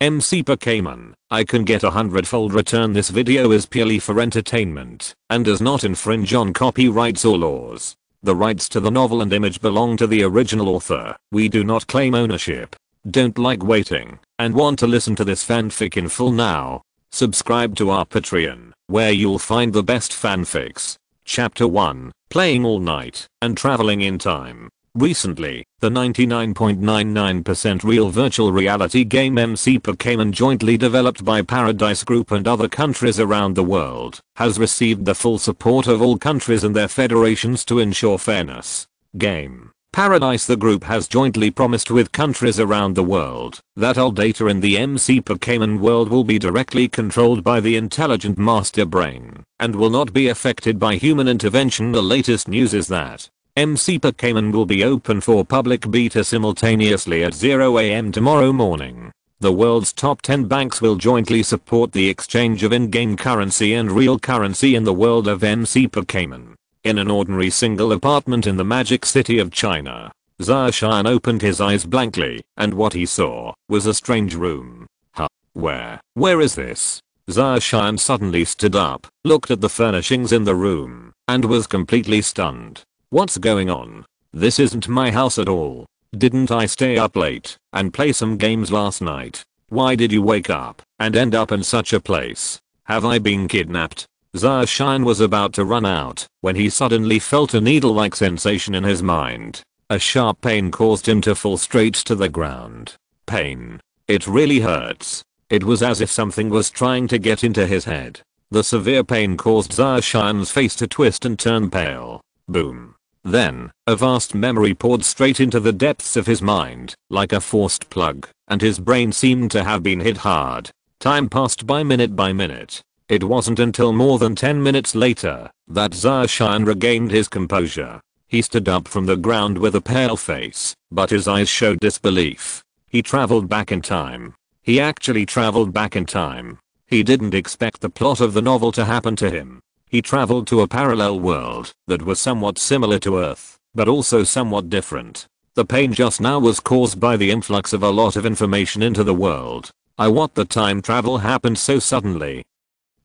MC Pokémon, I can get a hundredfold return. This video is purely for entertainment and does not infringe on copyrights or laws. The rights to the novel and image belong to the original author. We do not claim ownership. Don't like waiting and want to listen to this fanfic in full now? Subscribe to our Patreon, where you'll find the best fanfics. Chapter 1, Playing All Night and Traveling in Time. Recently, the 99.99% real virtual reality game MC Pokémon, jointly developed by Paradise Group and other countries around the world, has received the full support of all countries and their federations to ensure fairness. Game Paradise, the group, has jointly promised with countries around the world that all data in the MC Pokémon world will be directly controlled by the intelligent master brain and will not be affected by human intervention. The latest news is that MC Pokémon will be open for public beta simultaneously at 0 AM tomorrow morning. The world's top 10 banks will jointly support the exchange of in-game currency and real currency in the world of MC Pokémon. In an ordinary single apartment in the magic city of China, Zarshan opened his eyes blankly, and what he saw was a strange room. Huh? Where is this? Zarshan suddenly stood up, looked at the furnishings in the room, and was completely stunned. What's going on? This isn't my house at all. Didn't I stay up late and play some games last night? Why did you wake up and end up in such a place? Have I been kidnapped? Zarshan was about to run out when he suddenly felt a needle-like sensation in his mind. A sharp pain caused him to fall straight to the ground. Pain. It really hurts. It was as if something was trying to get into his head. The severe pain caused Zarshan's face to twist and turn pale. Boom. Then, a vast memory poured straight into the depths of his mind, like a forced plug, and his brain seemed to have been hit hard. Time passed by minute. It wasn't until more than 10 minutes later that Zarshan regained his composure. He stood up from the ground with a pale face, but his eyes showed disbelief. He traveled back in time. He actually traveled back in time. He didn't expect the plot of the novel to happen to him. He traveled to a parallel world that was somewhat similar to Earth, but also somewhat different. The pain just now was caused by the influx of a lot of information into the world. What the time travel happened so suddenly?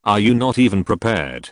Are you not even prepared?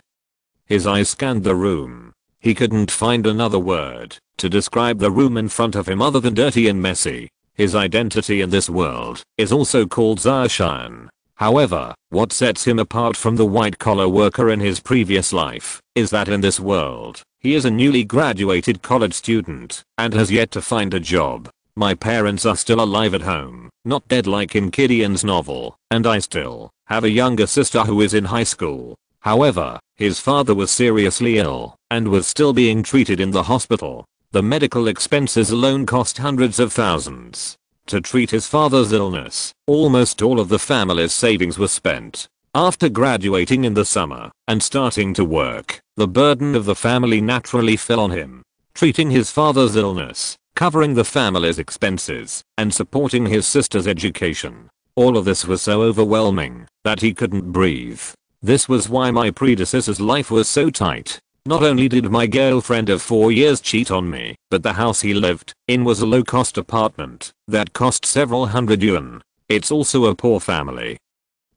His eyes scanned the room. He couldn't find another word to describe the room in front of him other than dirty and messy. His identity in this world is also called Zarshan. However, what sets him apart from the white-collar worker in his previous life is that in this world, he is a newly graduated college student and has yet to find a job. My parents are still alive at home, not dead like in Gideon's novel, and I still have a younger sister who is in high school. However, his father was seriously ill and was still being treated in the hospital. The medical expenses alone cost hundreds of thousands. To treat his father's illness, almost all of the family's savings were spent. After graduating in the summer and starting to work, the burden of the family naturally fell on him. Treating his father's illness, covering the family's expenses, and supporting his sister's education. All of this was so overwhelming that he couldn't breathe. This was why my predecessor's life was so tight. Not only did my girlfriend of 4 years cheat on me, but the house he lived in was a low-cost apartment that cost several hundred yuan. It's also a poor family.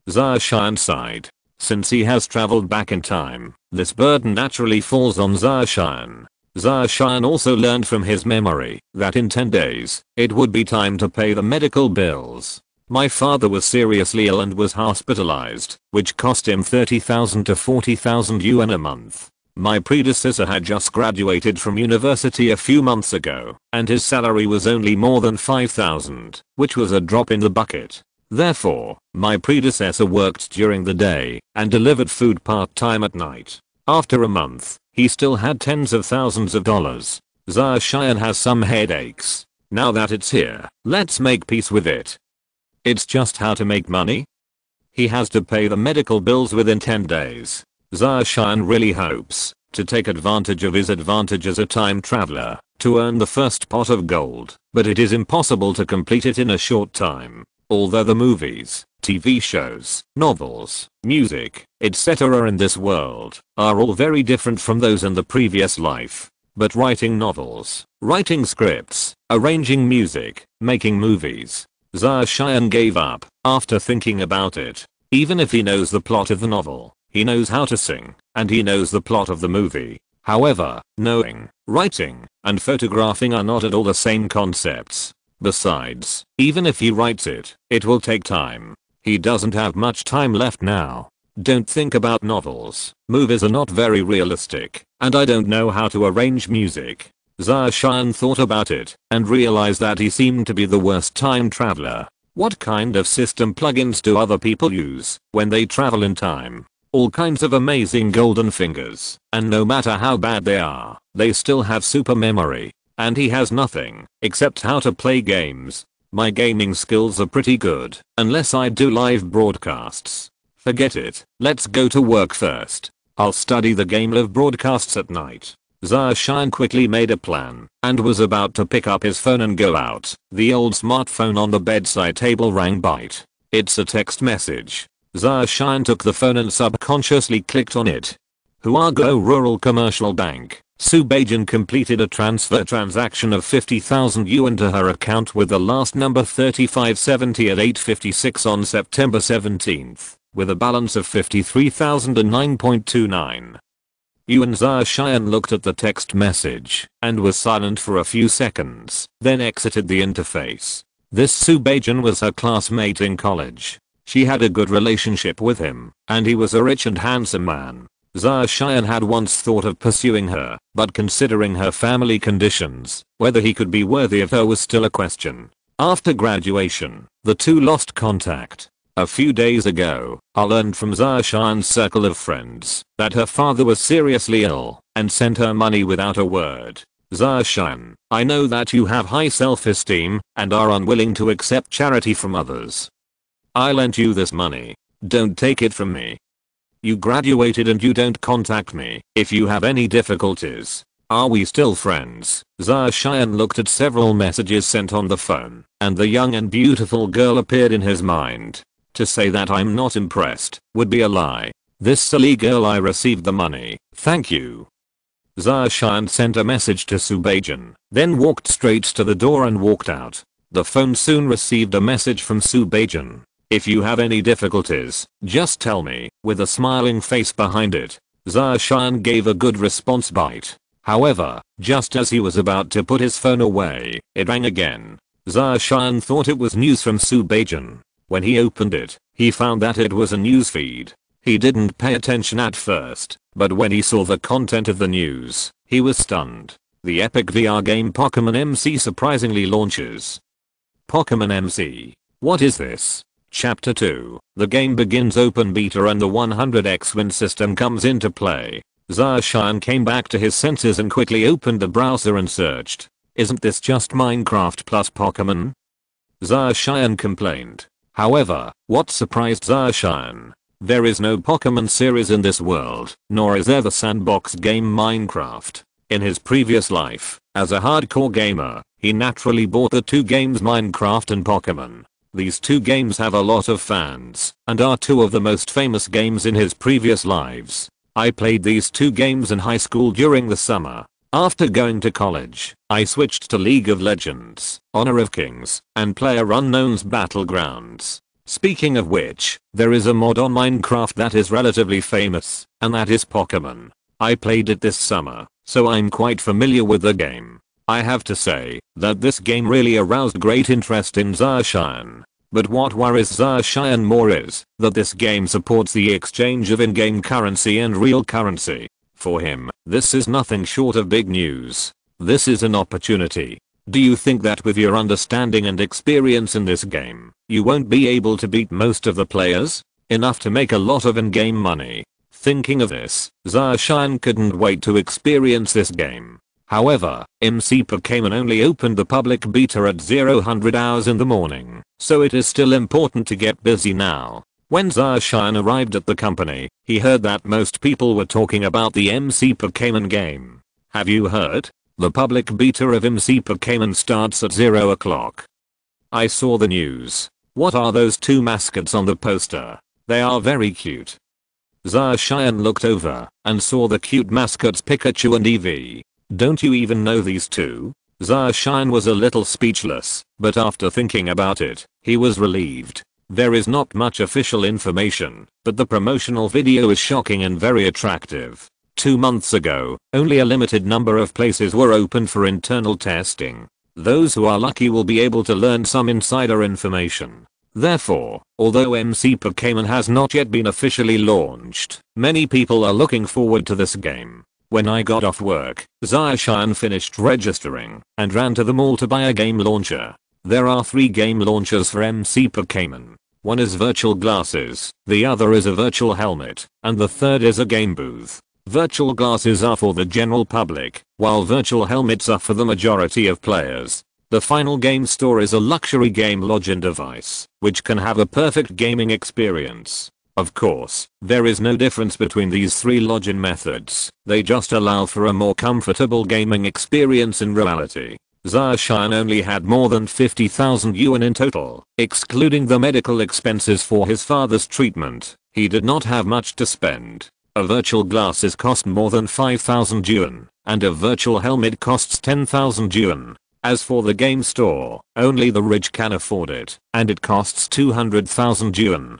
Zarshan sighed. Since he has traveled back in time, this burden naturally falls on Zarshan. Zarshan also learned from his memory that in 10 days, it would be time to pay the medical bills. My father was seriously ill and was hospitalized, which cost him 30,000 to 40,000 yuan a month. My predecessor had just graduated from university a few months ago, and his salary was only more than 5,000, which was a drop in the bucket. Therefore, my predecessor worked during the day and delivered food part-time at night. After a month, he still had tens of thousands of dollars. Zarshan has some headaches. Now that it's here, let's make peace with it. It's just how to make money? He has to pay the medical bills within 10 days. Zarshan really hopes to take advantage of his advantage as a time traveler to earn the first pot of gold, but it is impossible to complete it in a short time. Although the movies, TV shows, novels, music, etc. in this world are all very different from those in the previous life. But writing novels, writing scripts, arranging music, making movies, Zarshayan gave up after thinking about it. Even if he knows the plot of the novel, he knows how to sing, and he knows the plot of the movie. However, knowing, writing, and photographing are not at all the same concepts. Besides, even if he writes it, it will take time. He doesn't have much time left now. Don't think about novels. Movies are not very realistic, and I don't know how to arrange music. Zarshayan thought about it and realized that he seemed to be the worst time traveler. What kind of system plugins do other people use when they travel in time? All kinds of amazing golden fingers, and no matter how bad they are, they still have super memory. And he has nothing except how to play games. My gaming skills are pretty good, unless I do live broadcasts. Forget it, let's go to work first. I'll study the game live broadcasts at night. Zarshayan quickly made a plan and was about to pick up his phone and go out. The old smartphone on the bedside table rang. Bite. It's a text message. Zarshayan took the phone and subconsciously clicked on it. Huago Rural Commercial Bank. Subajan completed a transfer transaction of 50,000 yuan to her account with the last number 3570 at 8:56 on September 17th, with a balance of 53,009.29 yuan. Zarshayan looked at the text message and was silent for a few seconds, then exited the interface. This Subajan was her classmate in college. She had a good relationship with him, and he was a rich and handsome man. Zarshayan had once thought of pursuing her, but considering her family conditions, whether he could be worthy of her was still a question. After graduation, the two lost contact. A few days ago, I learned from Zarshayan's circle of friends that her father was seriously ill and sent her money without a word. Zarshayan, I know that you have high self-esteem and are unwilling to accept charity from others. I lent you this money. Don't take it from me. You graduated and you don't contact me if you have any difficulties. Are we still friends? Zarshayan looked at several messages sent on the phone, and the young and beautiful girl appeared in his mind. To say that I'm not impressed would be a lie. This silly girl. I received the money, thank you. Zarshayan sent a message to Subajan, then walked straight to the door and walked out. The phone soon received a message from Subajan. If you have any difficulties, just tell me, with a smiling face behind it. Zarshayan gave a good response. Bite. However, just as he was about to put his phone away, it rang again. Zarshayan thought it was news from Subajan. When he opened it, he found that it was a news feed. He didn't pay attention at first, but when he saw the content of the news, he was stunned. The epic VR game Pokémon MC surprisingly launches. Pokémon MC. What is this? Chapter 2. The game begins. Open beta and the 100x win system comes into play. Zarshayan came back to his senses and quickly opened the browser and searched. Isn't this just Minecraft plus Pokémon? Zarshayan complained. However, what surprised Zarshayan? There is no Pokémon series in this world, nor is there the sandbox game Minecraft. In his previous life, as a hardcore gamer, he naturally bought the two games Minecraft and Pokémon. These two games have a lot of fans and are two of the most famous games in his previous lives. I played these two games in high school during the summer. After going to college, I switched to League of Legends, Honor of Kings, and PlayerUnknown's Battlegrounds. Speaking of which, there is a mod on Minecraft that is relatively famous, and that is Pokémon. I played it this summer, so I'm quite familiar with the game. I have to say that this game really aroused great interest in Zarshayan. But what worries Zarshayan more is that this game supports the exchange of in-game currency and real currency. For him, this is nothing short of big news. This is an opportunity. Do you think that with your understanding and experience in this game, you won't be able to beat most of the players? Enough to make a lot of in-game money. Thinking of this, Zarshayan couldn't wait to experience this game. However, MC Pokémon only opened the public beta at 0000 hours in the morning, so it is still important to get busy now. When Zarshayan arrived at the company, he heard that most people were talking about the MC Pokémon game. Have you heard? The public beta of MC Pokémon starts at 0 o'clock. I saw the news. What are those two mascots on the poster? They are very cute. Zarshayan looked over and saw the cute mascots Pikachu and Eevee. Don't you even know these two? Shine was a little speechless, but after thinking about it, he was relieved. There is not much official information, but the promotional video is shocking and very attractive. 2 months ago, only a limited number of places were open for internal testing. Those who are lucky will be able to learn some insider information. Therefore, although MC Pokémon has not yet been officially launched, many people are looking forward to this game. When I got off work, Shine finished registering and ran to the mall to buy a game launcher. There are 3 game launchers for MC Pokémon. One is virtual glasses, the other is a virtual helmet, and the third is a game booth. Virtual glasses are for the general public, while virtual helmets are for the majority of players. The final game store is a luxury game login device, which can have a perfect gaming experience. Of course, there is no difference between these 3 login methods, they just allow for a more comfortable gaming experience in reality. Shine only had more than 50,000 yuan in total, excluding the medical expenses for his father's treatment. He did not have much to spend. A virtual glasses cost more than 5,000 yuan, and a virtual helmet costs 10,000 yuan. As for the game store, only the rich can afford it, and it costs 200,000 yuan.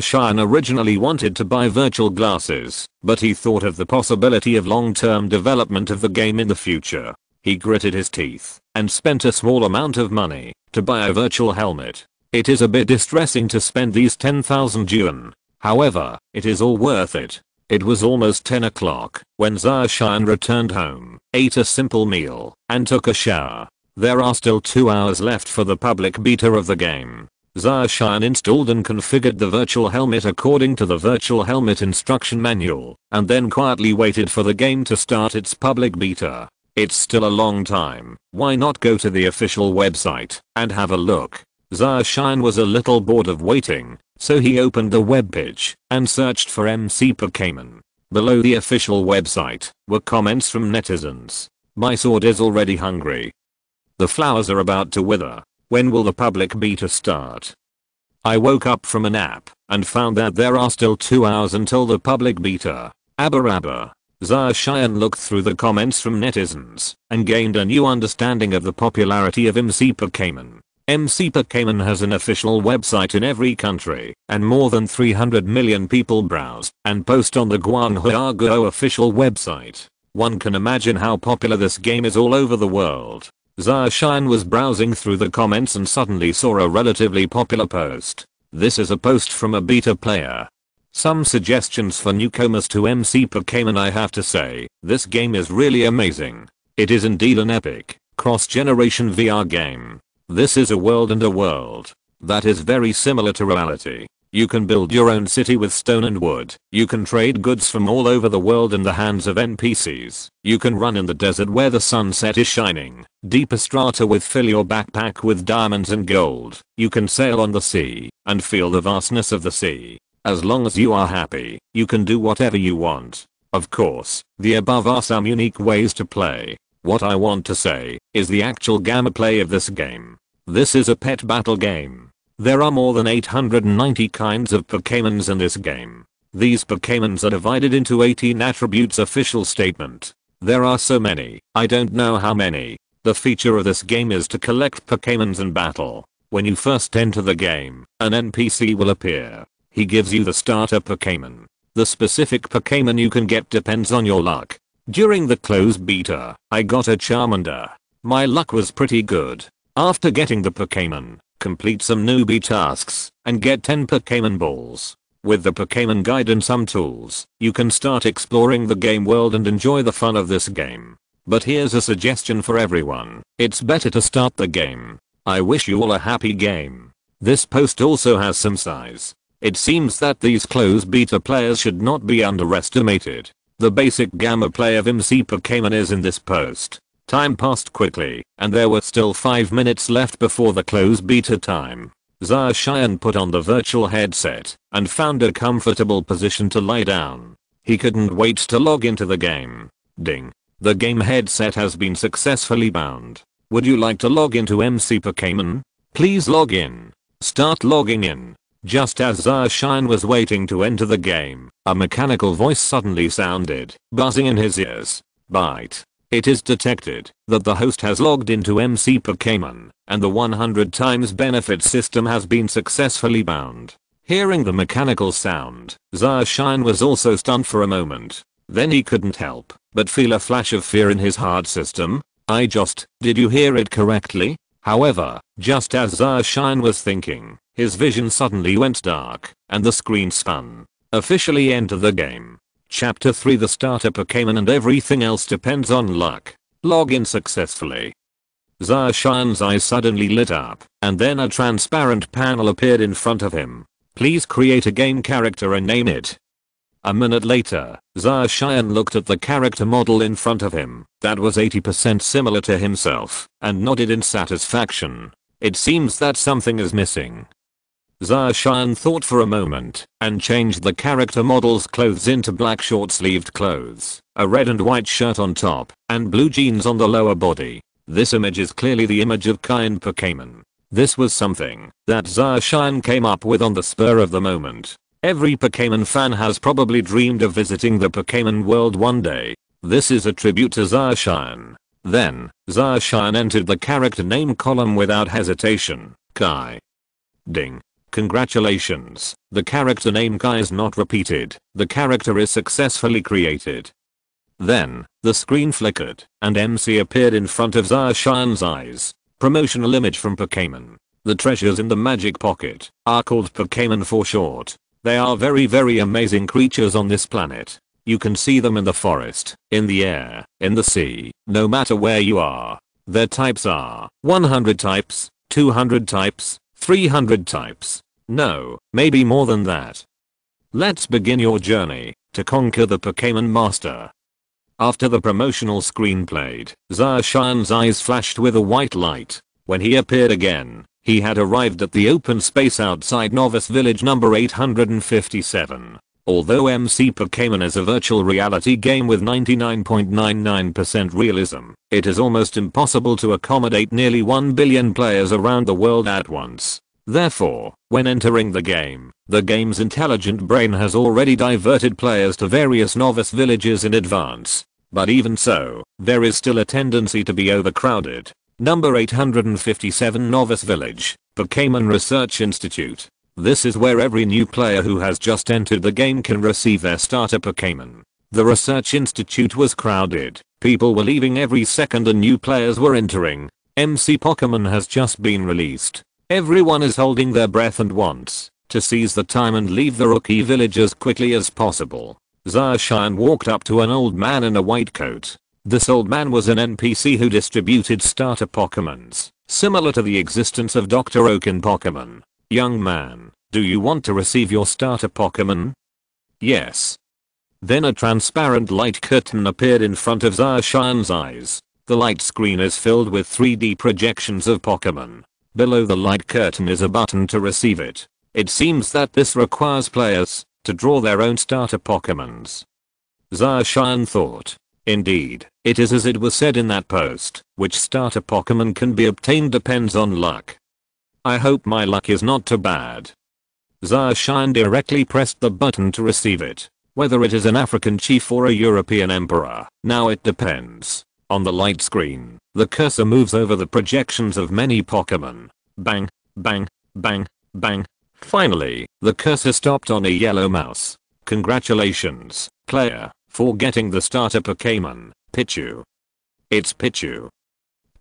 Shine originally wanted to buy virtual glasses, but he thought of the possibility of long-term development of the game in the future. He gritted his teeth and spent a small amount of money to buy a virtual helmet. It is a bit distressing to spend these 10,000 yuan. However, it is all worth it. It was almost 10 o'clock when Shine returned home, ate a simple meal, and took a shower. There are still 2 hours left for the public beta of the game. Shine installed and configured the virtual helmet according to the virtual helmet instruction manual, and then quietly waited for the game to start its public beta. It's still a long time, why not go to the official website and have a look? Shine was a little bored of waiting, so he opened the webpage and searched for MC Pokémon. Below the official website were comments from netizens. My sword is already hungry. The flowers are about to wither. When will the public beta start? I woke up from a nap and found that there are still 2 hours until the public beta. Abba abba. Shine looked through the comments from netizens and gained a new understanding of the popularity of MC Pokémon. MC Pokémon has an official website in every country, and more than 300 million people browse and post on the Guanghuaguo official website. One can imagine how popular this game is all over the world. Shine was browsing through the comments and suddenly saw a relatively popular post. This is a post from a beta player. Some suggestions for newcomers to MC Pokémon. I have to say, this game is really amazing. It is indeed an epic, cross-generation VR game. This is a world and a world that is very similar to reality. You can build your own city with stone and wood. You can trade goods from all over the world in the hands of NPCs. You can run in the desert where the sunset is shining. Deeper strata with fill your backpack with diamonds and gold. You can sail on the sea and feel the vastness of the sea. As long as you are happy, you can do whatever you want. Of course, the above are some unique ways to play. What I want to say is the actual gameplay of this game. This is a pet battle game. There are more than 890 kinds of Pokémons in this game. These Pokémons are divided into 18 attributes. Official statement. There are so many, I don't know how many. The feature of this game is to collect Pokémons and battle. When you first enter the game, an NPC will appear. He gives you the starter Pokémon. The specific Pokémon you can get depends on your luck. During the closed beta, I got a Charmander. My luck was pretty good. After getting the Pokémon, complete some newbie tasks, and get 10 Pokémon Balls. With the Pokémon guide and some tools, you can start exploring the game world and enjoy the fun of this game. But here's a suggestion for everyone. It's better to start the game. I wish you all a happy game. This post also has some size. It seems that these closed beta players should not be underestimated. The basic gameplay of MC Pokémon is in this post. Time passed quickly, and there were still 5 minutes left before the closed beta time. Shine put on the virtual headset and found a comfortable position to lie down. He couldn't wait to log into the game. Ding. The game headset has been successfully bound. Would you like to log into MC Pokémon? Please log in. Start logging in. Just as Shine was waiting to enter the game, a mechanical voice suddenly sounded, buzzing in his ears. Bite. it is detected that the host has logged into MC Pokémon, and the 100 times benefit system has been successfully bound. Hearing the mechanical sound, Zacian was also stunned for a moment. Then he couldn't help but feel a flash of fear in his heart system. Did you hear it correctly? However, just as Zacian was thinking, his vision suddenly went dark, and the screen spun. Officially enter the game. Chapter 3 The starter Pokémon and everything else depends on luck. Log in successfully. Zacian's eyes suddenly lit up, and then a transparent panel appeared in front of him. Please create a game character and name it. A minute later, Zacian looked at the character model in front of him that was 80% similar to himself and nodded in satisfaction. It seems that something is missing. Zacian thought for a moment and changed the character model's clothes into black short-sleeved clothes, a red and white shirt on top, and blue jeans on the lower body. This image is clearly the image of kind Pokémon. This was something that Zacian came up with on the spur of the moment. Every Pokémon fan has probably dreamed of visiting the Pokémon world one day. This is a tribute to Zacian. Then, Zacian entered the character name column without hesitation. Kai. Ding. Congratulations, the character name Kai is not repeated. The character is successfully created. Then, the screen flickered, and MC appeared in front of Zacian's eyes. Promotional image from Pokémon. The treasures in the magic pocket are called Pokémon for short. They are very amazing creatures on this planet. You can see them in the forest, in the air, in the sea, no matter where you are. Their types are 100 types, 200 types, 300 types. No, maybe more than that. Let's begin your journey to conquer the Pokémon Master. After the promotional screen played, Zacian's eyes flashed with a white light. When he appeared again, he had arrived at the open space outside Novice Village number 857. Although MC Pokémon is a virtual reality game with 99.99% realism, it is almost impossible to accommodate nearly 1 billion players around the world at once. Therefore, when entering the game's intelligent brain has already diverted players to various novice villages in advance. But even so, there is still a tendency to be overcrowded. Number 857 Novice Village, Pokémon Research Institute. This is where every new player who has just entered the game can receive their starter Pokémon. The Research Institute was crowded. People were leaving every second and new players were entering. MC Pokémon has just been released. Everyone is holding their breath and wants to seize the time and leave the rookie village as quickly as possible. Zacian walked up to an old man in a white coat. This old man was an NPC who distributed starter Pokémons, similar to the existence of Dr. Oak in Pokémon. Young man, do you want to receive your starter Pokémon? Yes. Then a transparent light curtain appeared in front of Zacian's eyes. The light screen is filled with 3D projections of Pokémon. Below the light curtain is a button to receive it. It seems that this requires players to draw their own starter Pokémons. Zacian thought. Indeed, it is as it was said in that post, which starter Pokémon can be obtained depends on luck. I hope my luck is not too bad. Zacian directly pressed the button to receive it. Whether it is an African chief or a European emperor, now it depends. On the light screen, the cursor moves over the projections of many Pokémon. Bang, bang, bang, bang. Finally, the cursor stopped on a yellow mouse. Congratulations, player, for getting the starter Pokémon, Pichu. It's Pichu.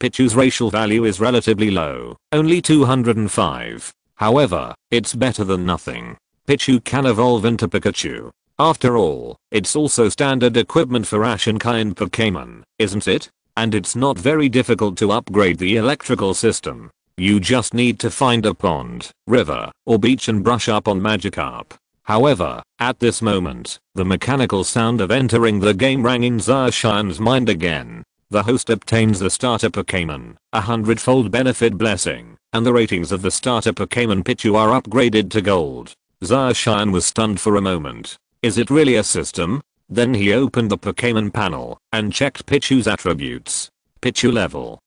Pichu's racial value is relatively low, only 205. However, it's better than nothing. Pichu can evolve into Pikachu. After all, it's also standard equipment for Ashen kind Pokémon, isn't it? And it's not very difficult to upgrade the electrical system. You just need to find a pond, river, or beach and brush up on Magikarp. However, at this moment, the mechanical sound of entering the game rang in Zacian's mind again. The host obtains the starter Pokémon, a 100-fold benefit blessing, and the ratings of the starter Pokémon Pichu are upgraded to gold. Zacian was stunned for a moment. Is it really a system? Then he opened the Pokémon panel and checked Pichu's attributes. Pichu level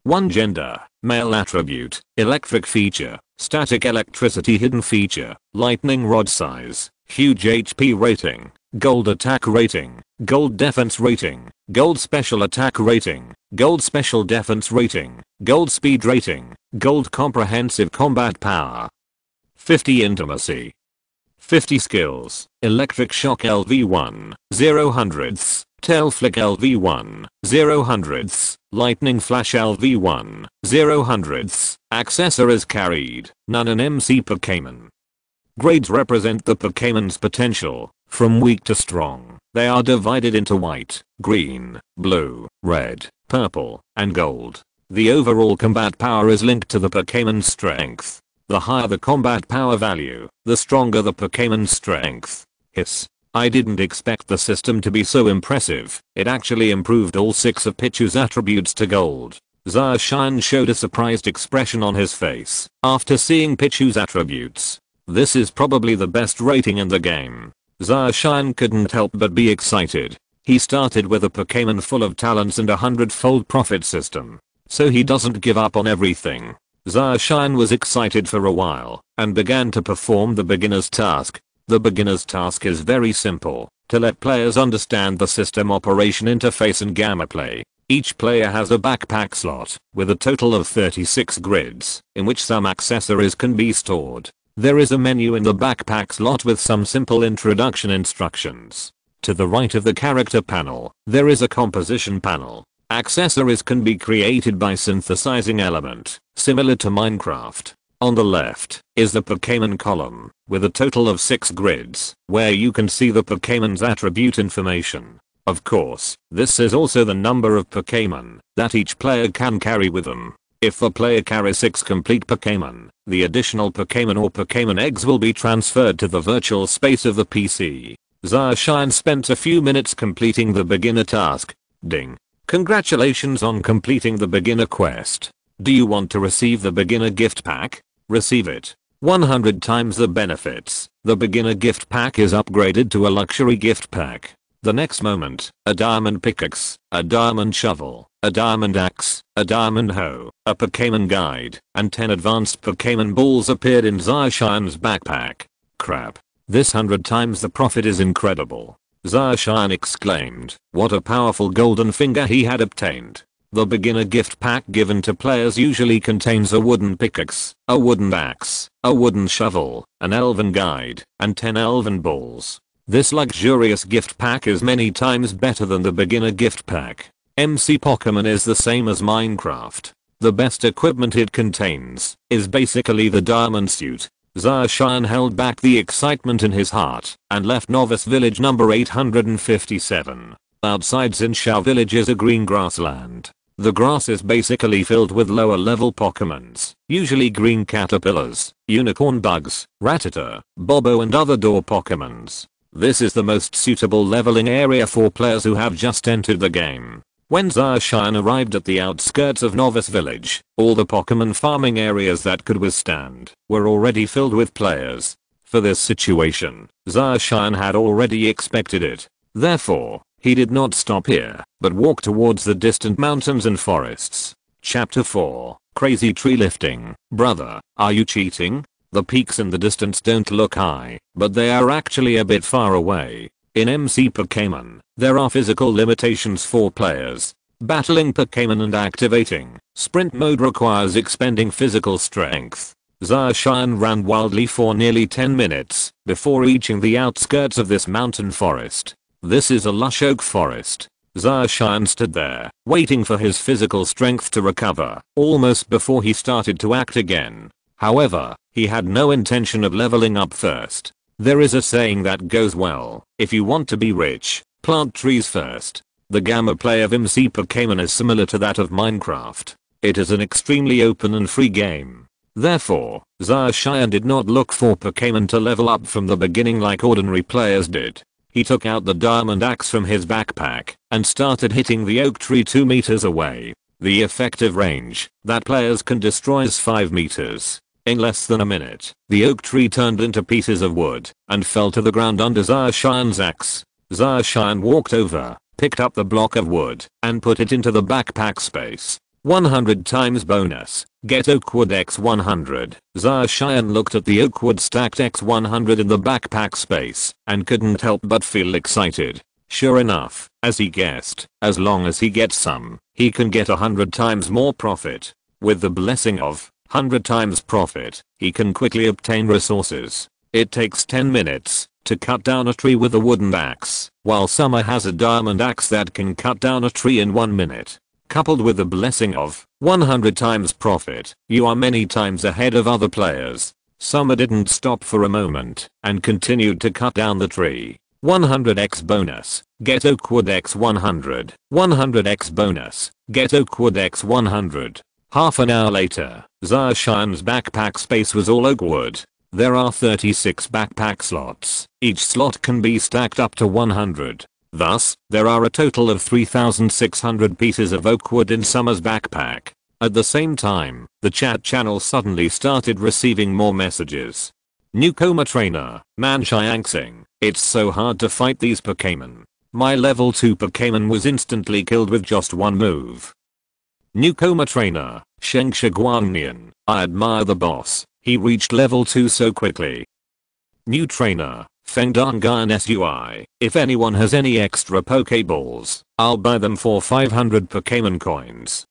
1 gender, male attribute, electric feature, static electricity hidden feature, lightning rod size, huge HP rating, gold attack rating, gold defense rating, gold special attack rating, gold special defense rating, gold speed rating, gold comprehensive combat power. 50 intimacy. 50 skills, electric shock LV1, 0 hundredths, tail flick LV1, 0 hundredths, lightning flash LV1, 0 hundredths, accessories carried, none in MC Pokémon. Grades represent the Pokémon's potential, from weak to strong. They are divided into white, green, blue, red, purple, and gold. The overall combat power is linked to the Pokémon's strength. The higher the combat power value, the stronger the Pokémon's strength. Hiss. I didn't expect the system to be so impressive. It actually improved all 6 of Pichu's attributes to gold. Zacian showed a surprised expression on his face after seeing Pichu's attributes. This is probably the best rating in the game. Zacian couldn't help but be excited. He started with a Pokémon full of talents and a 100-fold profit system. So he doesn't give up on everything. Zacian was excited for a while and began to perform the beginner's task. The beginner's task is very simple, to let players understand the system operation interface and gameplay. Each player has a backpack slot with a total of 36 grids in which some accessories can be stored. There is a menu in the backpack slot with some simple introduction instructions. To the right of the character panel, there is a composition panel. Accessories can be created by synthesizing element, similar to Minecraft. On the left is the Pokémon column, with a total of 6 grids, where you can see the Pokémon's attribute information. Of course, this is also the number of Pokémon that each player can carry with them. If the player carries 6 complete Pokémon, the additional Pokémon or Pokémon eggs will be transferred to the virtual space of the PC. Zacian spent a few minutes completing the beginner task. Ding. Congratulations on completing the beginner quest. Do you want to receive the beginner gift pack? Receive it. 100 times the benefits. The beginner gift pack is upgraded to a luxury gift pack. The next moment, a diamond pickaxe, a diamond shovel, a diamond axe, a diamond hoe, a Pokémon guide, and 10 advanced Pokémon balls appeared in Zacian's backpack. Crap. This 100 times the profit is incredible. Zacian exclaimed, what a powerful golden finger he had obtained. The beginner gift pack given to players usually contains a wooden pickaxe, a wooden axe, a wooden shovel, an elven guide, and 10 elven balls. This luxurious gift pack is many times better than the beginner gift pack. MC Pokémon is the same as Minecraft. The best equipment it contains is basically the diamond suit. Zacian held back the excitement in his heart and left Novice Village number 857. Outside Zinshao Village is a green grassland. The grass is basically filled with lower level Pokémons, usually green caterpillars, unicorn bugs, Rattata, Bobo and other door Pokémons. This is the most suitable leveling area for players who have just entered the game. When Zacian arrived at the outskirts of Novice Village, all the Pokémon farming areas that could withstand were already filled with players. For this situation, Zacian had already expected it. Therefore, he did not stop here, but walked towards the distant mountains and forests. Chapter 4, Crazy Tree Lifting. Brother, are you cheating? The peaks in the distance don't look high, but they are actually a bit far away. In MC Pokémon, there are physical limitations for players. Battling Pokémon and activating sprint mode requires expending physical strength. Zacian ran wildly for nearly 10 minutes before reaching the outskirts of this mountain forest. This is a lush oak forest. Zacian stood there, waiting for his physical strength to recover, almost before he started to act again. However, he had no intention of leveling up first. There is a saying that goes well, if you want to be rich, plant trees first. The gameplay of MC Pokémon is similar to that of Minecraft. It is an extremely open and free game. Therefore, Zacian did not look for Pokémon to level up from the beginning like ordinary players did. He took out the diamond axe from his backpack and started hitting the oak tree 2 meters away. The effective range that players can destroy is 5 meters. In less than a minute, the oak tree turned into pieces of wood and fell to the ground under Zacian's axe. Zacian walked over, picked up the block of wood, and put it into the backpack space. 100 times bonus. Get Oakwood x 100. Zarshayan looked at the Oakwood stacked x 100 in the backpack space and couldn't help but feel excited. Sure enough, as he guessed, as long as he gets some, he can get 100 times more profit. With the blessing of 100 times profit, he can quickly obtain resources. It takes 10 minutes to cut down a tree with a wooden axe, while Summer has a diamond axe that can cut down a tree in 1 minute. Coupled with the blessing of 100 times profit, you are many times ahead of other players. Summer didn't stop for a moment and continued to cut down the tree. 100x bonus. Get Oakwood x 100. 100x bonus. Get Oakwood x 100. Half an hour later, Zarshayan's backpack space was all oakwood. There are 36 backpack slots. Each slot can be stacked up to 100. Thus, there are a total of 3,600 pieces of oakwood in Summer's backpack. At the same time, the chat channel suddenly started receiving more messages. Newcomer trainer, man Xianxing, it's so hard to fight these Pokémon. My level 2 Pokémon was instantly killed with just one move. Newcomer trainer, Sheng Shiguangnian, I admire the boss, he reached level 2 so quickly. New trainer, Fengdangan Sui, if anyone has any extra Poké Balls, I'll buy them for 500 Pokémon coins.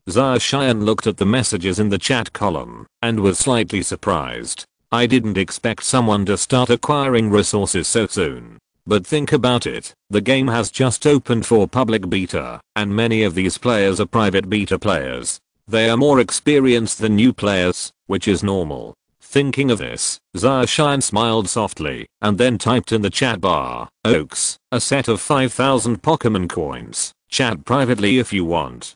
Zarshayan looked at the messages in the chat column and was slightly surprised. I didn't expect someone to start acquiring resources so soon. But think about it, the game has just opened for public beta, and many of these players are private beta players. They are more experienced than new players, which is normal. Thinking of this, Zarshayan smiled softly and then typed in the chat bar, Oaks, a set of 5,000 Pokémon coins, chat privately if you want.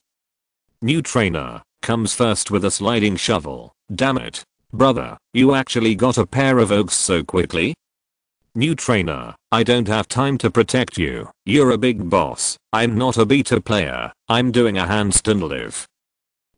New trainer, comes first with a sliding shovel, damn it. Brother, you actually got a pair of Oaks so quickly? New trainer, I don't have time to protect you, you're a big boss, I'm not a beta player, I'm doing a handstand live.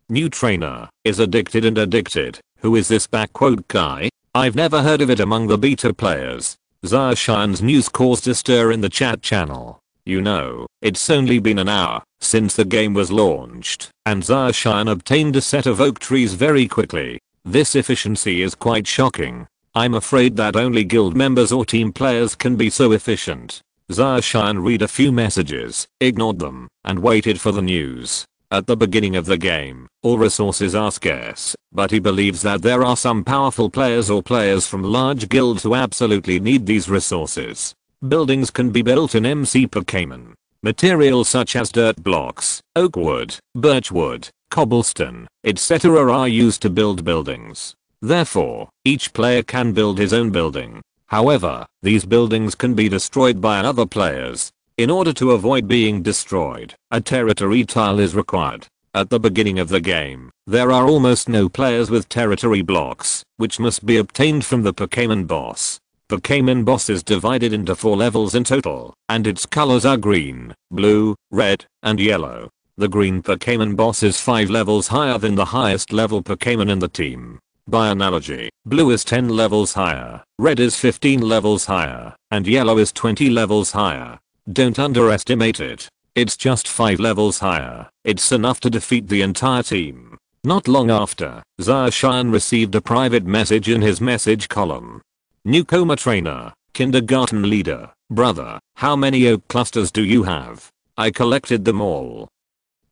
New trainer, is addicted and addicted, who is this backquote guy? I've never heard of it among the beta players. Zarshayan's news caused a stir in the chat channel. You know, it's only been an hour since the game was launched, and Zarshayan obtained a set of oak trees very quickly. This efficiency is quite shocking. I'm afraid that only guild members or team players can be so efficient. Zarshayan read a few messages, ignored them, and waited for the news. At the beginning of the game, all resources are scarce, but he believes that there are some powerful players or players from large guilds who absolutely need these resources. Buildings can be built in MC Pokémon. Materials such as dirt blocks, oak wood, birch wood, cobblestone, etc. are used to build buildings. Therefore, each player can build his own building. However, these buildings can be destroyed by other players. In order to avoid being destroyed, a territory tile is required. At the beginning of the game, there are almost no players with territory blocks, which must be obtained from the Pokémon boss. Pokémon boss is divided into 4 levels in total, and its colors are green, blue, red, and yellow. The green Pokémon boss is 5 levels higher than the highest level Pokémon in the team. By analogy, blue is 10 levels higher, red is 15 levels higher, and yellow is 20 levels higher. Don't underestimate it. It's just 5 levels higher. It's enough to defeat the entire team. Not long after, Zarshayan received a private message in his message column. Newcomer trainer, kindergarten leader, brother, how many oak clusters do you have? I collected them all.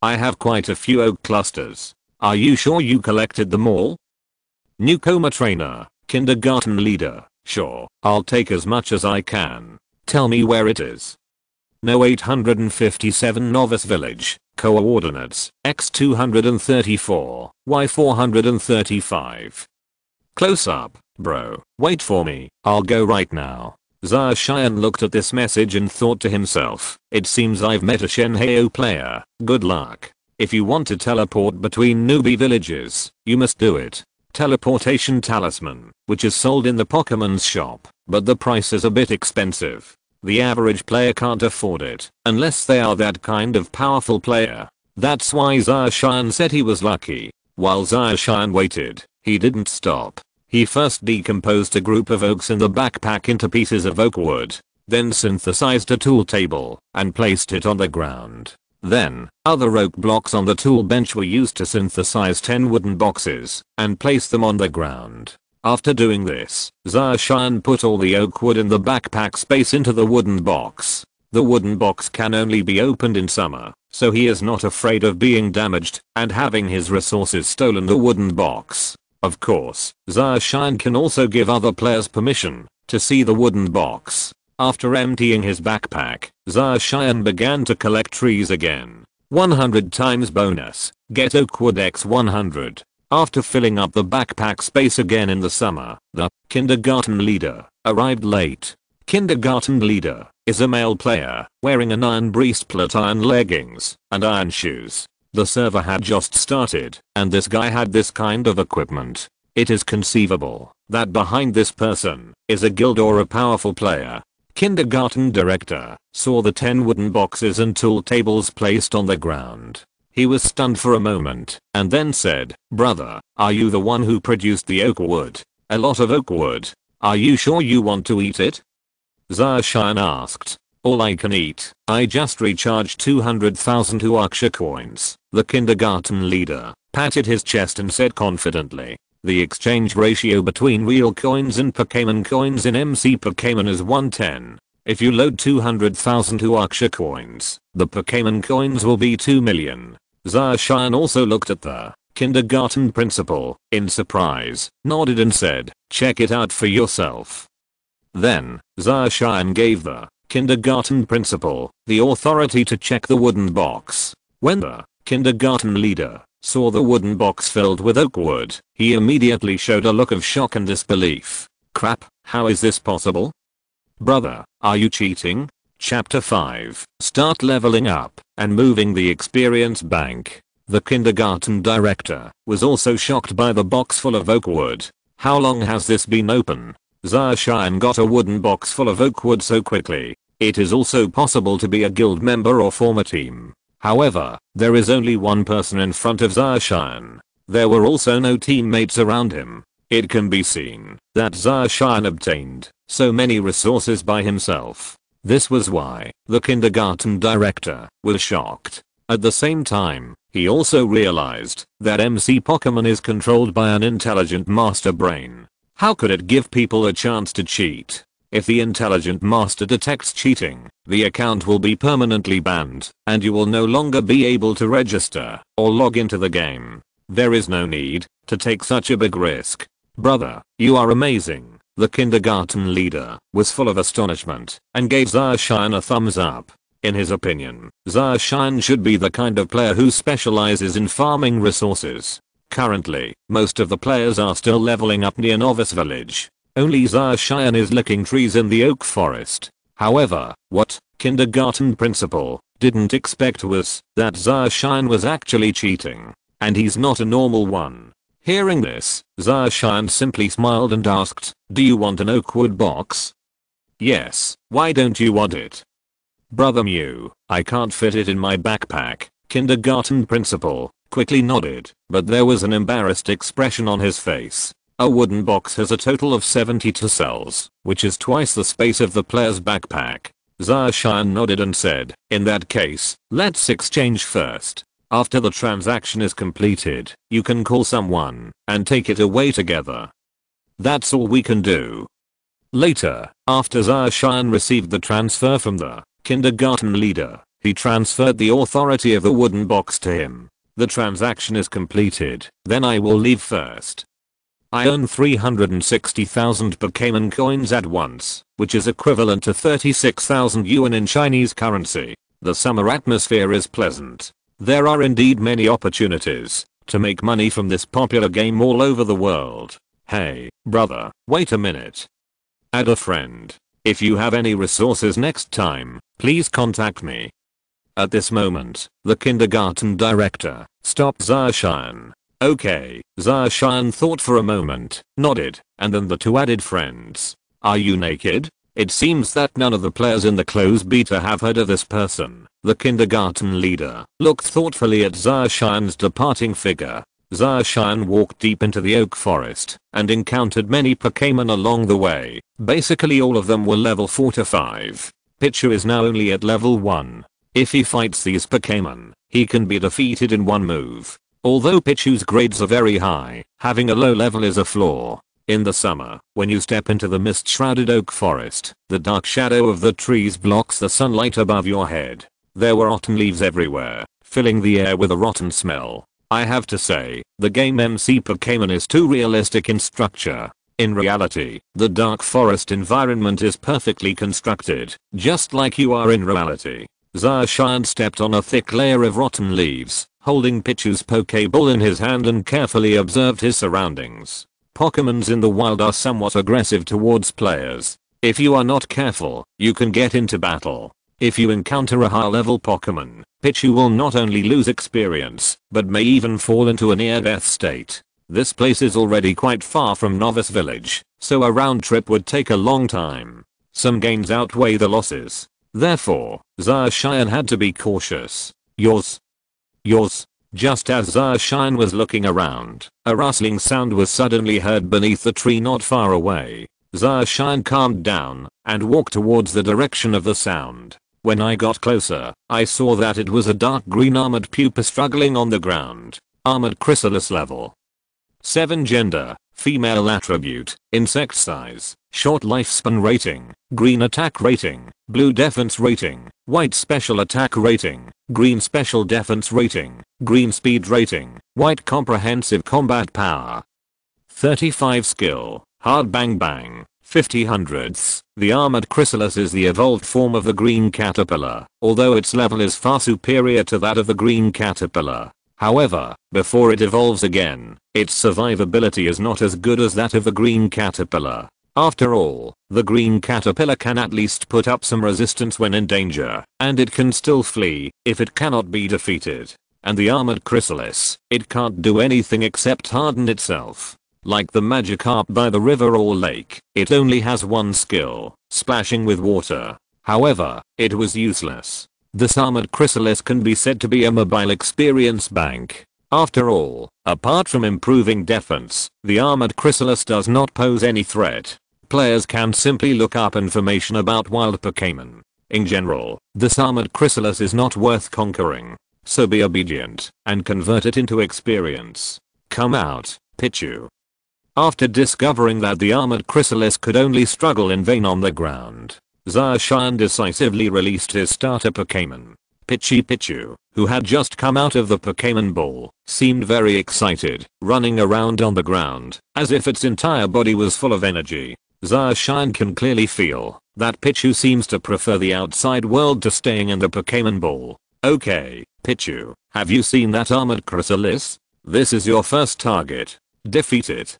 I have quite a few oak clusters. Are you sure you collected them all? Newcomer trainer, kindergarten leader, sure, I'll take as much as I can. Tell me where it is. No 857 Novice Village, coordinates, x234, y435. Close up, bro, wait for me, I'll go right now. Zarshayan looked at this message and thought to himself, it seems I've met a Shenheo player, good luck. If you want to teleport between newbie villages, you must do it. Teleportation talisman, which is sold in the Pokemon's shop, but the price is a bit expensive. The average player can't afford it, unless they are that kind of powerful player. That's why Zarshayan said he was lucky. While Zarshayan waited, he didn't stop. He first decomposed a group of oaks in the backpack into pieces of oak wood, then synthesized a tool table and placed it on the ground. Then, other oak blocks on the tool bench were used to synthesize 10 wooden boxes and place them on the ground. After doing this, Zarshan put all the oak wood in the backpack space into the wooden box. The wooden box can only be opened in summer, so he is not afraid of being damaged and having his resources stolen the wooden box. Of course, Zarshan can also give other players permission to see the wooden box. After emptying his backpack, Zarshan began to collect trees again. 100 times bonus, get oak wood x 100. After filling up the backpack space again in the summer, the kindergarten leader arrived late. Kindergarten leader is a male player wearing an iron breastplate, iron leggings, and iron shoes. The server had just started, and this guy had this kind of equipment. It is conceivable that behind this person is a guild or a powerful player. Kindergarten director saw the 10 wooden boxes and tool tables placed on the ground. He was stunned for a moment and then said, "Brother, are you the one who produced the oak wood? A lot of oak wood. Are you sure you want to eat it?" Zarshan asked. "All I can eat. I just recharged 200,000 Huaksha coins." The kindergarten leader patted his chest and said confidently, "The exchange ratio between real coins and Pokémon coins in MC Pokémon is 1:10. If you load 200,000 Huaksha coins, the Pokémon coins will be 2 million. Zarshan also looked at the kindergarten principal in surprise, nodded and said, "Check it out for yourself." Then, Zarshan gave the kindergarten principal the authority to check the wooden box. When the kindergarten leader saw the wooden box filled with oak wood, he immediately showed a look of shock and disbelief. "Crap, how is this possible? Brother, are you cheating?" Chapter 5. Start leveling up and moving the experience bank. The kindergarten director was also shocked by the box full of oak wood. "How long has this been open?" Zarshan got a wooden box full of oak wood so quickly. It is also possible to be a guild member or form a team. However, there is only one person in front of Zarshan. There were also no teammates around him. It can be seen that Zarshan obtained so many resources by himself. This was why the kindergarten director was shocked. At the same time, he also realized that MC Pokémon is controlled by an intelligent master brain. How could it give people a chance to cheat? If the intelligent master detects cheating, the account will be permanently banned, and you will no longer be able to register or log into the game. There is no need to take such a big risk. "Brother, you are amazing." The kindergarten leader was full of astonishment and gave Zarshan a thumbs up. In his opinion, Zarshan should be the kind of player who specializes in farming resources. Currently, most of the players are still leveling up near Novice Village. Only Zarshan is licking trees in the oak forest. However, what kindergarten principal didn't expect was that Zarshan was actually cheating. And he's not a normal one. Hearing this, Zarshan simply smiled and asked, "Do you want an oak wood box?" "Yes, why don't you want it?" "Brother Mew, I can't fit it in my backpack." Kindergarten principal quickly nodded, but there was an embarrassed expression on his face. A wooden box has a total of 72 cells, which is twice the space of the player's backpack. Zarshan nodded and said, "In that case, let's exchange first. After the transaction is completed, you can call someone and take it away together. That's all we can do." Later, after Zarshan received the transfer from the kindergarten leader, he transferred the authority of the wooden box to him. "The transaction is completed, then I will leave first. I earn 360,000 Pokémon coins at once, which is equivalent to 36,000 yuan in Chinese currency. The summer atmosphere is pleasant. There are indeed many opportunities to make money from this popular game all over the world. Hey, brother, wait a minute. Add a friend. If you have any resources next time, please contact me." At this moment, the kindergarten director stopped Zarshan. "Okay." Zarshan thought for a moment, nodded, and then the two added friends. "Are you naked?" It seems that none of the players in the closed beta have heard of this person. The kindergarten leader looked thoughtfully at Zarshan's departing figure. Zarshan walked deep into the oak forest and encountered many Pokémon along the way. Basically all of them were level 4 to 5. Pichu is now only at level 1. If he fights these Pokémon, he can be defeated in one move. Although Pichu's grades are very high, having a low level is a flaw. In the summer, when you step into the mist-shrouded oak forest, the dark shadow of the trees blocks the sunlight above your head. There were rotten leaves everywhere, filling the air with a rotten smell. I have to say, the game MC Pokémon is too realistic in structure. In reality, the dark forest environment is perfectly constructed, just like you are in reality. Zacian stepped on a thick layer of rotten leaves, holding Pichu's Poké Ball in his hand and carefully observed his surroundings. Pokémons in the wild are somewhat aggressive towards players. If you are not careful, you can get into battle. If you encounter a high-level Pokémon, Pichu will not only lose experience, but may even fall into a near-death state. This place is already quite far from Novice Village, so a round trip would take a long time. Some gains outweigh the losses. Therefore, Zacian had to be cautious. Yours. Just as Zacian was looking around, a rustling sound was suddenly heard beneath the tree not far away. Zacian calmed down and walked towards the direction of the sound. When I got closer, I saw that it was a dark green armored pupa struggling on the ground. Armored chrysalis level 7 gender, female attribute, insect size, short lifespan rating, green attack rating, blue defense rating, white special attack rating, green special defense rating, green speed rating, white comprehensive combat power. 35 skill, hard bang bang, 50 hundredths. The armored chrysalis is the evolved form of the green caterpillar, although its level is far superior to that of the green caterpillar. However, before it evolves again, its survivability is not as good as that of the green caterpillar. After all, the green caterpillar can at least put up some resistance when in danger, and it can still flee if it cannot be defeated. And the armored chrysalis, it can't do anything except harden itself. Like the Magikarp by the river or lake, it only has one skill, splashing with water. However, it was useless. This armored chrysalis can be said to be a mobile experience bank. After all, apart from improving defense, the armored chrysalis does not pose any threat. Players can simply look up information about wild Pokémon. In general, this armored chrysalis is not worth conquering. So be obedient and convert it into experience. Come out, Pichu. After discovering that the armored chrysalis could only struggle in vain on the ground, Zacian decisively released his starter Pokémon. Pichu, who had just come out of the Pokémon Ball, seemed very excited, running around on the ground, as if its entire body was full of energy. Zacian can clearly feel that Pichu seems to prefer the outside world to staying in the Pokémon Ball. Okay, Pichu, have you seen that armored chrysalis? This is your first target. Defeat it.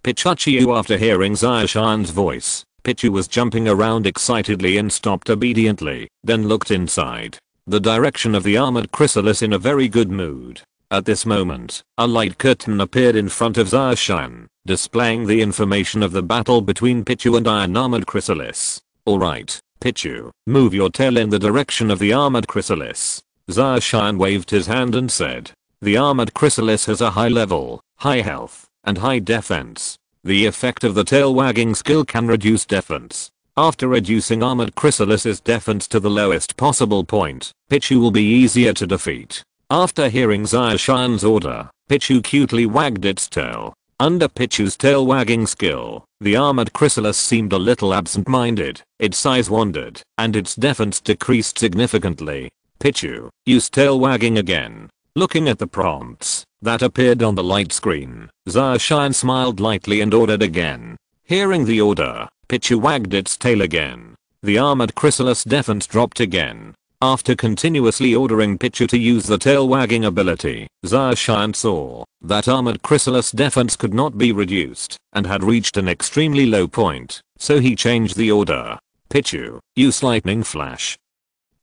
Pichu. After hearing Zacian's voice, Pichu was jumping around excitedly and stopped obediently, then looked inside the direction of the armored chrysalis in a very good mood. At this moment, a light curtain appeared in front of Zacian, displaying the information of the battle between Pichu and Iron Armored Chrysalis. Alright, Pichu, move your tail in the direction of the armored chrysalis. Zacian waved his hand and said, the armored chrysalis has a high level, high health, and high defense. The effect of the tail wagging skill can reduce defense. After reducing armored chrysalis's defense to the lowest possible point, Pichu will be easier to defeat. After hearing Zacian's order, Pichu cutely wagged its tail. Under Pichu's tail wagging skill, the armored chrysalis seemed a little absent-minded, its size wandered, and its defense decreased significantly. Pichu, use tail wagging again. Looking at the prompts that appeared on the light screen, Zacian smiled lightly and ordered again. Hearing the order, Pichu wagged its tail again. The armored chrysalis defense dropped again. After continuously ordering Pichu to use the tail wagging ability, Zacian saw that armored chrysalis defense could not be reduced and had reached an extremely low point, so he changed the order. Pichu, use lightning flash.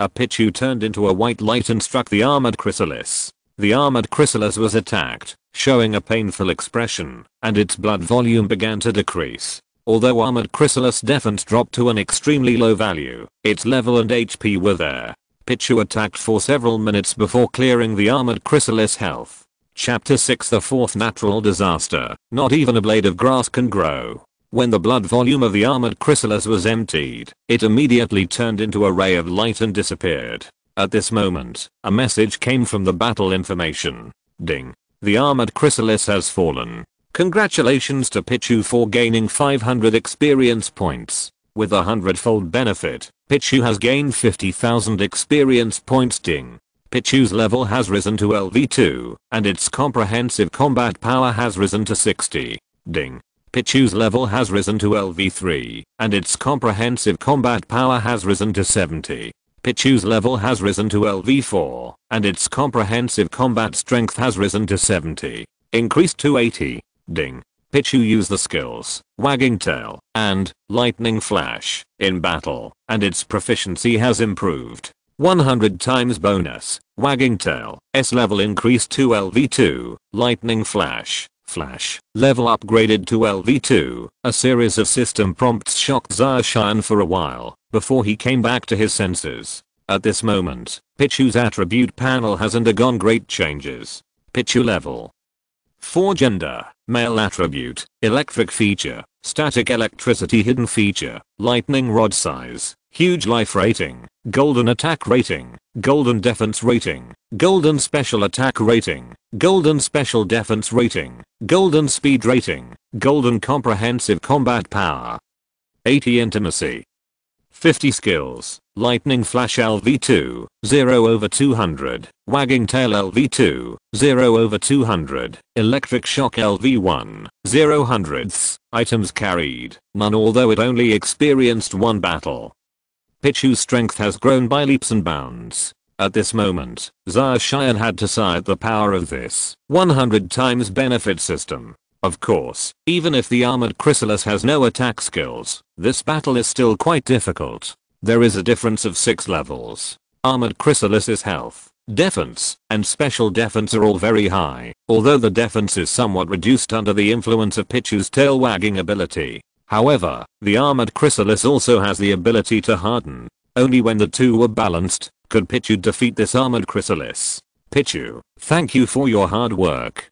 A Pichu turned into a white light and struck the armored chrysalis. The armored chrysalis was attacked, showing a painful expression, and its blood volume began to decrease. Although armored chrysalis defense dropped to an extremely low value, its level and HP were there. Pichu attacked for several minutes before clearing the armored chrysalis health. Chapter 6 The Fourth Natural Disaster. Not even a blade of grass can grow. When the blood volume of the armored chrysalis was emptied, it immediately turned into a ray of light and disappeared. At this moment, a message came from the battle information. Ding. The armored chrysalis has fallen. Congratulations to Pichu for gaining 500 experience points. With a 100-fold benefit, Pichu has gained 50,000 experience points. Ding. Pichu's level has risen to LV2, and its comprehensive combat power has risen to 60. Ding. Pichu's level has risen to LV3, and its comprehensive combat power has risen to 70. Pichu's level has risen to LV4, and its comprehensive combat strength has risen to 70. Increased to 80. Ding. Pichu used the skills, Wagging Tail, and Lightning Flash, in battle, and its proficiency has improved. 100 times bonus, Wagging Tail, S level increased to LV2, Lightning Flash, level upgraded to LV2, a series of system prompts shocked Zacian for a while, before he came back to his senses. At this moment, Pichu's attribute panel has undergone great changes. Pichu level 4 gender, male attribute, electric feature, static electricity hidden feature, lightning rod size, huge life rating, golden attack rating, golden defense rating, golden special attack rating, golden special defense rating, golden speed rating, golden comprehensive combat power. 80 intimacy. 50 skills, lightning flash LV2, 0/200, wagging tail LV2, 0/200, electric shock LV1, 0/100ths, items carried, none although it only experienced one battle. Pichu's strength has grown by leaps and bounds. At this moment, Zacian had to cite the power of this 100 times benefit system. Of course, even if the armored chrysalis has no attack skills, this battle is still quite difficult. There is a difference of 6 levels. Armored chrysalis's health, defense, and special defense are all very high, although the defense is somewhat reduced under the influence of Pichu's tail wagging ability. However, the armored chrysalis also has the ability to harden. Only when the two were balanced, could Pichu defeat this armored chrysalis. Pichu, thank you for your hard work.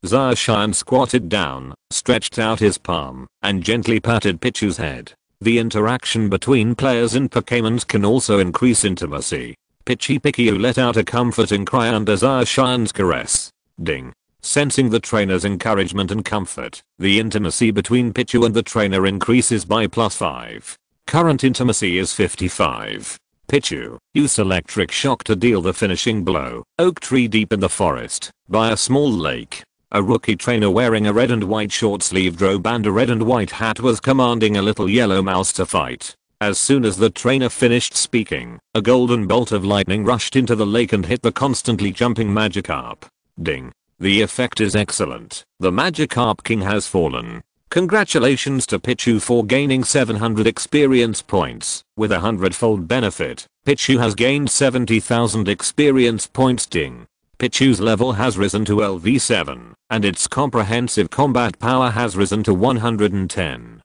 Zacian squatted down, stretched out his palm, and gently patted Pichu's head. The interaction between players and Pokémons can also increase intimacy. Pichu let out a comforting cry under Zacian's caress. Ding. Sensing the trainer's encouragement and comfort, the intimacy between Pichu and the trainer increases by +5. Current intimacy is 55. Pichu, use electric shock to deal the finishing blow. Oak tree deep in the forest, by a small lake. A rookie trainer wearing a red and white short-sleeved robe and a red and white hat was commanding a little yellow mouse to fight. As soon as the trainer finished speaking, a golden bolt of lightning rushed into the lake and hit the constantly jumping Magikarp. Ding. The effect is excellent. The Magikarp King has fallen. Congratulations to Pichu for gaining 700 experience points. With a 100-fold benefit, Pichu has gained 70,000 experience points. Ding. Pichu's level has risen to LV7, and its comprehensive combat power has risen to 110.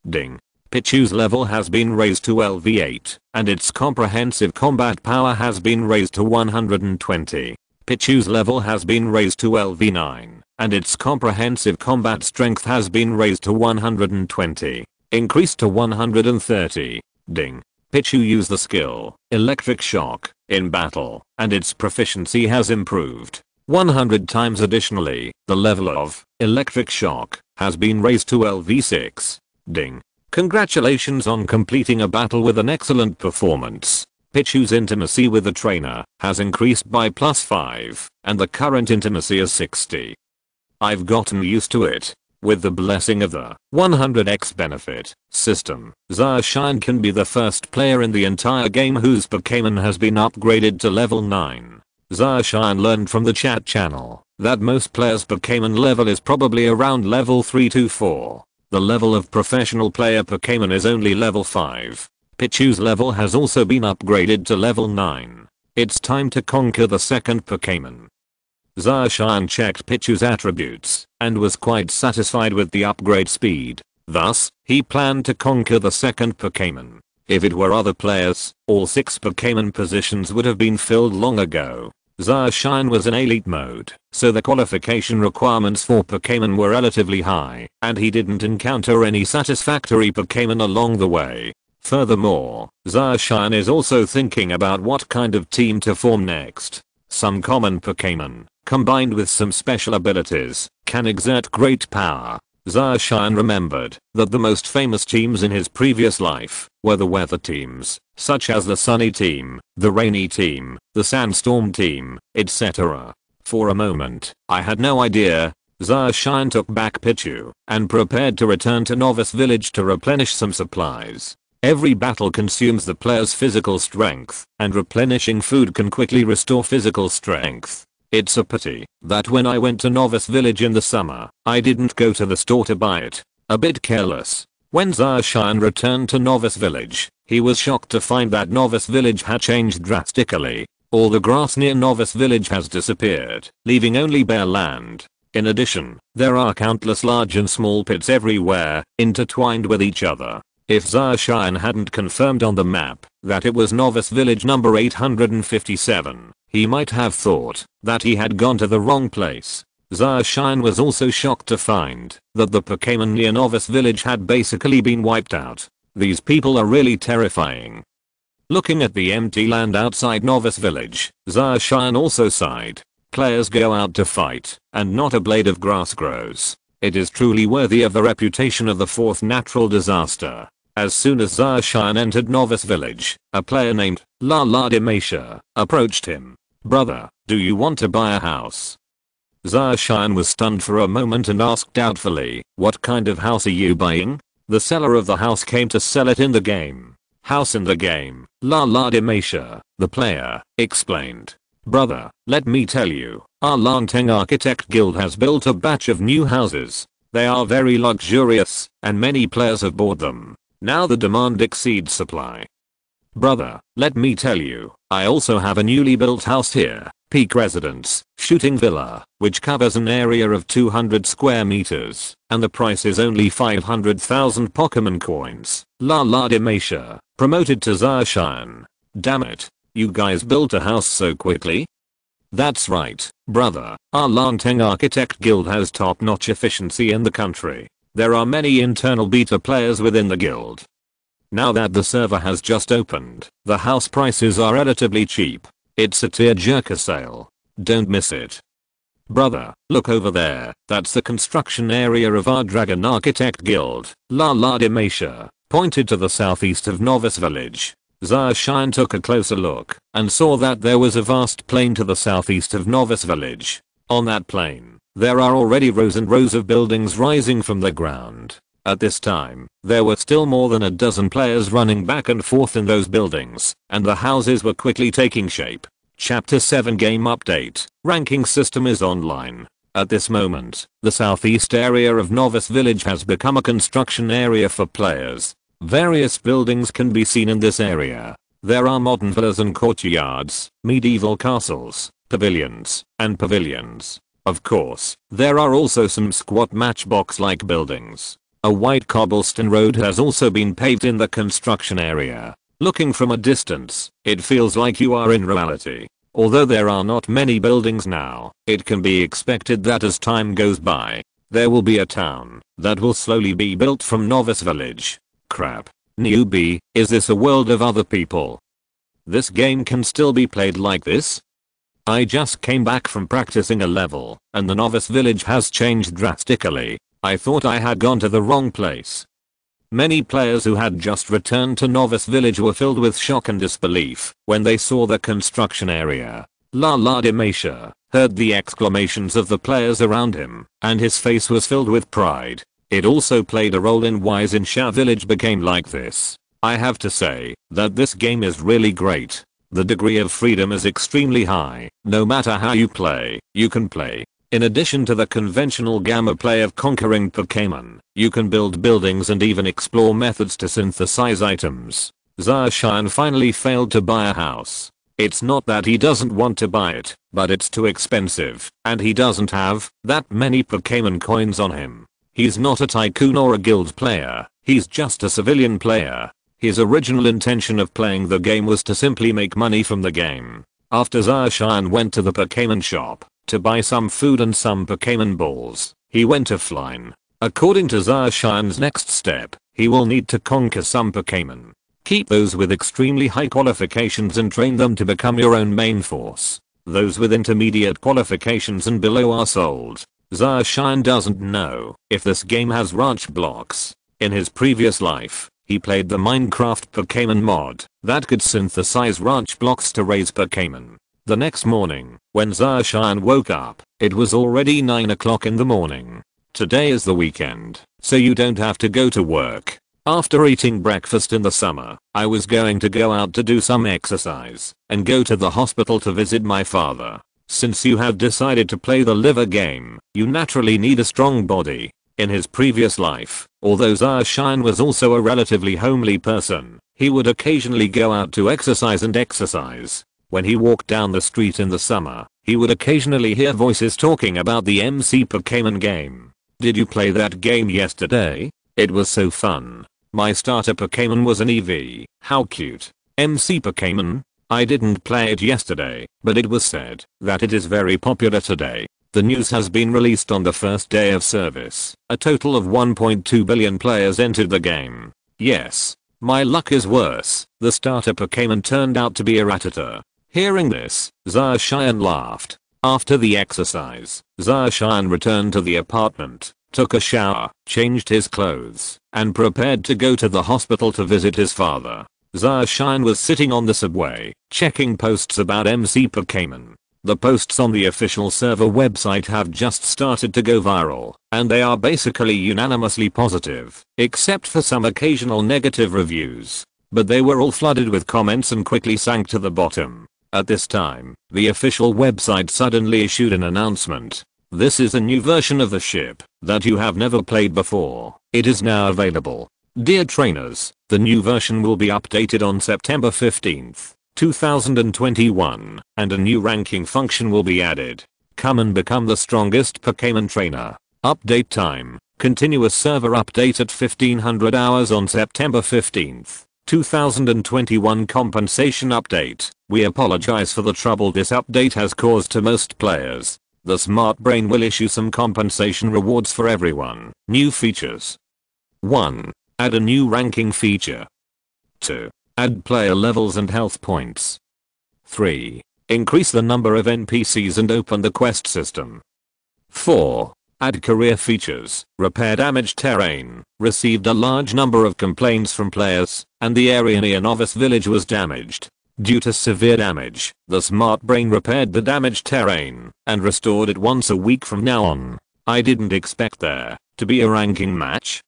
Ding. Pichu's level has been raised to LV8, and its comprehensive combat power has been raised to 120. Pichu's level has been raised to LV9, and its comprehensive combat strength has been raised to 120. Increased to 130. Ding. Pichu used the skill, Electric Shock, in battle, and its proficiency has improved 100 times. Additionally, the level of Electric Shock has been raised to LV6. Ding. Congratulations on completing a battle with an excellent performance. Pichu's intimacy with the trainer has increased by +5, and the current intimacy is 60. I've gotten used to it. With the blessing of the 100x benefit system, Zacian can be the first player in the entire game whose Pokémon has been upgraded to level 9. Zacian learned from the chat channel that most players' Pokémon level is probably around level 3 to 4. The level of professional player Pokémon is only level 5. Pichu's level has also been upgraded to level 9. It's time to conquer the second Pokémon. Zacian checked Pichu's attributes and was quite satisfied with the upgrade speed. Thus, he planned to conquer the second Pokémon. If it were other players, all 6 Pokémon positions would have been filled long ago. Zacian was in elite mode, so the qualification requirements for Pokémon were relatively high, and he didn't encounter any satisfactory Pokémon along the way. Furthermore, Zacian is also thinking about what kind of team to form next. Some common Pokémon, combined with some special abilities, can exert great power. Zacian remembered that the most famous teams in his previous life were the weather teams, such as the sunny team, the rainy team, the sandstorm team, etc. For a moment, I had no idea. Zacian took back Pichu and prepared to return to Novice Village to replenish some supplies. Every battle consumes the player's physical strength, and replenishing food can quickly restore physical strength. It's a pity that when I went to Novice Village in the summer, I didn't go to the store to buy it. A bit careless. When Zacian returned to Novice Village, he was shocked to find that Novice Village had changed drastically. All the grass near Novice Village has disappeared, leaving only bare land. In addition, there are countless large and small pits everywhere, intertwined with each other. If Zacian hadn't confirmed on the map that it was Novice Village number 857, he might have thought that he had gone to the wrong place. Zacian was also shocked to find that the Pokémon near Novice Village had basically been wiped out. These people are really terrifying. Looking at the empty land outside Novice Village, Zacian also sighed. Players go out to fight, and not a blade of grass grows. It is truly worthy of the reputation of the fourth natural disaster. As soon as Zacian entered Novice Village, a player named La Demacia approached him. "Brother, do you want to buy a house?" Zacian was stunned for a moment and asked doubtfully, "What kind of house are you buying?" The seller of the house came to sell it in the game. "House in the game," La Demacia, the player, explained. "Brother, let me tell you, our Lanteng Architect Guild has built a batch of new houses. They are very luxurious, and many players have bought them. Now the demand exceeds supply. Brother, let me tell you, I also have a newly built house here, Peak Residence, Shooting Villa, which covers an area of 200 square meters, and the price is only 500,000 Pokémon coins." La Demacia promoted to Zacian. "Damn it, you guys built a house so quickly?" "That's right, brother, our Lanteng Architect Guild has top-notch efficiency in the country. There are many internal beta players within the guild. Now that the server has just opened, the house prices are relatively cheap. It's a tearjerker sale. Don't miss it." "Brother, look over there, that's the construction area of our Dragon Architect Guild." La Demacia pointed to the southeast of Novice Village. Zacian took a closer look and saw that there was a vast plain to the southeast of Novice Village. On that plain, there are already rows and rows of buildings rising from the ground. At this time, there were still more than a dozen players running back and forth in those buildings, and the houses were quickly taking shape. Chapter 7 Game Update. Ranking system is online. At this moment, the southeast area of Novice Village has become a construction area for players. Various buildings can be seen in this area. There are modern villas and courtyards, medieval castles, pavilions, and pavilions. Of course, there are also some squat matchbox-like buildings. A white cobblestone road has also been paved in the construction area. Looking from a distance, it feels like you are in reality. Although there are not many buildings now, it can be expected that as time goes by, there will be a town that will slowly be built from Novice Village. Crap. Newbie, is this a world of other people? This game can still be played like this? I just came back from practicing a level, and the Novice Village has changed drastically. I thought I had gone to the wrong place. Many players who had just returned to Novice Village were filled with shock and disbelief when they saw the construction area. La Demacia heard the exclamations of the players around him, and his face was filled with pride. It also played a role in why Xinsha Village became like this. I have to say that this game is really great. The degree of freedom is extremely high. No matter how you play, you can play. In addition to the conventional gamma play of conquering Pokémon, you can build buildings and even explore methods to synthesize items. Zacian finally failed to buy a house. It's not that he doesn't want to buy it, but it's too expensive, and he doesn't have that many Pokémon coins on him. He's not a tycoon or a guild player, he's just a civilian player. His original intention of playing the game was to simply make money from the game. After Zacian went to the Pokémon shop to buy some food and some Pokémon balls, he went offline. According to Zacian's next step, he will need to conquer some Pokémon. Keep those with extremely high qualifications and train them to become your own main force. Those with intermediate qualifications and below are sold. Zarshian doesn't know if this game has ranch blocks. In his previous life, he played the Minecraft Pokémon mod that could synthesize ranch blocks to raise Pokémon. The next morning, when Zarshian woke up, it was already 9 o'clock in the morning. Today is the weekend, so you don't have to go to work. After eating breakfast in the summer, I was going to go out to do some exercise and go to the hospital to visit my father. Since you have decided to play the liver game, you naturally need a strong body. In his previous life, although Zarshian was also a relatively homely person, he would occasionally go out to exercise and exercise. When he walked down the street in the summer, he would occasionally hear voices talking about the MC Pokémon game. Did you play that game yesterday? It was so fun. My starter Pokémon was an Eevee. How cute. MC Pokémon? I didn't play it yesterday, but it was said that it is very popular today. The news has been released on the first day of service. A total of 1.2 billion players entered the game. Yes. My luck is worse. The starter Pokémon turned out to be a Rattata. Hearing this, Zarshian laughed. After the exercise, Zarshian returned to the apartment, took a shower, changed his clothes, and prepared to go to the hospital to visit his father. Zarshian was sitting on the subway, checking posts about MC Pokémon. The posts on the official server website have just started to go viral, and they are basically unanimously positive, except for some occasional negative reviews. But they were all flooded with comments and quickly sank to the bottom. At this time, the official website suddenly issued an announcement. This is a new version of the ship that you have never played before. It is now available. Dear trainers, the new version will be updated on September 15th, 2021, and a new ranking function will be added. Come and become the strongest Pokémon trainer. Update time. Continuous server update at 1500 hours on September 15th. 2021 compensation update. We apologize for the trouble this update has caused to most players. The smart brain will issue some compensation rewards for everyone. New features. 1. Add a new ranking feature. 2. Add player levels and health points. 3. Increase the number of NPCs and open the quest system. 4. Add career features. Repair damaged terrain. Received a large number of complaints from players, and the area near Novice Village was damaged. Due to severe damage, the smart brain repaired the damaged terrain and restored it once a week from now on. I didn't expect there to be a ranking match.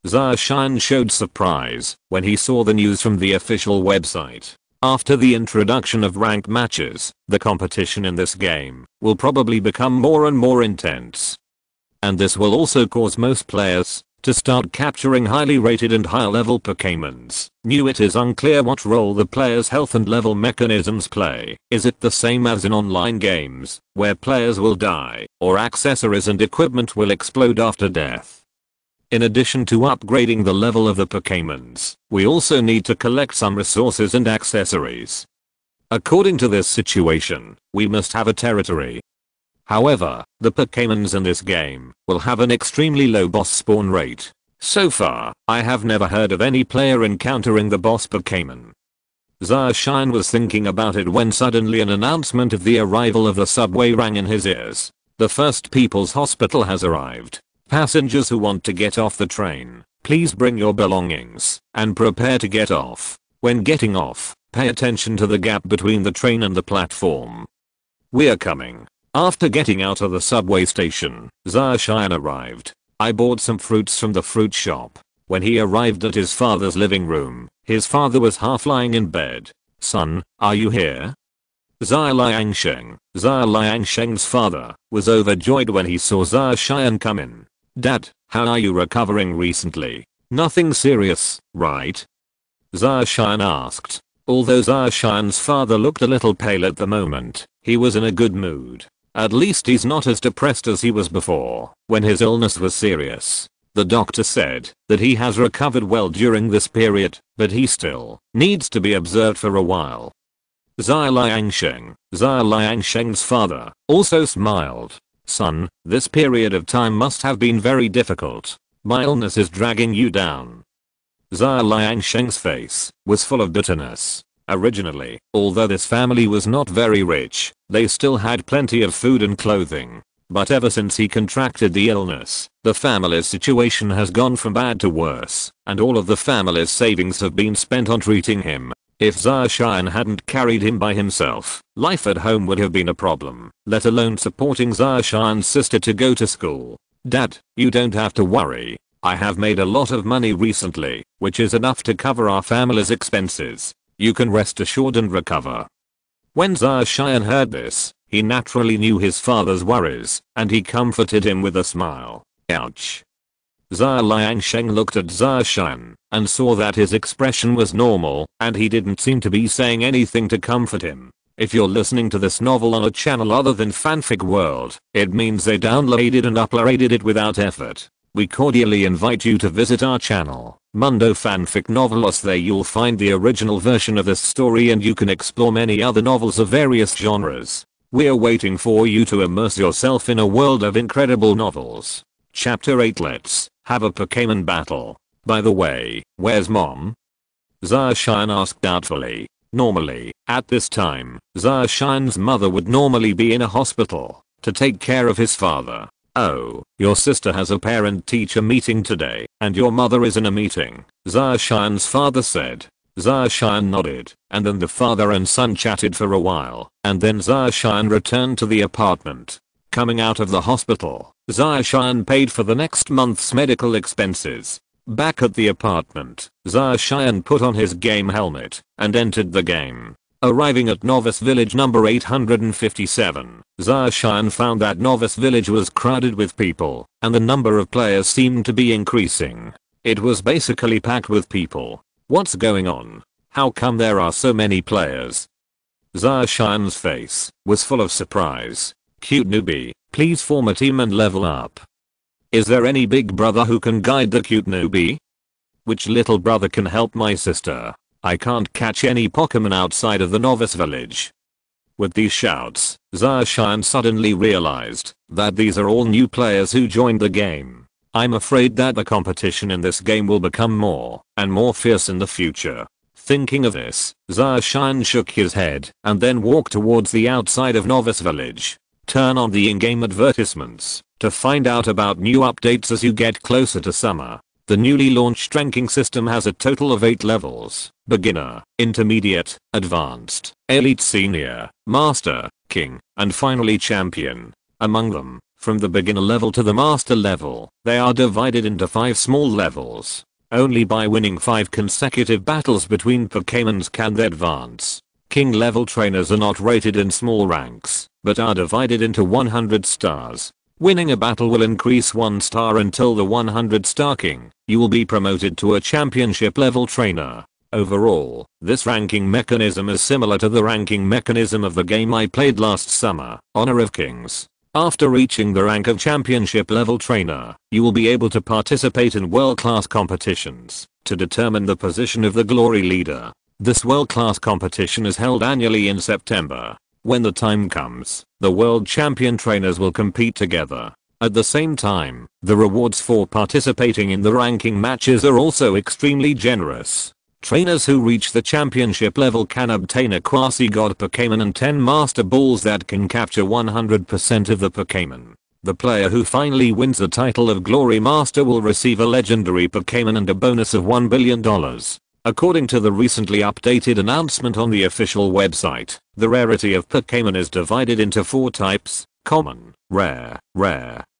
Zarshian showed surprise when he saw the news from the official website. After the introduction of rank matches, the competition in this game will probably become more and more intense. And this will also cause most players to start capturing highly rated and high level Pokémons. It is unclear what role the player's health and level mechanisms play. Is it the same as in online games, where players will die, or accessories and equipment will explode after death? In addition to upgrading the level of the Pokémons, we also need to collect some resources and accessories. According to this situation, we must have a territory. However, the Pokémons in this game will have an extremely low boss spawn rate. So far, I have never heard of any player encountering the boss Pokémon. Zarshian was thinking about it when suddenly an announcement of the arrival of the subway rang in his ears. The First People's Hospital has arrived. Passengers who want to get off the train, please bring your belongings and prepare to get off. When getting off, pay attention to the gap between the train and the platform. We're coming. After getting out of the subway station, Zarshian arrived. I bought some fruits from the fruit shop. When he arrived at his father's living room, his father was half lying in bed. Son, are you here? Liangsheng's father, was overjoyed when he saw Zarshian come in. Dad, how are you recovering recently? Nothing serious, right? Zarshian asked. Although Zarshian's father looked a little pale at the moment, he was in a good mood. At least he's not as depressed as he was before, when his illness was serious. The doctor said that he has recovered well during this period, but he still needs to be observed for a while. Liangsheng's father, also smiled. Son, this period of time must have been very difficult. My illness is dragging you down. Zha Liangsheng's face was full of bitterness. Originally, although this family was not very rich, they still had plenty of food and clothing. But ever since he contracted the illness, the family's situation has gone from bad to worse, and all of the family's savings have been spent on treating him. If Zha Xian hadn't carried him by himself, life at home would have been a problem, let alone supporting Zha Xian's sister to go to school. Dad, you don't have to worry. I have made a lot of money recently, which is enough to cover our family's expenses. You can rest assured and recover. When Zha Xian heard this, he naturally knew his father's worries, and he comforted him with a smile. Ouch. Zha Liangsheng looked at Zha Xian and saw that his expression was normal, and he didn't seem to be saying anything to comfort him. If you're listening to this novel on a channel other than Fanfic World, it means they downloaded and uploaded it without effort. We cordially invite you to visit our channel, Mundo Fanfic Novelos. There you'll find the original version of this story and you can explore many other novels of various genres. We're waiting for you to immerse yourself in a world of incredible novels. Chapter 8. Let's have a Pokémon battle. By the way, where's Mom? Zha Xian asked doubtfully. Normally, at this time, Zha Xian's mother would normally be in a hospital to take care of his father. Oh, your sister has a parent-teacher meeting today, and your mother is in a meeting, Zha Xian's father said. Zha Xian nodded, and then the father and son chatted for a while, and then Zha Xian returned to the apartment. Coming out of the hospital, Zha Xian paid for the next month's medical expenses. Back at the apartment, Zha Xian put on his game helmet and entered the game. Arriving at Novice Village number 857, Zha Xian found that Novice Village was crowded with people, and the number of players seemed to be increasing. It was basically packed with people. What's going on? How come there are so many players? Zha Xian's face was full of surprise. Cute newbie, please form a team and level up. Is there any big brother who can guide the cute newbie? Which little brother can help my sister? I can't catch any Pokemon outside of the Novice Village. With these shouts, Zha Xian suddenly realized that these are all new players who joined the game. I'm afraid that the competition in this game will become more and more fierce in the future. Thinking of this, Zha Xian shook his head and then walked towards the outside of Novice Village. Turn on the in-game advertisements to find out about new updates as you get closer to summer. The newly launched ranking system has a total of 8 levels: Beginner, Intermediate, Advanced, Elite, Senior, Master, King, and finally Champion. Among them, from the beginner level to the master level, they are divided into 5 small levels. Only by winning 5 consecutive battles between Pokémons can they advance. King level trainers are not rated in small ranks, but are divided into 100 stars. Winning a battle will increase 1 star until the 100-star king. You will be promoted to a championship level trainer. Overall, this ranking mechanism is similar to the ranking mechanism of the game I played last summer, Honor of Kings. After reaching the rank of championship level trainer, you will be able to participate in world-class competitions to determine the position of the glory leader. This world-class competition is held annually in September. When the time comes, the world champion trainers will compete together. At the same time, the rewards for participating in the ranking matches are also extremely generous. Trainers who reach the championship level can obtain a quasi-god Pokémon and 10 Master Balls that can capture 100% of the Pokémon. The player who finally wins the title of Glory Master will receive a legendary Pokémon and a bonus of $1 billion. According to the recently updated announcement on the official website, the rarity of Pokémon is divided into 4 types: common, rare,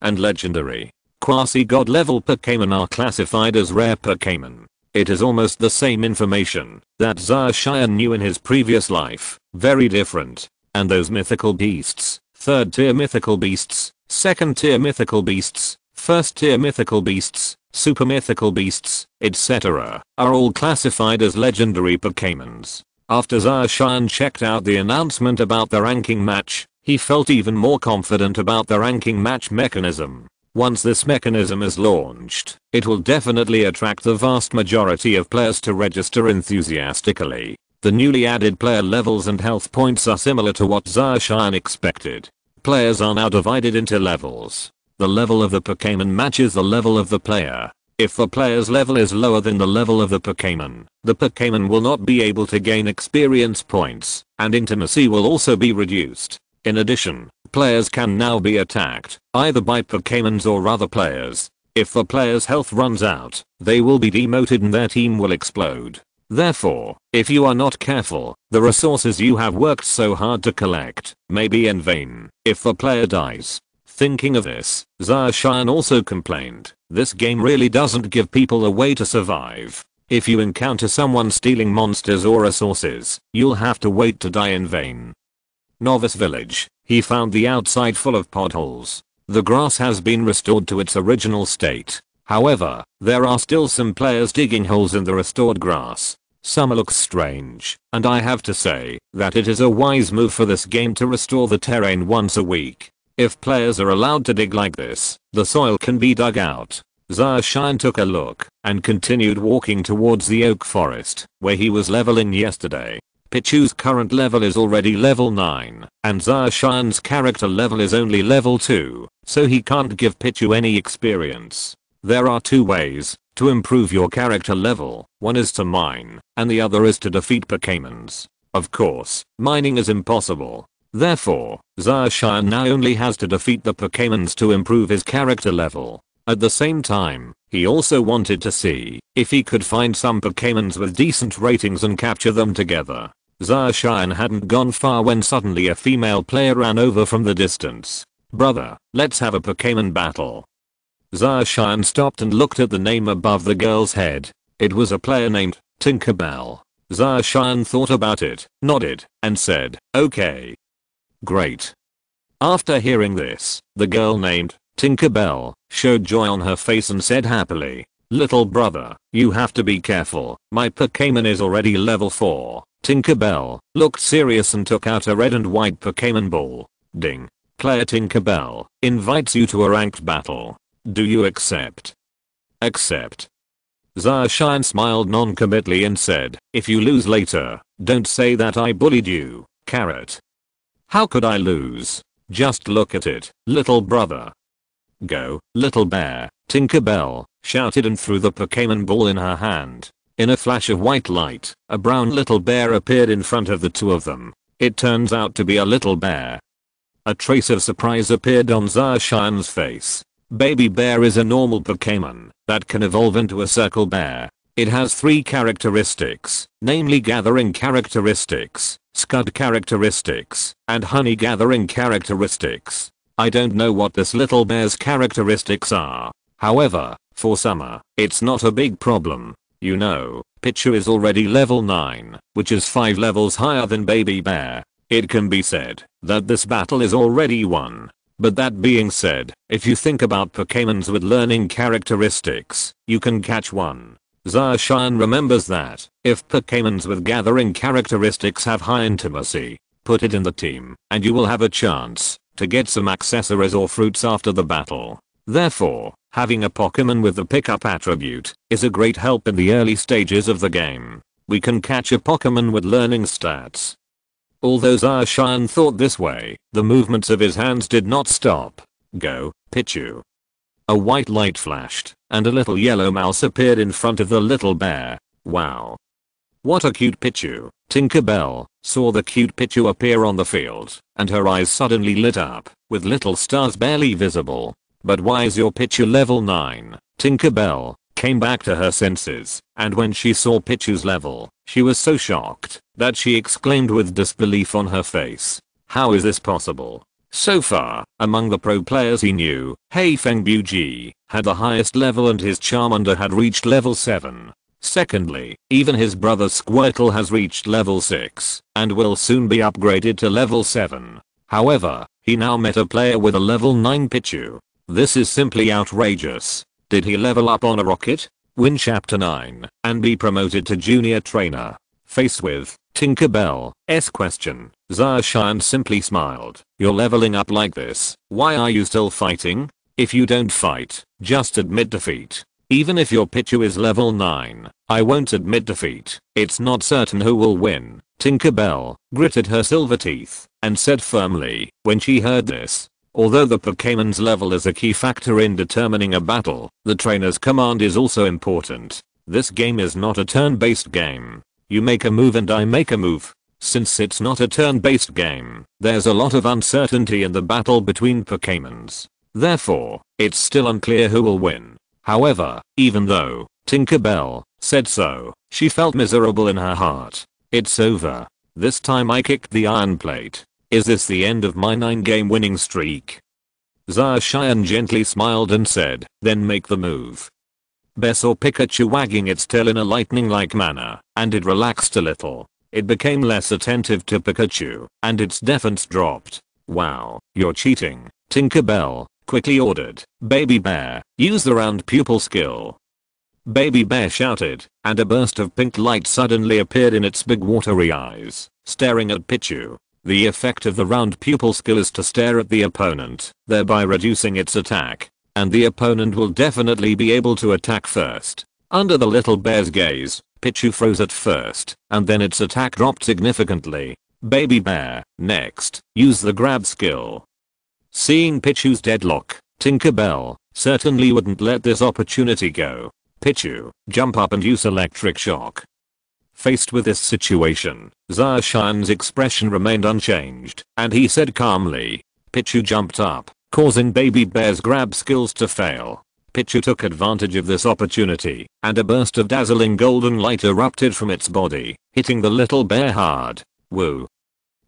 and legendary. Quasi-god level Pokémon are classified as rare Pokémon. It is almost the same information that Zha Xian knew in his previous life, very different. And those mythical beasts, 3rd tier mythical beasts, 2nd tier mythical beasts, 1st tier mythical beasts, super mythical beasts, etc., are all classified as legendary Pokémons. After Zha Xian checked out the announcement about the ranking match, he felt even more confident about the ranking match mechanism. Once this mechanism is launched, it will definitely attract the vast majority of players to register enthusiastically. The newly added player levels and health points are similar to what Zha Xian expected. Players are now divided into levels. The level of the Pokémon matches the level of the player. If the player's level is lower than the level of the Pokémon will not be able to gain experience points, and intimacy will also be reduced. In addition, players can now be attacked, either by Pokémons or other players. If the player's health runs out, they will be demoted and their team will explode. Therefore, if you are not careful, the resources you have worked so hard to collect may be in vain if the player dies. Thinking of this, Zacian also complained, "This game really doesn't give people a way to survive. If you encounter someone stealing monsters or resources, you'll have to wait to die in vain." Novice Village. He found the outside full of potholes. The grass has been restored to its original state. However, there are still some players digging holes in the restored grass. Some looks strange, and I have to say that it is a wise move for this game to restore the terrain once a week. If players are allowed to dig like this, the soil can be dug out. Zacian took a look and continued walking towards the oak forest where he was leveling yesterday. Pichu's current level is already level 9, and Zacian's character level is only level 2, so he can't give Pichu any experience. There are two ways to improve your character level. One is to mine, and the other is to defeat Pokémons. Of course, mining is impossible. Therefore, Zacian now only has to defeat the Pokémons to improve his character level. At the same time, he also wanted to see if he could find some Pokémons with decent ratings and capture them together. Zacian hadn't gone far when suddenly a female player ran over from the distance. "Brother, let's have a Pokémon battle." Zacian stopped and looked at the name above the girl's head. It was a player named Tinkerbell. Zacian thought about it, nodded, and said, "Okay. Great." After hearing this, the girl named Tinkerbell showed joy on her face and said happily, "Little brother, you have to be careful. My Pokémon is already level 4. Tinkerbell looked serious and took out a red and white Pokémon ball. Ding. Player Tinkerbell invites you to a ranked battle. Do you accept? Accept. Zacian smiled non-committally and said, "If you lose later, don't say that I bullied you, carrot." "How could I lose? Just look at it, little brother." "Go, little bear," Tinkerbell shouted and threw the Pokémon ball in her hand. In a flash of white light, a brown little bear appeared in front of the two of them. It turns out to be a little bear. A trace of surprise appeared on Zacian's face. Baby Bear is a normal Pokémon that can evolve into a circle bear. It has 3 characteristics, namely gathering characteristics, scud characteristics, and honey gathering characteristics. I don't know what this little bear's characteristics are. However, for summer, it's not a big problem. You know, Pichu is already level 9, which is 5 levels higher than Baby Bear. It can be said that this battle is already won. But that being said, if you think about Pokémons with learning characteristics, you can catch one. Zacian remembers that if Pokémons with gathering characteristics have high intimacy, put it in the team, and you will have a chance to get some accessories or fruits after the battle. Therefore, having a Pokémon with the pickup attribute is a great help in the early stages of the game. We can catch a Pokémon with learning stats. Although Zacian thought this way, the movements of his hands did not stop. "Go, Pichu." A white light flashed, and a little yellow mouse appeared in front of the little bear. "Wow. What a cute Pichu." Tinkerbell saw the cute Pichu appear on the field, and her eyes suddenly lit up, with little stars barely visible. "But why is your Pichu level 9? Tinkerbell came back to her senses, and when she saw Pichu's level, she was so shocked that she exclaimed with disbelief on her face. How is this possible? So far, among the pro players he knew, Fengbuji had the highest level and his Charmander had reached level 7. Secondly, even his brother Squirtle has reached level 6 and will soon be upgraded to level 7. However, he now met a player with a level 9 Pichu. This is simply outrageous. Did he level up on a rocket, win chapter 9, and be promoted to junior trainer? Faced with Tinkerbell's question, Zacian simply smiled. "You're leveling up like this, why are you still fighting? If you don't fight, just admit defeat. Even if your Pichu is level 9, I won't admit defeat. It's not certain who will win." Tinkerbell gritted her silver teeth and said firmly when she heard this, Although the Pokémon's level is a key factor in determining a battle, the trainer's command is also important. This game is not a turn-based game. You make a move and I make a move. Since it's not a turn-based game, there's a lot of uncertainty in the battle between Pokémons. Therefore, it's still unclear who will win. However, even though Tinkerbell said so, she felt miserable in her heart. It's over. This time I kicked the iron plate. Is this the end of my 9-game winning streak? Zacian gently smiled and said, then make the move. Bear saw Pikachu wagging its tail in a lightning-like manner, and it relaxed a little. It became less attentive to Pikachu, and its defense dropped. Wow, you're cheating, Tinkerbell quickly ordered. Baby Bear, use the round pupil skill. Baby Bear shouted, and a burst of pink light suddenly appeared in its big watery eyes, staring at Pichu. The effect of the round pupil skill is to stare at the opponent, thereby reducing its attack. And the opponent will definitely be able to attack first. Under the little bear's gaze, Pichu froze at first, and then its attack dropped significantly. Baby Bear, next, use the grab skill. Seeing Pichu's deadlock, Tinkerbell certainly wouldn't let this opportunity go. Pichu, jump up and use electric shock. Faced with this situation, Zacian's expression remained unchanged, and he said calmly. Pichu jumped up, causing Baby Bear's grab skills to fail. Pichu took advantage of this opportunity, and a burst of dazzling golden light erupted from its body, hitting the little bear hard. Woo!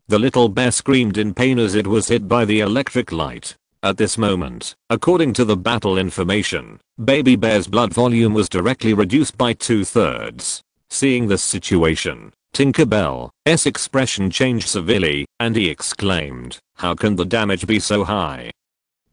The little bear screamed in pain as it was hit by the electric light. At this moment, according to the battle information, Baby Bear's blood volume was directly reduced by 2/3. Seeing this situation, Tinkerbell's expression changed severely, and he exclaimed, how can the damage be so high?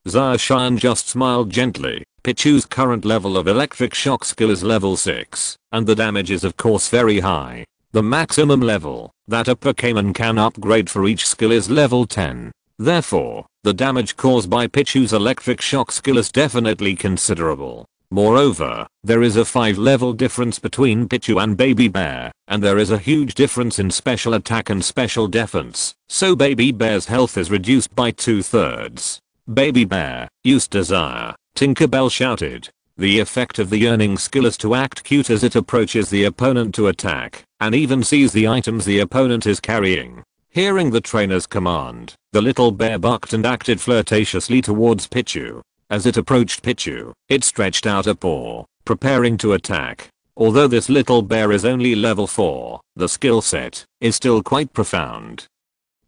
Zacian just smiled gently. Pichu's current level of electric shock skill is level 6, and the damage is of course very high. The maximum level that a Pokémon can upgrade for each skill is level 10. Therefore, the damage caused by Pichu's electric shock skill is definitely considerable. Moreover, there is a 5-level difference between Pichu and Baby Bear, and there is a huge difference in special attack and special defense, so Baby Bear's health is reduced by 2/3. Baby Bear, use Desire, Tinkerbell shouted. The effect of the yearning skill is to act cute as it approaches the opponent to attack, and even sees the items the opponent is carrying. Hearing the trainer's command, the little bear bucked and acted flirtatiously towards Pichu. As it approached Pichu, it stretched out a paw, preparing to attack. Although this little bear is only level 4, the skill set is still quite profound.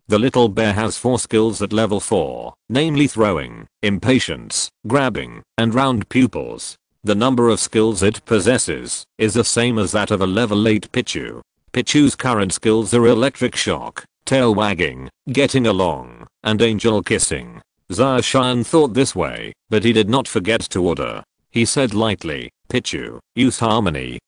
The little bear has 4 skills at level 4, namely throwing, impatience, grabbing, and round pupils. The number of skills it possesses is the same as that of a level 8 Pichu. Pichu's current skills are electric shock, tail wagging, getting along, and angel kissing. Zacian thought this way, but he did not forget to order. He said lightly, Pichu, use harmony.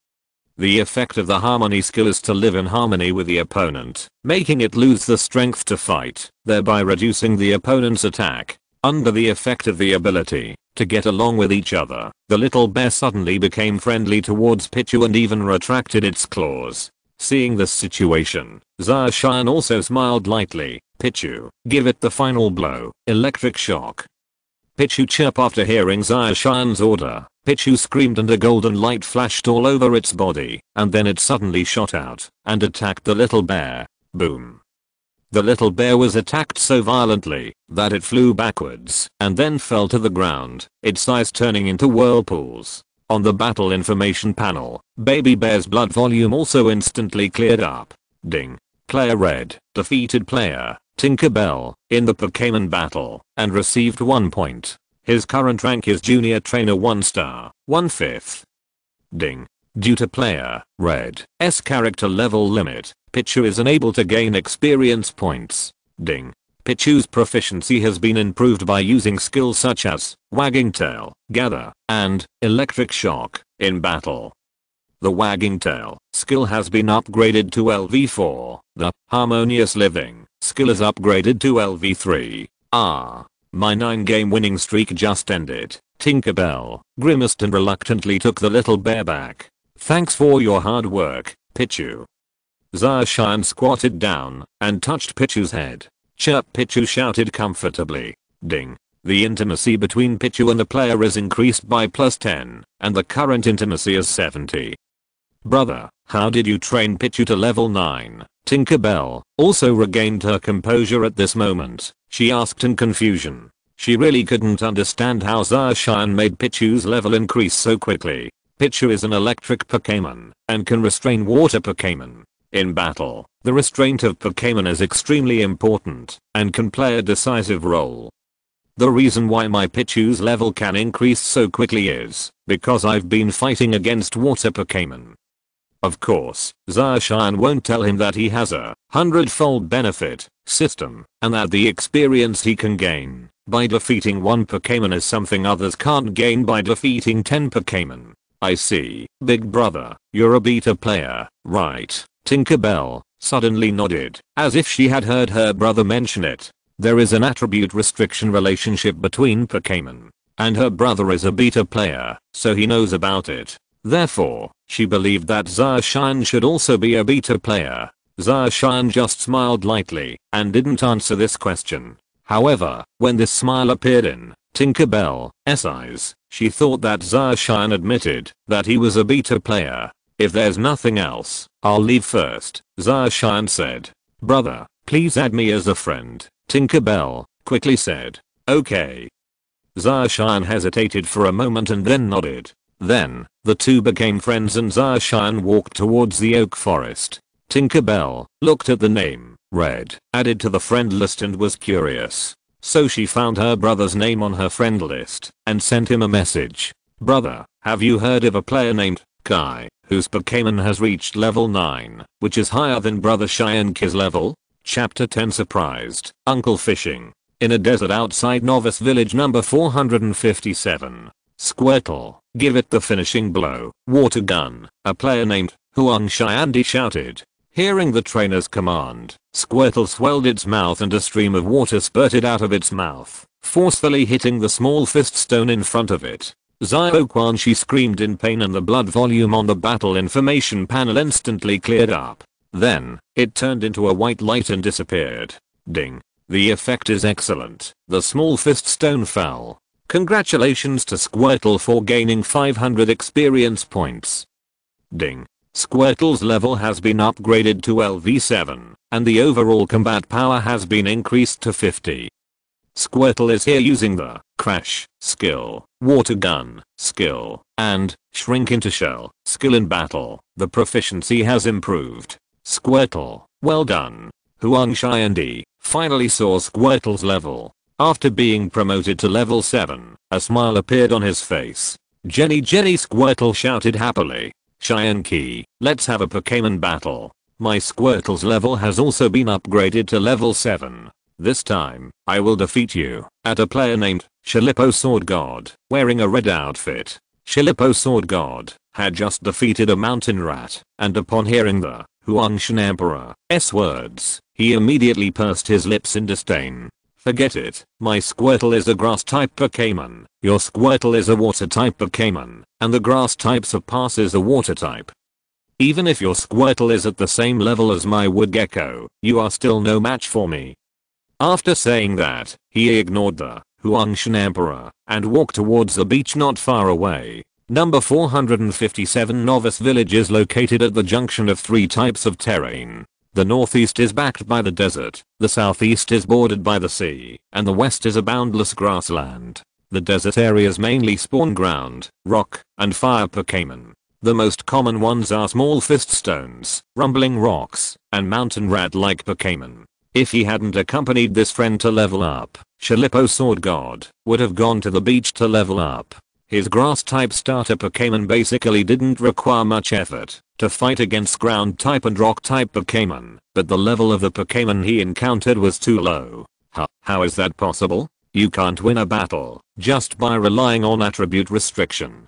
The effect of the harmony skill is to live in harmony with the opponent, making it lose the strength to fight, thereby reducing the opponent's attack. Under the effect of the ability to get along with each other, the little bear suddenly became friendly towards Pichu and even retracted its claws. Seeing this situation, Zacian also smiled lightly. Pichu, give it the final blow, electric shock. Pichu chirped after hearing Zacian's order. Pichu screamed and a golden light flashed all over its body, and then it suddenly shot out and attacked the little bear. Boom. The little bear was attacked so violently that it flew backwards and then fell to the ground, its eyes turning into whirlpools. On the battle information panel, Baby Bear's blood volume also instantly cleared up. Ding. Player Red defeated player Tinkerbell in the Pokémon battle and received 1 point. His current rank is Junior Trainer 1 star, 1/5. Ding. Due to player Red's character level limit, Pichu is unable to gain experience points. Ding. Pichu's proficiency has been improved by using skills such as Wagging Tail, Gather, and Electric Shock in battle. The Wagging Tail skill has been upgraded to LV4. The Harmonious Living skill is upgraded to LV3. My 9-game winning streak just ended. Tinkerbell grimaced and reluctantly took the little bear back. Thanks for your hard work, Pichu. Zacian squatted down and touched Pichu's head. Chirp, Pichu shouted comfortably. Ding. The intimacy between Pichu and the player is increased by +10, and the current intimacy is 70. Brother, how did you train Pichu to level 9? Tinkerbell also regained her composure at this moment. She asked in confusion. She really couldn't understand how Zacian made Pichu's level increase so quickly. Pichu is an electric Pokémon and can restrain water Pokémon. In battle, the restraint of Pokémon is extremely important and can play a decisive role. The reason why my Pichu's level can increase so quickly is because I've been fighting against water Pokémon. Of course, Zacian won't tell him that he has a hundredfold benefit system and that the experience he can gain by defeating one Pokémon is something others can't gain by defeating 10 Pokémon. I see, big brother, you're a beta player, right? Tinkerbell suddenly nodded, as if she had heard her brother mention it. There is an attribute restriction relationship between Pokémon, and her brother is a beta player, so he knows about it. Therefore, she believed that Zacian should also be a beta player. Zacian just smiled lightly and didn't answer this question. However, when this smile appeared in Tinkerbell's eyes, she thought that Zacian admitted that he was a beta player. If there's nothing else, I'll leave first, Zacian said. Brother, please add me as a friend, Tinkerbell quickly said. Okay. Zacian hesitated for a moment and then nodded. Then, the two became friends and Zacian walked towards the oak forest. Tinkerbell looked at the name, Red, added to the friend list and was curious. So she found her brother's name on her friend list and sent him a message. Brother, have you heard of a player named Kai, whose Pokémon has reached level 9, which is higher than brother Shianki's level? Chapter 10 Surprised Uncle Fishing. In a desert outside Novice Village number 457. Squirtle, give it the finishing blow. Water gun. A player named Huang Xiandi shouted. Hearing the trainer's command, Squirtle swelled its mouth and a stream of water spurted out of its mouth, forcefully hitting the small fist stone in front of it. Zio-Quan-Shi screamed in pain and the blood volume on the battle information panel instantly cleared up. Then, it turned into a white light and disappeared. Ding. The effect is excellent. The small fist stone fell. Congratulations to Squirtle for gaining 500 experience points. Ding. Squirtle's level has been upgraded to LV7, and the overall combat power has been increased to 50. Squirtle is here using the Crash skill, Water Gun skill, and Shrink into Shell skill in battle. The proficiency has improved. Squirtle, well done. Huang Xiandi finally saw Squirtle's level. After being promoted to level 7, a smile appeared on his face. Jenny Squirtle shouted happily. Shianki, let's have a Pokémon battle. My Squirtle's level has also been upgraded to level 7. This time, I will defeat you. At a player named Shilippo Sword God, wearing a red outfit. Shilippo Sword God had just defeated a mountain rat, and upon hearing the Huangshan Emperor's words, he immediately pursed his lips in disdain. Forget it, my Squirtle is a grass type Pokémon, your Squirtle is a water type Pokémon, and the grass type surpasses a water type. Even if your Squirtle is at the same level as my wood gecko, you are still no match for me. After saying that, he ignored the Huangshan Emperor and walked towards the beach not far away. Number 457 Novice Village is located at the junction of 3 types of terrain. The northeast is backed by the desert, the southeast is bordered by the sea, and the west is a boundless grassland. The desert areas mainly spawn ground, rock, and fire Pokémon. The most common ones are small fist stones, rumbling rocks, and mountain rat-like Pokémon. If he hadn't accompanied this friend to level up, Shilippo Sword God would have gone to the beach to level up. His grass-type starter Pokémon basically didn't require much effort to fight against ground-type and rock-type Pokémon, but the level of the Pokémon he encountered was too low. How is that possible? You can't win a battle just by relying on attribute restriction.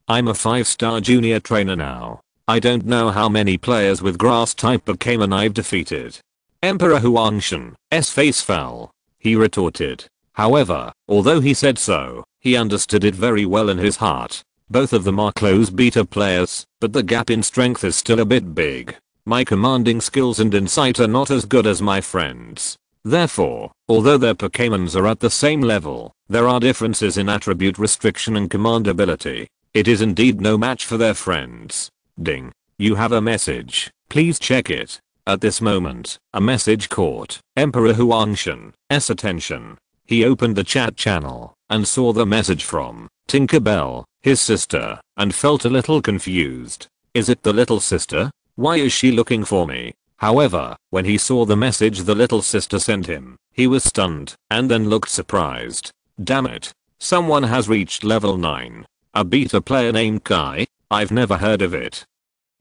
I'm a 5-star junior trainer now. I don't know how many players with grass-type Pokémon I've defeated. Emperor Huangshan's face fell. He retorted. However, although he said so, he understood it very well in his heart. Both of them are close beta players, but the gap in strength is still a bit big. My commanding skills and insight are not as good as my friends. Therefore, although their Pokémons are at the same level, There are differences in attribute restriction and command ability. It is indeed no match for their friends. Ding. You have a message. Please check it. At this moment, a message caught Emperor Huangshan's attention. He opened the chat channel and saw the message from Tinkerbell, his sister, and felt a little confused. Is it the little sister? Why is she looking for me? However, when he saw the message the little sister sent him, he was stunned and then looked surprised. Damn it. Someone has reached level 9. A beta player named Kai? I've never heard of it.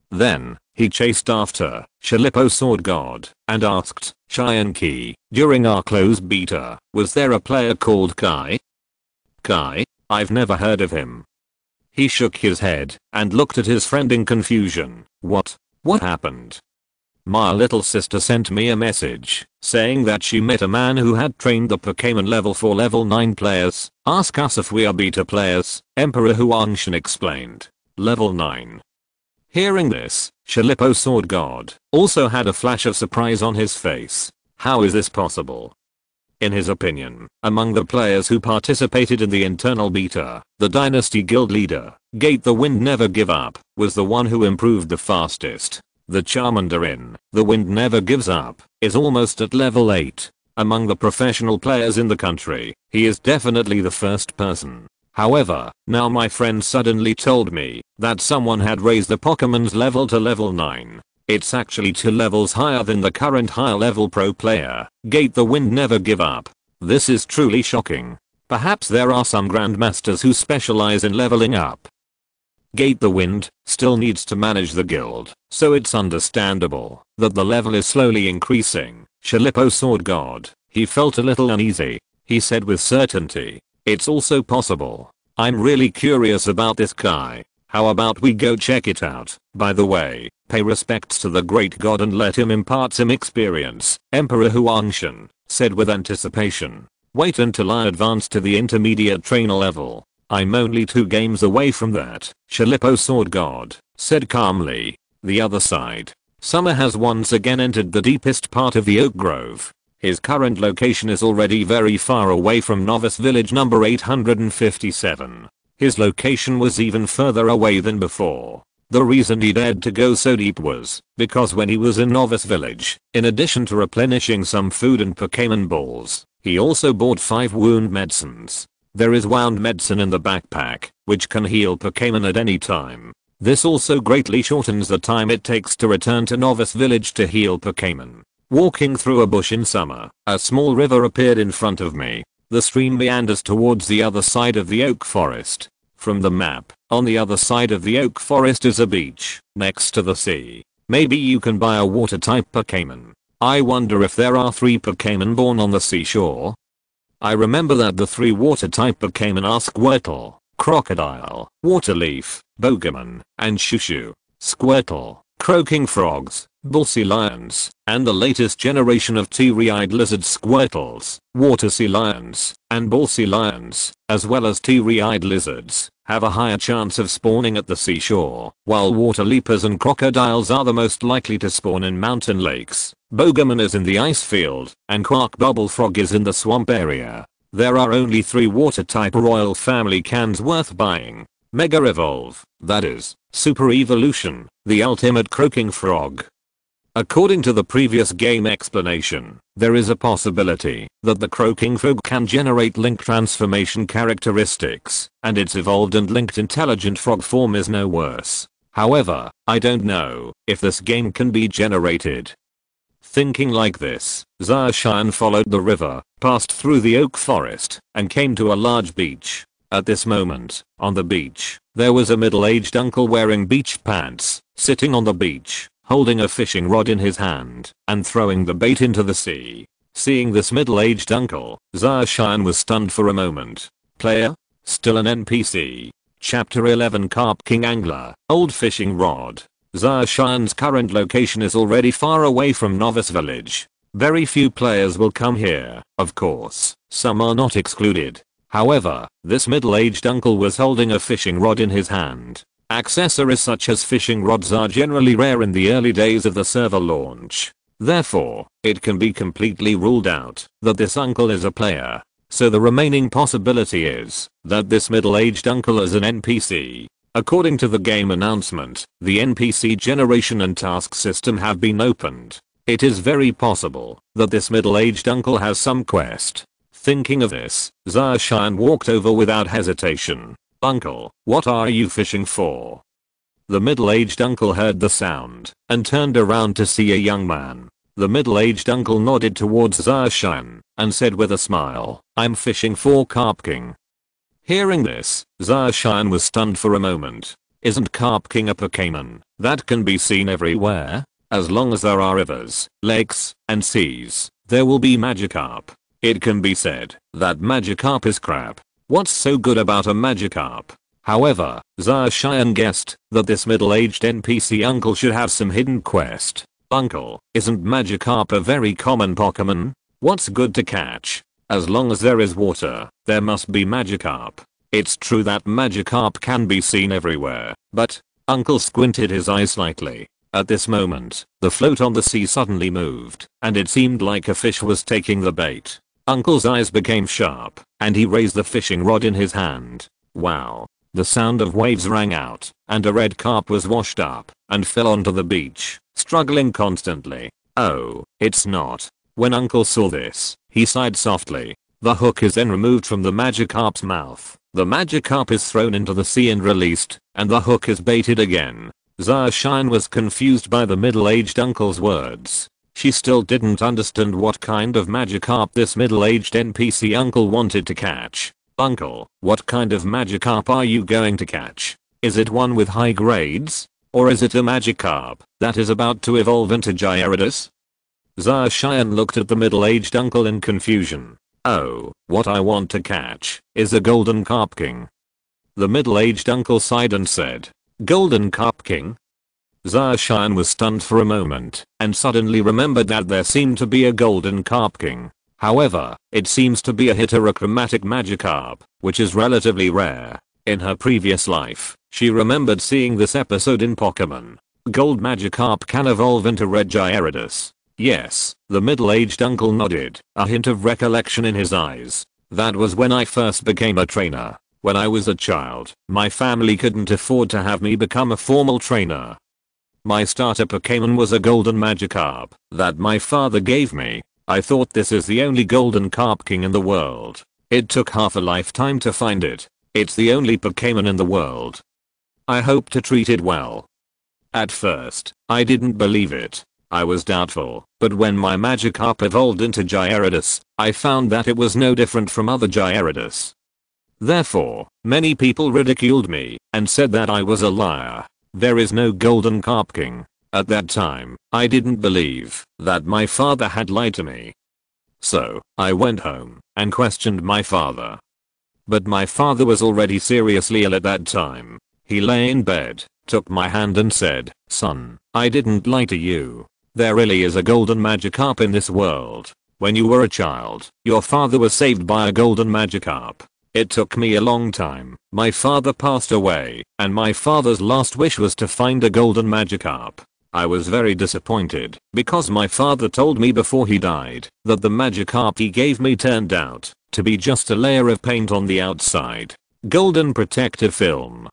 Then, he chased after Shalippo Sword God and asked Chyanki, during our closed beta, was there a player called Kai? Kai? I've never heard of him. He shook his head and looked at his friend in confusion. What? What happened? My little sister sent me a message saying that she met a man who had trained the Pokémon level 4 level 9 players. Ask us if we are beta players, Emperor Huangshan explained. Level 9. Hearing this, Shalippo Sword God also had a flash of surprise on his face. How is this possible? In his opinion, among the players who participated in the internal beta, the Dynasty Guild leader, Gate the Wind Never Give Up, was the one who improved the fastest. The Charmander in The Wind Never Gives Up is almost at level 8. Among the professional players in the country, he is definitely the first person. However, now my friend suddenly told me that someone had raised the Pokemon's level to level 9. It's actually 2 levels higher than the current higher level pro player, Gate the Wind Never Give Up. This is truly shocking. Perhaps there are some grandmasters who specialize in leveling up. Gate the Wind still needs to manage the guild, so it's understandable that the level is slowly increasing. Shalippo Sword God, he felt a little uneasy. He said with certainty, it's also possible. I'm really curious about this guy. How about we go check it out? By the way, pay respects to the great god and let him impart some experience, Emperor Huangshan said with anticipation. Wait until I advance to the intermediate trainer level. I'm only 2 games away from that, Shalippo Sword God said calmly. The other side. Summer has once again entered the deepest part of the Oak Grove. His current location is already very far away from Novice Village number 857. His location was even further away than before. The reason he dared to go so deep was because when he was in Novice Village, in addition to replenishing some food and Pokémon balls, he also bought 5 wound medicines. There is wound medicine in the backpack, which can heal Pokémon at any time. This also greatly shortens the time it takes to return to Novice Village to heal Pokémon. Walking through a bush in summer, a small river appeared in front of me. The stream meanders towards the other side of the oak forest. From the map, on the other side of the oak forest is a beach, next to the sea. Maybe you can buy a water type Pokémon. I wonder if there are 3 Pokémon born on the seashore. I remember that the 3 water type Pokémon are Squirtle, Crocodile, Waterleaf, Bogemon, and Shushu. Squirtle, Croaking Frogs, Bullsea Lions, and the latest generation of teary-eyed lizard Squirtles, Water Sea Lions, and Bullsea Lions, as well as teary-eyed lizards, have a higher chance of spawning at the seashore, while water leapers and crocodiles are the most likely to spawn in mountain lakes. Bogemon is in the ice field, and Quark Bubble Frog is in the swamp area. There are only 3 water-type royal family cans worth buying. Mega Evolve, that is, Super Evolution, the ultimate croaking frog. According to the previous game explanation, there is a possibility that the croaking frog can generate link transformation characteristics, and its evolved and linked intelligent frog form is no worse. However, I don't know if this game can be generated. Thinking like this, Zarshan followed the river, passed through the oak forest, and came to a large beach. At this moment, on the beach, there was a middle-aged uncle wearing beach pants, sitting on the beach, holding a fishing rod in his hand, and throwing the bait into the sea. Seeing this middle-aged uncle, Zarshan was stunned for a moment. Player? Still an NPC. Chapter 11 Carp King Angler, Old Fishing Rod. Zarshan's current location is already far away from Novice Village. Very few players will come here, of course, some are not excluded. However, this middle-aged uncle was holding a fishing rod in his hand. Accessories such as fishing rods are generally rare in the early days of the server launch. Therefore, it can be completely ruled out that this uncle is a player. So the remaining possibility is that this middle-aged uncle is an NPC. According to the game announcement, the NPC generation and task system have been opened. It is very possible that this middle-aged uncle has some quest. Thinking of this, Zarshan walked over without hesitation. "Uncle, what are you fishing for?" The middle-aged uncle heard the sound and turned around to see a young man. The middle-aged uncle nodded towards Zarshan and said with a smile, "I'm fishing for Carp King." Hearing this, Zarshan was stunned for a moment. Isn't Carp King a Pokémon that can be seen everywhere? As long as there are rivers, lakes, and seas, there will be Magikarp. It can be said that Magikarp is crap. What's so good about a Magikarp? However, Zarshan guessed that this middle-aged NPC uncle should have some hidden quest. "Uncle, isn't Magikarp a very common Pokémon? What's good to catch? As long as there is water, there must be Magikarp. It's true that Magikarp can be seen everywhere, but..." Uncle squinted his eyes slightly. At this moment, the float on the sea suddenly moved, and it seemed like a fish was taking the bait. Uncle's eyes became sharp, and he raised the fishing rod in his hand. Wow. The sound of waves rang out, and a red carp was washed up and fell onto the beach, struggling constantly. Oh, it's not. When Uncle saw this, he sighed softly. The hook is then removed from the Magikarp's mouth. The Magikarp is thrown into the sea and released, and the hook is baited again. Zarshan was confused by the middle-aged uncle's words. She still didn't understand what kind of Magikarp this middle-aged NPC uncle wanted to catch. "Uncle, what kind of Magikarp are you going to catch? Is it one with high grades? Or is it a Magikarp that is about to evolve into Gyarados?" Zarshan looked at the middle-aged uncle in confusion. "Oh, what I want to catch is a golden Carp King." The middle-aged uncle sighed and said, "Golden Carp King?" Zarshan was stunned for a moment and suddenly remembered that there seemed to be a golden Carp King. However, it seems to be a heterochromatic Magikarp, which is relatively rare. In her previous life, she remembered seeing this episode in Pokémon. Gold Magikarp can evolve into Red Gyarados. Yes, the middle-aged uncle nodded, a hint of recollection in his eyes. "That was when I first became a trainer. When I was a child, my family couldn't afford to have me become a formal trainer. My starter Pokémon was a golden Magikarp that my father gave me. I thought this is the only golden Carp King in the world. It took half a lifetime to find it. It's the only Pokémon in the world. I hope to treat it well." At first, I didn't believe it. I was doubtful, but when my Magikarp evolved into Gyarados, I found that it was no different from other Gyarados. Therefore, many people ridiculed me and said that I was a liar. There is no golden Carp King. At that time, I didn't believe that my father had lied to me. So, I went home and questioned my father. But my father was already seriously ill at that time. He lay in bed, took my hand and said, "Son, I didn't lie to you. There really is a golden Magikarp in this world. When you were a child, your father was saved by a golden Magikarp. It took me a long time. My father passed away, and my father's last wish was to find a golden Magikarp. I was very disappointed because my father told me before he died that the Magikarp he gave me turned out to be just a layer of paint on the outside. Golden protective film.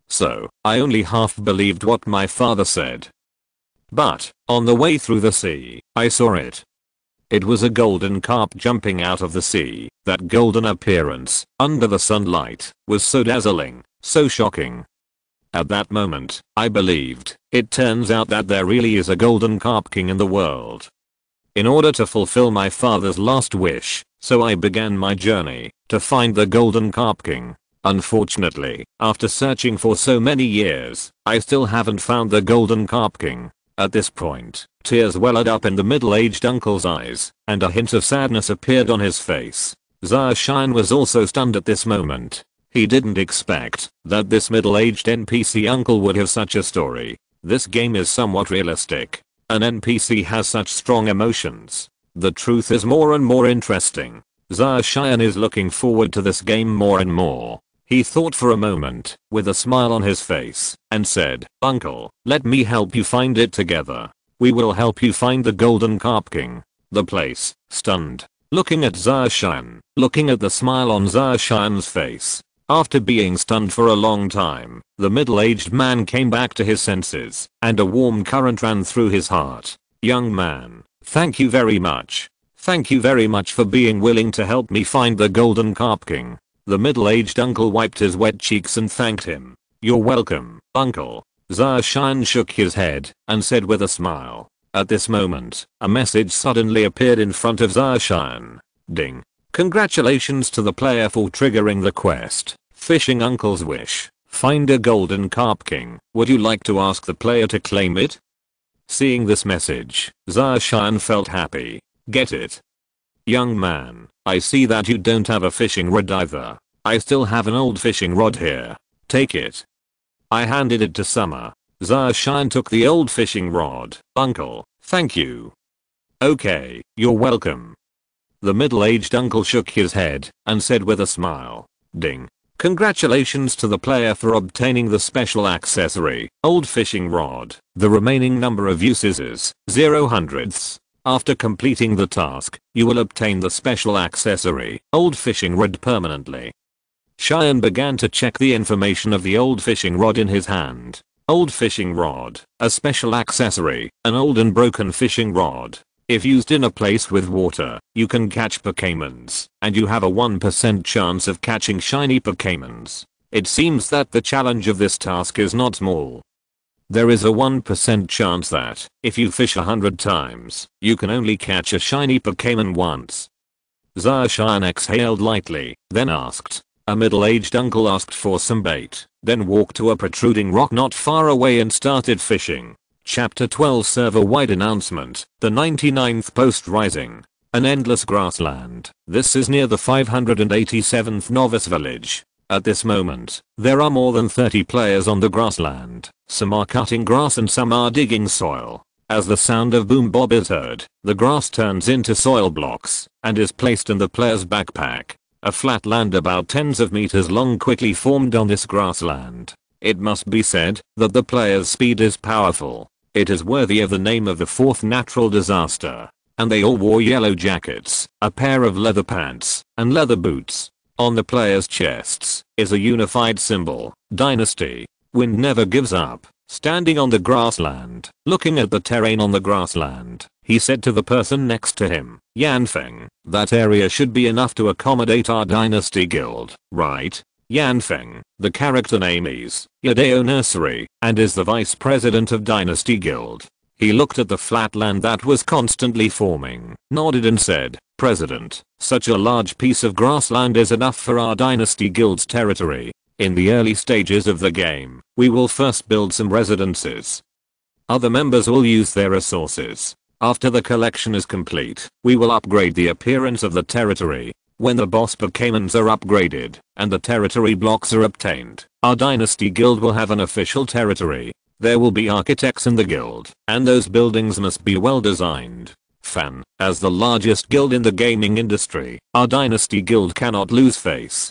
So, I only half believed what my father said. But, on the way through the sea, I saw it. It was a golden carp jumping out of the sea. That golden appearance, under the sunlight, was so dazzling, so shocking. At that moment, I believed. It turns out that there really is a golden Carp King in the world. In order to fulfill my father's last wish, so I began my journey to find the golden Carp King. Unfortunately, after searching for so many years, I still haven't found the golden Carp King. At this point, tears welled up in the middle-aged uncle's eyes, and a hint of sadness appeared on his face. Zarshan was also stunned at this moment. He didn't expect that this middle-aged NPC uncle would have such a story. This game is somewhat realistic. An NPC has such strong emotions. The truth is more and more interesting. Zarshan is looking forward to this game more and more. He thought for a moment, with a smile on his face, and said, "Uncle, let me help you find it together. We will help you find the golden Carp King." The place, stunned. looking at Zarshan, looking at the smile on Zarshan's face. After being stunned for a long time, the middle-aged man came back to his senses, and a warm current ran through his heart. Young man, thank you very much. Thank you very much for being willing to help me find the Golden Carp King. The middle-aged uncle wiped his wet cheeks and thanked him. You're welcome, uncle. Zarshan shook his head and said with a smile. At this moment, a message suddenly appeared in front of Zarshan. Ding. Congratulations to the player for triggering the quest. Fishing Uncle's Wish. Find a Golden Carp King. Would you like to ask the player to claim it? Seeing this message, Zarshan felt happy. Get it? Young man, I see that you don't have a fishing rod either. I still have an old fishing rod here. Take it. I handed it to Summer. Zarshan took the old fishing rod. Uncle, thank you. Okay, you're welcome. The middle-aged uncle shook his head and said with a smile. Ding. Congratulations to the player for obtaining the special accessory, Old Fishing Rod. The remaining number of uses is 0/100ths. After completing the task, you will obtain the special accessory, Old Fishing Rod permanently. Cheyenne began to check the information of the old fishing rod in his hand. Old fishing rod, a special accessory, an old and broken fishing rod. If used in a place with water, you can catch Pokémons, and you have a 1% chance of catching shiny Pokémons. It seems that the challenge of this task is not small. There is a 1% chance that, if you fish 100 times, you can only catch a shiny Pokémon once. Zarshan exhaled lightly, then asked. A middle-aged uncle asked for some bait, then walked to a protruding rock not far away and started fishing. Chapter 12 Server-wide announcement, the 99th post rising. An endless grassland. This is near the 587th novice village. At this moment, there are more than 30 players on the grassland. Some are cutting grass and some are digging soil. As the sound of boom bob is heard, the grass turns into soil blocks and is placed in the player's backpack. A flat land about tens of meters long quickly formed on this grassland. It must be said that the player's speed is powerful. It is worthy of the name of the fourth natural disaster. And they all wore yellow jackets, a pair of leather pants, and leather boots. On the players' chests is a unified symbol, Dynasty. Wind never gives up. Standing on the grassland, looking at the terrain on the grassland, he said to the person next to him, Yanfeng, that area should be enough to accommodate our Dynasty Guild, right? Yanfeng, the character name is Yadeo Nursery, and is the vice president of Dynasty Guild. He looked at the flat land that was constantly forming, nodded and said, President, such a large piece of grassland is enough for our Dynasty Guild's territory. In the early stages of the game, we will first build some residences. Other members will use their resources. After the collection is complete, we will upgrade the appearance of the territory. When the boss Pokémons are upgraded, and the territory blocks are obtained, our Dynasty Guild will have an official territory. There will be architects in the guild, and those buildings must be well designed. Fan, as the largest guild in the gaming industry, our Dynasty Guild cannot lose face.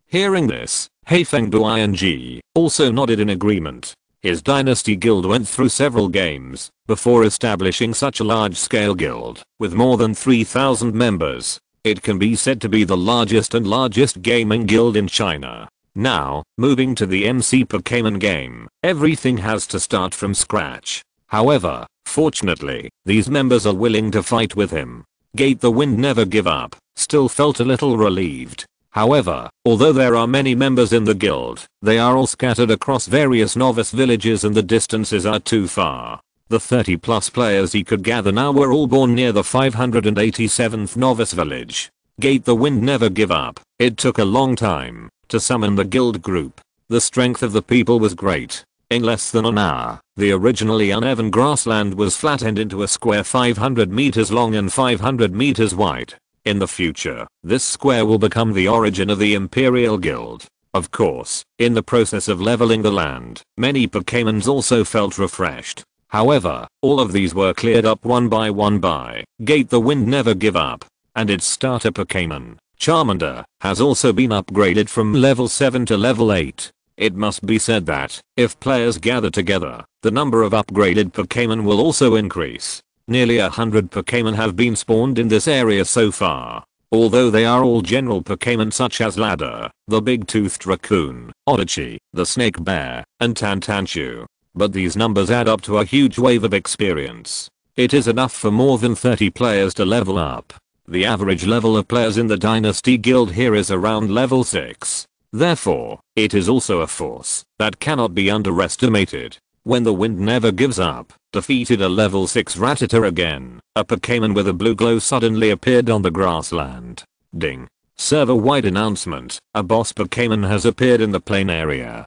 Hearing this, Heifeng Duing also nodded in agreement. His Dynasty Guild went through several games before establishing such a large-scale guild with more than 3,000 members. It can be said to be the largest gaming guild in China. Now, moving to the MC Pokémon game, everything has to start from scratch. However, fortunately, these members are willing to fight with him. Gate the Wind Never Give Up still felt a little relieved. However, although there are many members in the guild, they are all scattered across various novice villages and the distances are too far. The 30 plus players he could gather now were all born near the 587th novice village. Gate the Wind Never Give Up. It took a long time to summon the guild group. The strength of the people was great. In less than an hour, the originally uneven grassland was flattened into a square 500 meters long and 500 meters wide. In the future, this square will become the origin of the Imperial Guild. Of course, in the process of leveling the land, many Pokémons also felt refreshed. However, all of these were cleared up one by Gate the Wind Never Give Up. And its starter Pokémon, Charmander, has also been upgraded from level 7 to level 8. It must be said that, if players gather together, the number of upgraded Pokémon will also increase. Nearly 100 Pokémon have been spawned in this area so far. Although they are all general Pokémon such as Ladder, the big-toothed raccoon, Odachi, the snake bear, and Tantanchu. But these numbers add up to a huge wave of experience. It is enough for more than 30 players to level up. The average level of players in the Dynasty Guild here is around level 6. Therefore, it is also a force that cannot be underestimated. When the wind never gives up, defeated a level 6 Rattata again, a Pokémon with a blue glow suddenly appeared on the grassland. Ding. Server-wide announcement, a boss Pokémon has appeared in the plain area.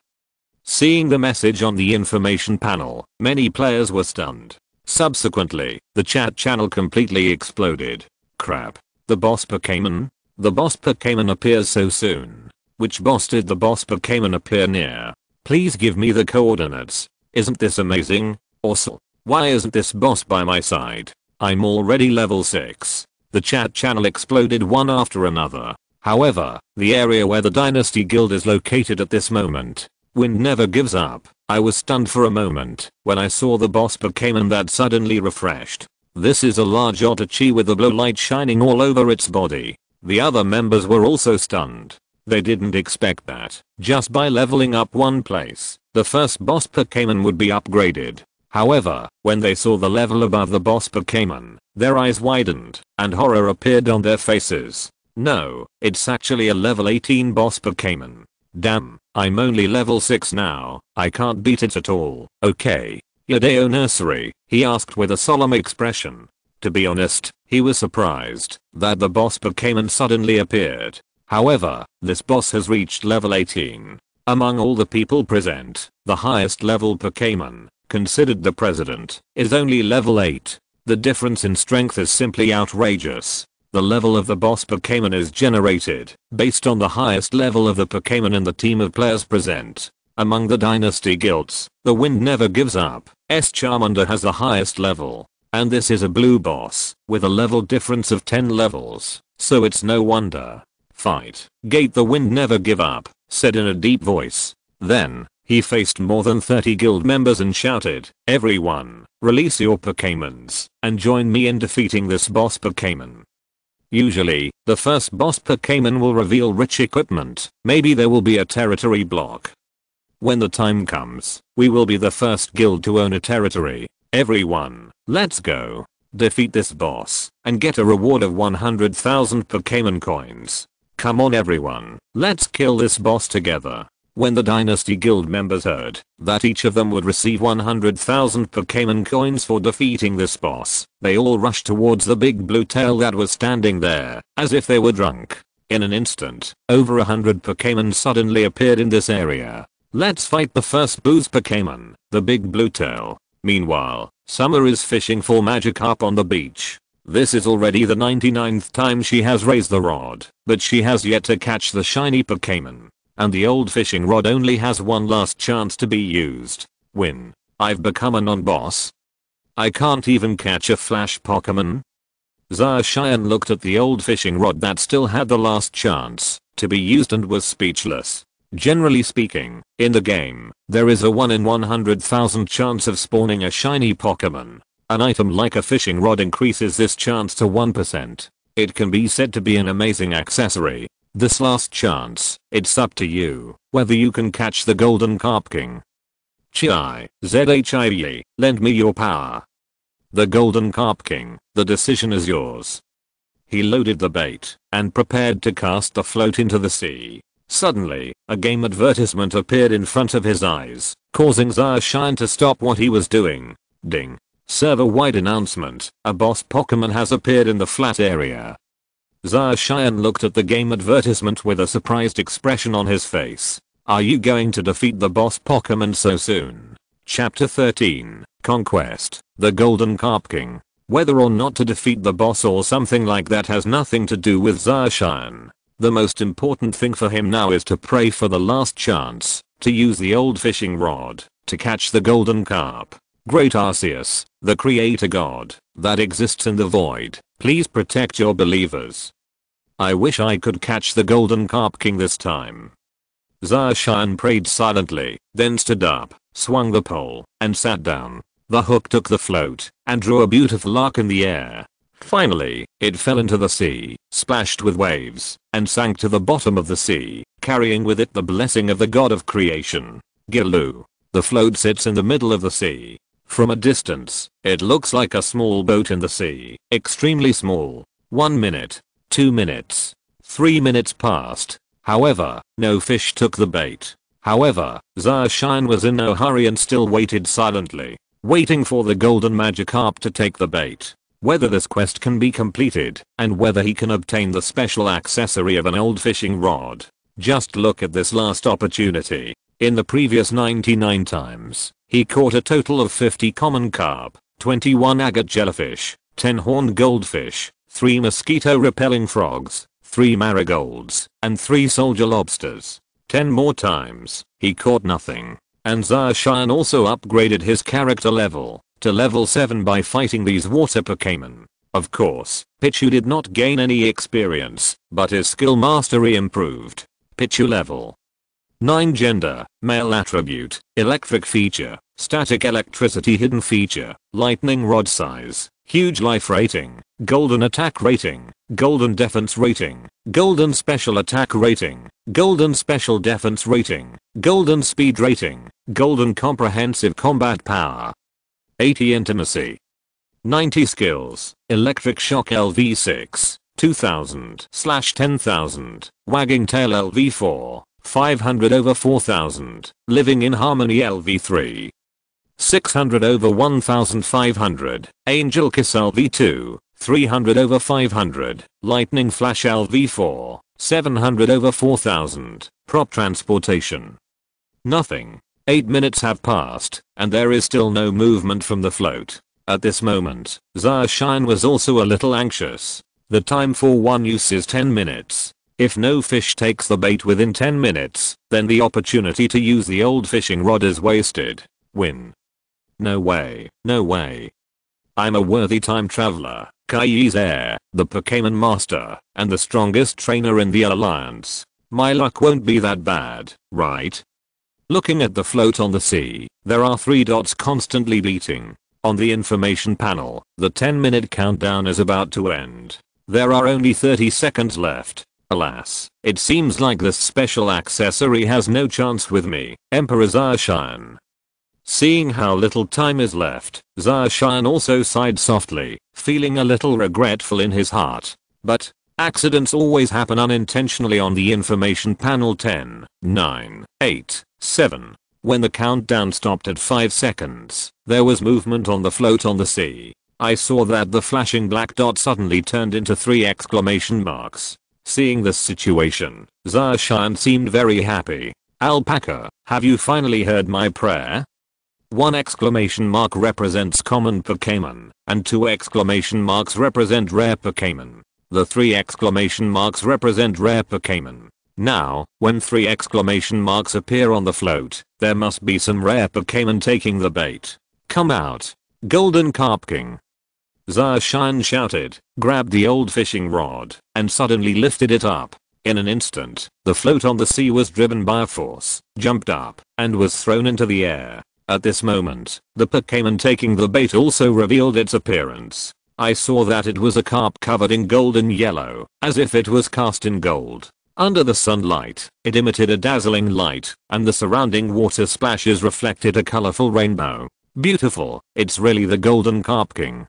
Seeing the message on the information panel, many players were stunned. Subsequently, the chat channel completely exploded. Crap. The boss Pokémon? The boss Pokémon appears so soon. Which boss did the boss Pokémon appear near? Please give me the coordinates. Isn't this amazing? Also, why isn't this boss by my side? I'm already level 6. The chat channel exploded one after another. However, the area where the Dynasty Guild is located at this moment, wind never gives up. I was stunned for a moment when I saw the boss Pokémon that suddenly refreshed. This is a large Otachi with a blue light shining all over its body. The other members were also stunned. They didn't expect that, just by leveling up one place, the first boss Pokémon would be upgraded. However, when they saw the level above the boss Pokémon, their eyes widened, and horror appeared on their faces. No, it's actually a level 18 boss Pokémon. Damn, I'm only level 6 now, I can't beat it at all. Okay. Yadeo Nursery, he asked with a solemn expression. To be honest, he was surprised that the boss Pokémon suddenly appeared. However, this boss has reached level 18. Among all the people present, the highest level Pokémon, considered the president, is only level 8. The difference in strength is simply outrageous. The level of the boss Pokémon is generated based on the highest level of the Pokémon in the team of players present. Among the Dynasty Guilds, the wind never gives up. Charmander has the highest level. And this is a blue boss, with a level difference of 10 levels, so it's no wonder. Fight. Gate the wind never give up, said in a deep voice. Then, he faced more than 30 guild members and shouted, everyone, release your Pokémons, and join me in defeating this boss Pokémon. Usually, the first boss Pokémon will reveal rich equipment, maybe there will be a territory block. When the time comes, we will be the first guild to own a territory. Everyone, let's go. Defeat this boss, and get a reward of 100,000 Pokémon coins. Come on everyone, let's kill this boss together. When the Dynasty Guild members heard that each of them would receive 100,000 Pokémon coins for defeating this boss, they all rushed towards the big blue tail that was standing there, as if they were drunk. In an instant, over 100 Pokémon suddenly appeared in this area. Let's fight the first booze Pokémon, the big blue tail. Meanwhile, Summer is fishing for Magikarp on the beach. This is already the 99th time she has raised the rod, but she has yet to catch the shiny Pokémon. And the old fishing rod only has one last chance to be used. Win. I've become a non-boss. I can't even catch a flash Pokémon. Zacian looked at the old fishing rod that still had the last chance to be used and was speechless. Generally speaking, in the game, there is a 1 in 100,000 chance of spawning a shiny Pokémon. An item like a fishing rod increases this chance to 1%. It can be said to be an amazing accessory. This last chance, it's up to you whether you can catch the Golden Carp King. Chai, Zhiye, lend me your power. The Golden Carp King, the decision is yours. He loaded the bait and prepared to cast the float into the sea. Suddenly, a game advertisement appeared in front of his eyes, causing Zacian to stop what he was doing. Ding. Server-wide announcement, a boss Pokémon has appeared in the flat area. Zacian looked at the game advertisement with a surprised expression on his face. Are you going to defeat the boss Pokémon so soon? Chapter 13, Conquest, the Golden Carp King. Whether or not to defeat the boss or something like that has nothing to do with Zacian. The most important thing for him now is to pray for the last chance to use the old fishing rod to catch the golden carp. Great Arceus, the creator god that exists in the void, please protect your believers. I wish I could catch the Golden Carp King this time. Zacian prayed silently, then stood up, swung the pole, and sat down. The hook took the float and drew a beautiful arc in the air. Finally, it fell into the sea, splashed with waves, and sank to the bottom of the sea, carrying with it the blessing of the god of creation. Giloo. The float sits in the middle of the sea. From a distance, it looks like a small boat in the sea, extremely small. 1 minute, 2 minutes, 3 minutes passed. However, no fish took the bait. However, Zarshan was in no hurry and still waited silently, waiting for the golden Magikarp to take the bait. Whether this quest can be completed, and whether he can obtain the special accessory of an old fishing rod. Just look at this last opportunity. In the previous 99 times, he caught a total of 50 common carp, 21 agate jellyfish, 10 horned goldfish, 3 mosquito repelling frogs, 3 marigolds, and 3 soldier lobsters. 10 more times, he caught nothing. And Zarshan also upgraded his character level to level 7 by fighting these water Pokémon. Of course, Pichu did not gain any experience, but his skill mastery improved. Pichu level 9. Gender, male attribute, electric feature, static electricity hidden feature, lightning rod size, huge life rating, golden attack rating, golden defense rating, golden special attack rating, golden special defense rating, golden speed rating, golden comprehensive combat power. 80 intimacy. 90 skills, electric shock LV6, 2000/10,000, wagging tail LV4, 500 over 4000, living in harmony LV3. 600 over 1500, angel kiss LV2, 300 over 500, lightning flash LV4, 700 over 4000, prop transportation. Nothing. 8 minutes have passed, and there is still no movement from the float. At this moment, Zarshan was also a little anxious. The time for one use is 10 minutes. If no fish takes the bait within 10 minutes, then the opportunity to use the old fishing rod is wasted. Win. No way, no way. I'm a worthy time traveler, Kai's heir, the Pokémon master, and the strongest trainer in the Alliance. My luck won't be that bad, right? Looking at the float on the sea, there are 3 dots constantly beating. On the information panel, the 10-minute countdown is about to end. There are only 30 seconds left. Alas, it seems like this special accessory has no chance with me, Emperor Zarshan. Seeing how little time is left, Zarshan also sighed softly, feeling a little regretful in his heart. But accidents always happen unintentionally on the information panel. 10, 9, 8, 7. When the countdown stopped at 5 seconds, there was movement on the float on the sea. I saw that the flashing black dot suddenly turned into 3 exclamation marks. Seeing this situation, Zarshan seemed very happy. Alpaca, have you finally heard my prayer? 1 exclamation mark represents common Pokémon, and 2 exclamation marks represent rare Pokémon. The 3 exclamation marks represent rare Pokémon. Now, when 3 exclamation marks appear on the float, there must be some rare Pokémon taking the bait. Come out. Golden Carp King. Zarshan shouted, grabbed the old fishing rod, and suddenly lifted it up. In an instant, the float on the sea was driven by a force, jumped up, and was thrown into the air. At this moment, the Pokémon taking the bait also revealed its appearance. I saw that it was a carp covered in golden yellow, as if it was cast in gold. Under the sunlight, it emitted a dazzling light, and the surrounding water splashes reflected a colorful rainbow. Beautiful, it's really the Golden Carp King.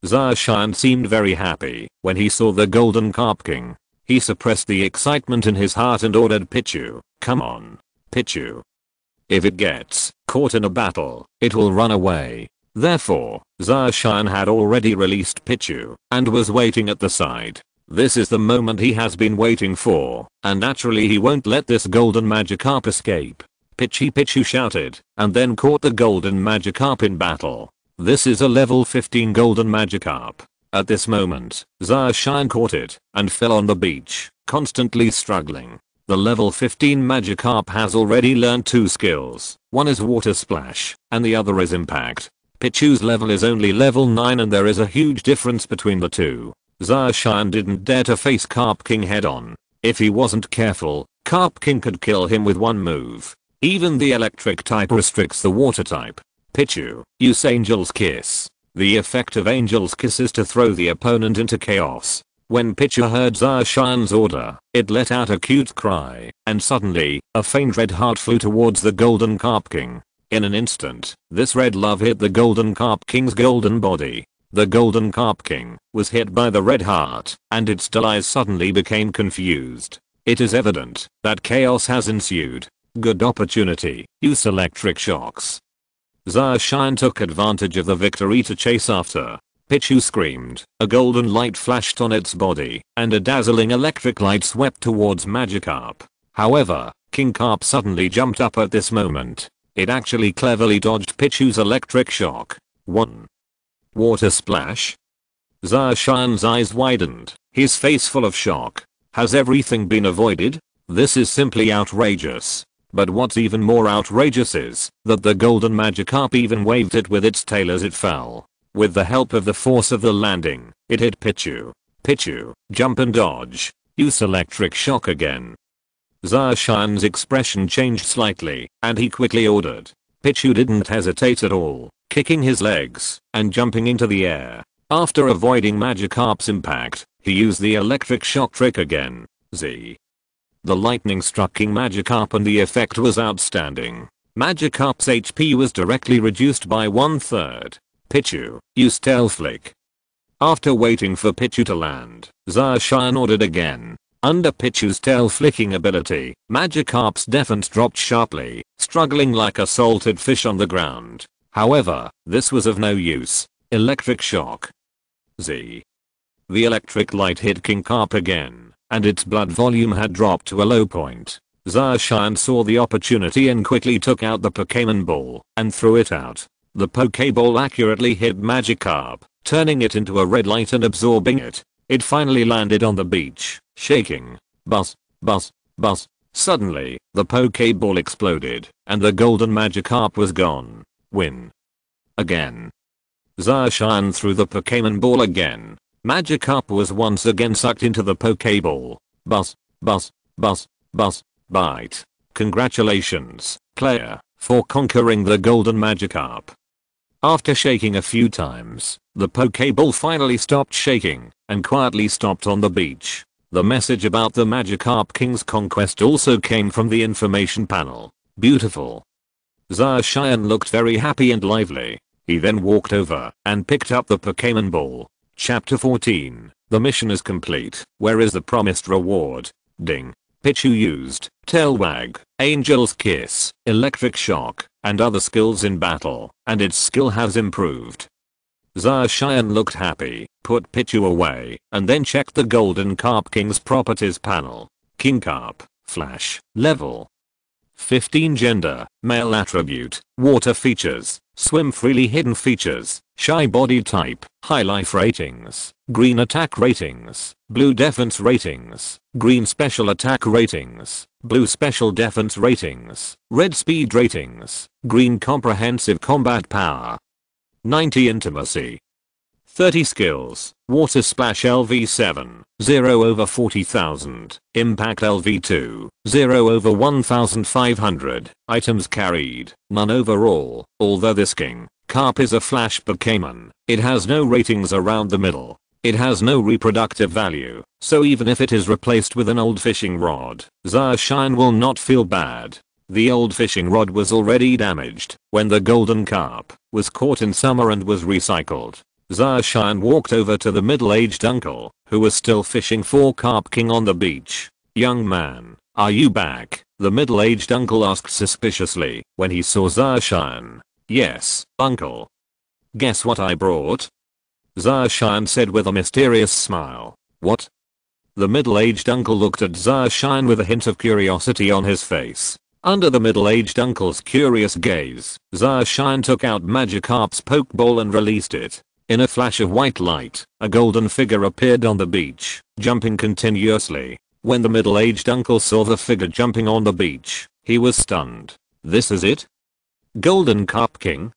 Zarshan seemed very happy when he saw the Golden Carp King. He suppressed the excitement in his heart and ordered Pichu, come on, Pichu. If it gets caught in a battle, it will run away. Therefore, Zarshan had already released Pichu, and was waiting at the side. This is the moment he has been waiting for, and naturally he won't let this golden Magikarp escape. Pichu shouted, and then caught the golden Magikarp in battle. This is a level 15 golden Magikarp. At this moment, Zarshan caught it, and fell on the beach, constantly struggling. The level 15 Magikarp has already learned 2 skills. One is Water Splash, and the other is Impact. Pichu's level is only level 9 and there is a huge difference between the two. Zarshan didn't dare to face Carp King head on. If he wasn't careful, Carp King could kill him with one move. Even the electric type restricts the water type. Pichu, use Angel's Kiss. The effect of Angel's Kiss is to throw the opponent into chaos. When Pichu heard Zacian's order, it let out a cute cry, and suddenly, a faint red heart flew towards the Golden Carp King. In an instant, this red love hit the Golden Carp King's golden body. The Golden Carp King was hit by the red heart, and its dull eyes suddenly became confused. It is evident that chaos has ensued. Good opportunity, use electric shocks. Zacian took advantage of the victory to chase after. Pichu screamed, a golden light flashed on its body, and a dazzling electric light swept towards Magikarp. However, King Carp suddenly jumped up at this moment. It actually cleverly dodged Pichu's electric shock. 1. Water splash. Zacian's eyes widened, his face full of shock. Has everything been avoided? This is simply outrageous. But what's even more outrageous is that the golden Magikarp even waved it with its tail as it fell. With the help of the force of the landing, it hit Pichu. Pichu, jump and dodge. Use electric shock again. Zacian's expression changed slightly, and he quickly ordered. Pichu didn't hesitate at all, kicking his legs and jumping into the air. After avoiding Magikarp's impact, he used the electric shock trick again. Z. The lightning struck King Magikarp and the effect was outstanding. Magikarp's HP was directly reduced by 1/3. Pichu, use tail flick. After waiting for Pichu to land, Zacian ordered again. Under Pichu's tail flicking ability, Magikarp's defense dropped sharply, struggling like a salted fish on the ground. However, this was of no use. Electric shock. Z. The electric light hit King Carp again, and its blood volume had dropped to a low point. Zacian saw the opportunity and quickly took out the Pokémon Ball and threw it out. The Poké Ball accurately hit Magikarp, turning it into a red light and absorbing it. It finally landed on the beach, shaking. Buzz, buzz, buzz. Suddenly, the Poké Ball exploded, and the golden Magikarp was gone. Win. Again. Zacian threw the Pokémon Ball again. Magikarp was once again sucked into the Poké Ball. Buzz, buzz, buzz, buzz, bite. Congratulations, player, for conquering the golden Magikarp. After shaking a few times, the Poké Ball finally stopped shaking and quietly stopped on the beach. The message about the Magikarp King's conquest also came from the information panel. Beautiful. Zacian looked very happy and lively. He then walked over and picked up the Pokémon Ball. Chapter 14. The mission is complete. Where is the promised reward? Ding. Pichu used Tail Wag, Angel's Kiss, Electric Shock, and other skills in battle, and its skill has improved. Zacian looked happy, put Pichu away, and then checked the Golden Carp King's properties panel. King Carp, Flash, Level 15 Gender, Male Attribute, Water Features, Swim Freely Hidden Features, Shy Body Type, High Life Ratings, Green Attack Ratings, Blue Defense Ratings, Green Special Attack Ratings, Blue Special Defense Ratings, Red Speed Ratings, Green Comprehensive Combat Power. 90 Intimacy. 30 Skills, Water Splash LV7, 0 over 40,000, Impact LV2, 0 over 1,500, Items carried, none overall. Although this King Carp is a Flash Pokémon, it has no ratings around the middle. It has no reproductive value, so even if it is replaced with an old fishing rod, Zacian will not feel bad. The old fishing rod was already damaged when the Golden Carp was caught in summer and was recycled. Zacian walked over to the middle-aged uncle, who was still fishing for Carp King on the beach. Young man, are you back? The middle-aged uncle asked suspiciously when he saw Zacian. Yes, uncle. Guess what I brought? Zacian said with a mysterious smile. What? The middle-aged uncle looked at Zacian with a hint of curiosity on his face. Under the middle-aged uncle's curious gaze, Zacian took out Magikarp's Pokeball and released it. In a flash of white light, a golden figure appeared on the beach, jumping continuously. When the middle-aged uncle saw the figure jumping on the beach, he was stunned. This is it? Golden Carp King?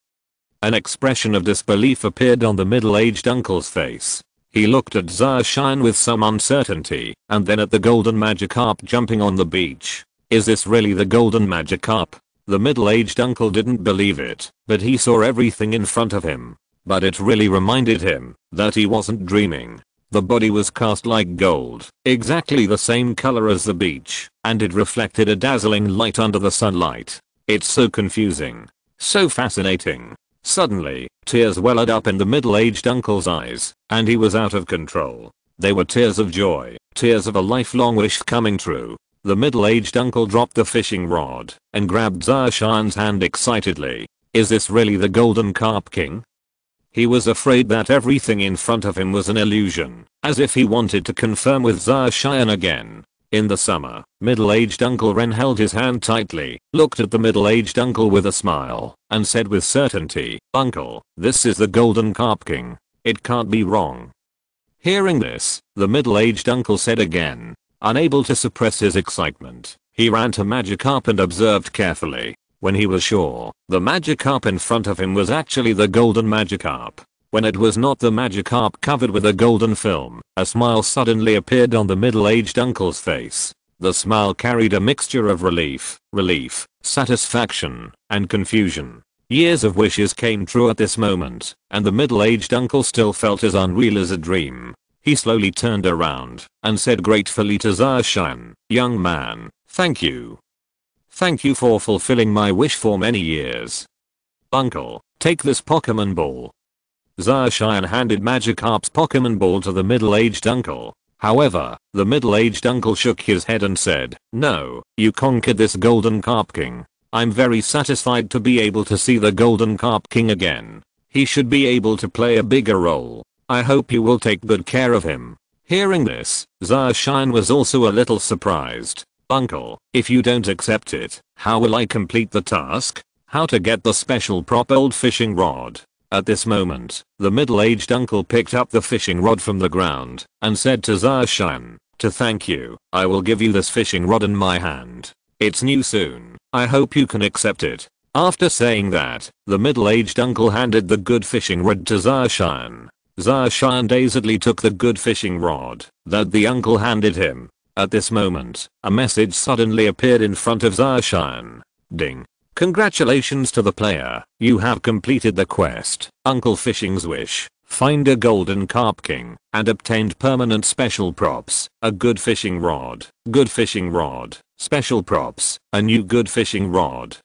An expression of disbelief appeared on the middle-aged uncle's face. He looked at Zacian with some uncertainty, and then at the golden Magikarp jumping on the beach. Is this really the golden Magikarp? The middle-aged uncle didn't believe it, but he saw everything in front of him. But it really reminded him that he wasn't dreaming. The body was cast like gold, exactly the same color as the beach, and it reflected a dazzling light under the sunlight. It's so confusing. So fascinating. Suddenly, tears welled up in the middle-aged uncle's eyes, and he was out of control. They were tears of joy, tears of a lifelong wish coming true. The middle-aged uncle dropped the fishing rod and grabbed Zarshan's hand excitedly. Is this really the Golden Carp King? He was afraid that everything in front of him was an illusion, as if he wanted to confirm with Zarshan again. In the summer, middle-aged Uncle Ren held his hand tightly, looked at the middle-aged uncle with a smile, and said with certainty, "Uncle, this is the Golden Carp King. It can't be wrong." Hearing this, the middle-aged uncle said again. Unable to suppress his excitement, he ran to Magikarp and observed carefully. When he was sure, the Magikarp in front of him was actually the Golden Magikarp. When it was not the Magikarp covered with a golden film, a smile suddenly appeared on the middle-aged uncle's face. The smile carried a mixture of relief, satisfaction, and confusion. Years of wishes came true at this moment, and the middle-aged uncle still felt as unreal as a dream. He slowly turned around and said gratefully to Zarshan, "Young man, thank you. Thank you for fulfilling my wish for many years. Uncle, take this Pokemon Ball." Zarshan handed Magikarp's Pokemon Ball to the middle-aged uncle. However, the middle-aged uncle shook his head and said, "No, you conquered this Golden Carp King. I'm very satisfied to be able to see the Golden Carp King again. He should be able to play a bigger role. I hope you will take good care of him." Hearing this, Zarshan was also a little surprised. "Uncle, if you don't accept it, how will I complete the task? How to get the special prop old fishing rod?" At this moment, the middle-aged uncle picked up the fishing rod from the ground and said to Zarshan, "To thank you, I will give you this fishing rod in my hand. It's new soon. I hope you can accept it." After saying that, the middle-aged uncle handed the good fishing rod to Zarshan. Zarshan dazedly took the good fishing rod that the uncle handed him. At this moment, a message suddenly appeared in front of Zarshan. Ding. Congratulations to the player, you have completed the quest, Uncle Fishing's Wish, find a Golden Carp King, and obtained permanent special props, a good fishing rod, special props, a new good fishing rod.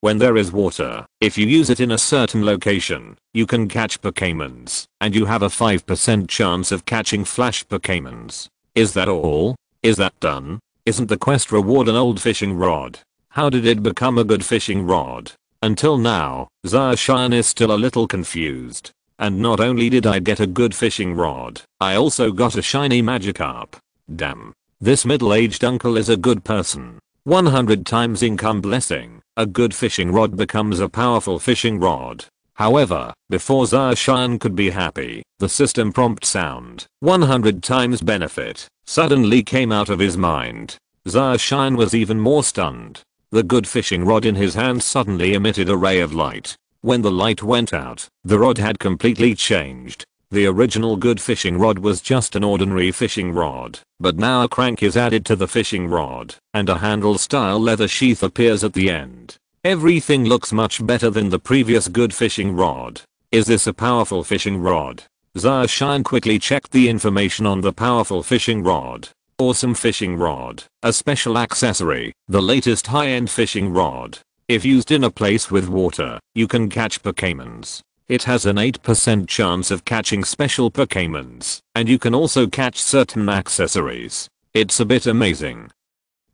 When there is water, if you use it in a certain location, you can catch Pokémons, and you have a 5% chance of catching Flash Pokémons. Is that all? Is that done? Isn't the quest reward an old fishing rod? How did it become a good fishing rod? Until now, Zarshan is still a little confused. And not only did I get a good fishing rod, I also got a shiny Magikarp. Damn. This middle-aged uncle is a good person. 100 times income blessing. A good fishing rod becomes a powerful fishing rod. However, before Zarshan could be happy, the system prompt sound, 100 times benefit, suddenly came out of his mind. Zarshan was even more stunned. The good fishing rod in his hand suddenly emitted a ray of light. When the light went out, the rod had completely changed. The original good fishing rod was just an ordinary fishing rod, but now a crank is added to the fishing rod, and a handle-style leather sheath appears at the end. Everything looks much better than the previous good fishing rod. Is this a powerful fishing rod? Zarshan quickly checked the information on the powerful fishing rod. Awesome fishing rod, a special accessory, the latest high-end fishing rod. If used in a place with water, you can catch Pokémons. It has an 8% chance of catching special Pokémons, and you can also catch certain accessories. It's a bit amazing.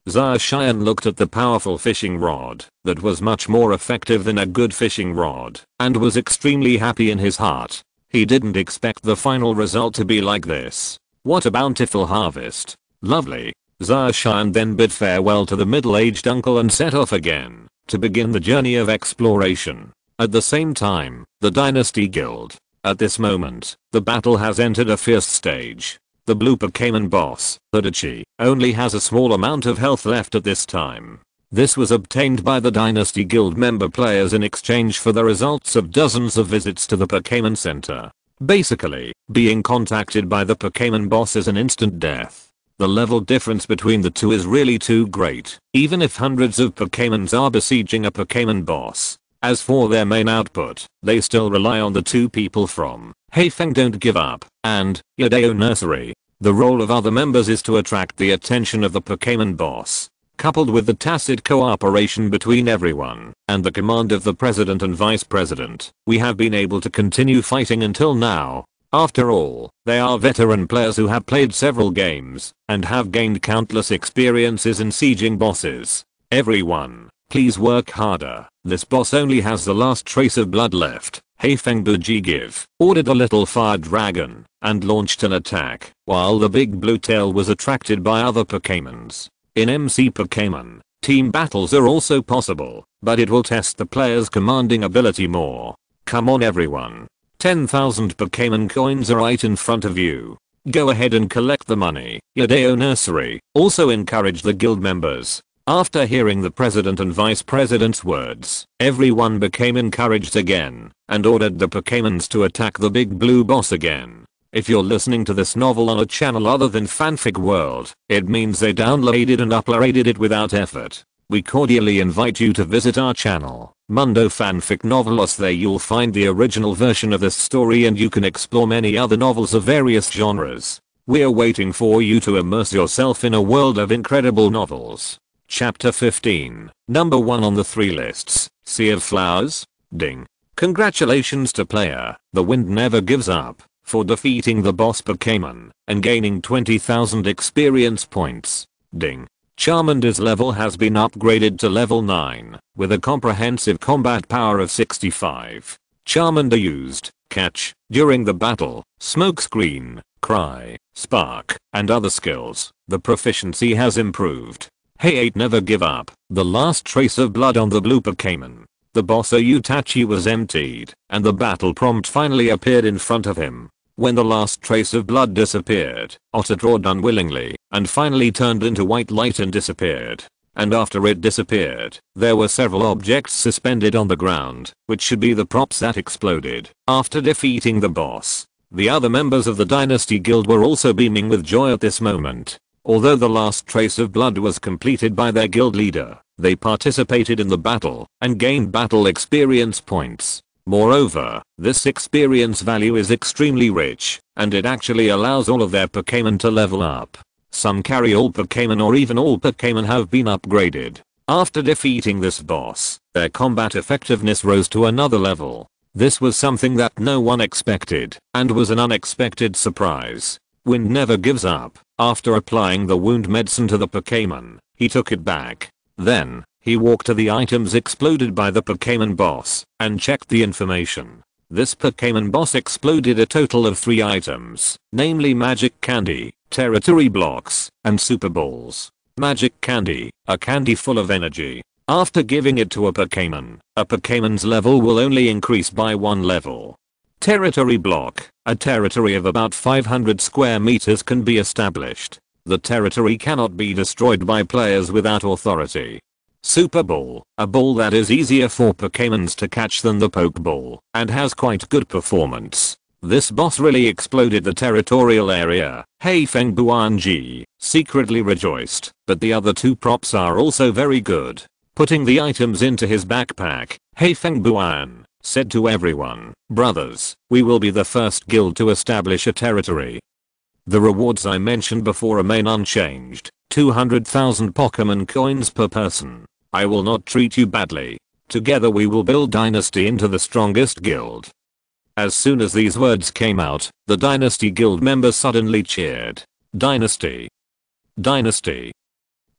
Zarshan looked at the powerful fishing rod that was much more effective than a good fishing rod, and was extremely happy in his heart. He didn't expect the final result to be like this. What a bountiful harvest. Lovely. Zarshan then bid farewell to the middle-aged uncle and set off again to begin the journey of exploration. At the same time, the Dynasty Guild. At this moment, the battle has entered a fierce stage. The blue Pokémon boss, Adachi, only has a small amount of health left at this time. This was obtained by the Dynasty Guild member players in exchange for the results of dozens of visits to the Pokémon Center. Basically, being contacted by the Pokémon boss is an instant death. The level difference between the two is really too great, even if hundreds of Pokémons are besieging a Pokémon boss. As for their main output, they still rely on the two people from Hey Feng Don't Give Up and Yadeo Nursery. The role of other members is to attract the attention of the Pokémon boss. Coupled with the tacit cooperation between everyone and the command of the president and vice president, we have been able to continue fighting until now. After all, they are veteran players who have played several games and have gained countless experiences in sieging bosses. Everyone, please work harder. This boss only has the last trace of blood left. Hey Feng Buji Give ordered a little fire dragon and launched an attack while the big blue tail was attracted by other Pokémons. In MC Pokémon, team battles are also possible, but it will test the player's commanding ability more. Come on everyone. 10,000 Pokémon coins are right in front of you. Go ahead and collect the money. Yadeo Nursery also encouraged the guild members. After hearing the president and vice president's words, everyone became encouraged again and ordered the Pokémons to attack the big blue boss again. If you're listening to this novel on a channel other than Fanfic World, it means they downloaded and uploaded it without effort. We cordially invite you to visit our channel, Mundo Fanfic Novelos. There you'll find the original version of this story and you can explore many other novels of various genres. We're waiting for you to immerse yourself in a world of incredible novels. Chapter 15, number 1 on the 3 lists, Sea of Flowers? Ding. Congratulations to player, The Wind Never Gives Up, for defeating the boss Pokémon and gaining 20,000 experience points. Ding. Charmander's level has been upgraded to level 9 with a comprehensive combat power of 65. Charmander used Catch during the battle, Smokescreen, Cry, Spark, and other skills. The proficiency has improved. Hey 8 Never Give Up. The last trace of blood on the blue Pokémon. The boss Oyutachi was emptied and the battle prompt finally appeared in front of him. When the last trace of blood disappeared, Otter drawed unwillingly and finally turned into white light and disappeared. And after it disappeared, there were several objects suspended on the ground, which should be the props that exploded. After defeating the boss, the other members of the Dynasty Guild were also beaming with joy at this moment. Although the last trace of blood was completed by their guild leader, they participated in the battle and gained battle experience points. Moreover, this experience value is extremely rich, and it actually allows all of their Pokémon to level up. Some carry all Pokémon or even all Pokémon have been upgraded. After defeating this boss, their combat effectiveness rose to another level. This was something that no one expected, and was an unexpected surprise. Wind Never Gives Up. After applying the wound medicine to the Pokémon, he took it back. Then, he walked to the items exploded by the Pokémon boss and checked the information. This Pokémon boss exploded a total of 3 items, namely Magic Candy, Territory Blocks, and Super Balls. Magic Candy, a candy full of energy. After giving it to a Pokémon's level will only increase by 1 level. Territory Block, a territory of about 500 square meters can be established. The territory cannot be destroyed by players without authority. Super Ball, a ball that is easier for Pokémons to catch than the Pokeball, and has quite good performance. This boss really exploded the territorial area. Hey Feng Buanji secretly rejoiced, but the other 2 props are also very good. Putting the items into his backpack, Hey Feng Buan said to everyone, "Brothers, we will be the first guild to establish a territory." The rewards I mentioned before remain unchanged. 200,000 Pokémon coins per person. I will not treat you badly. Together we will build Dynasty into the strongest guild. As soon as these words came out, the Dynasty Guild members suddenly cheered. Dynasty. Dynasty.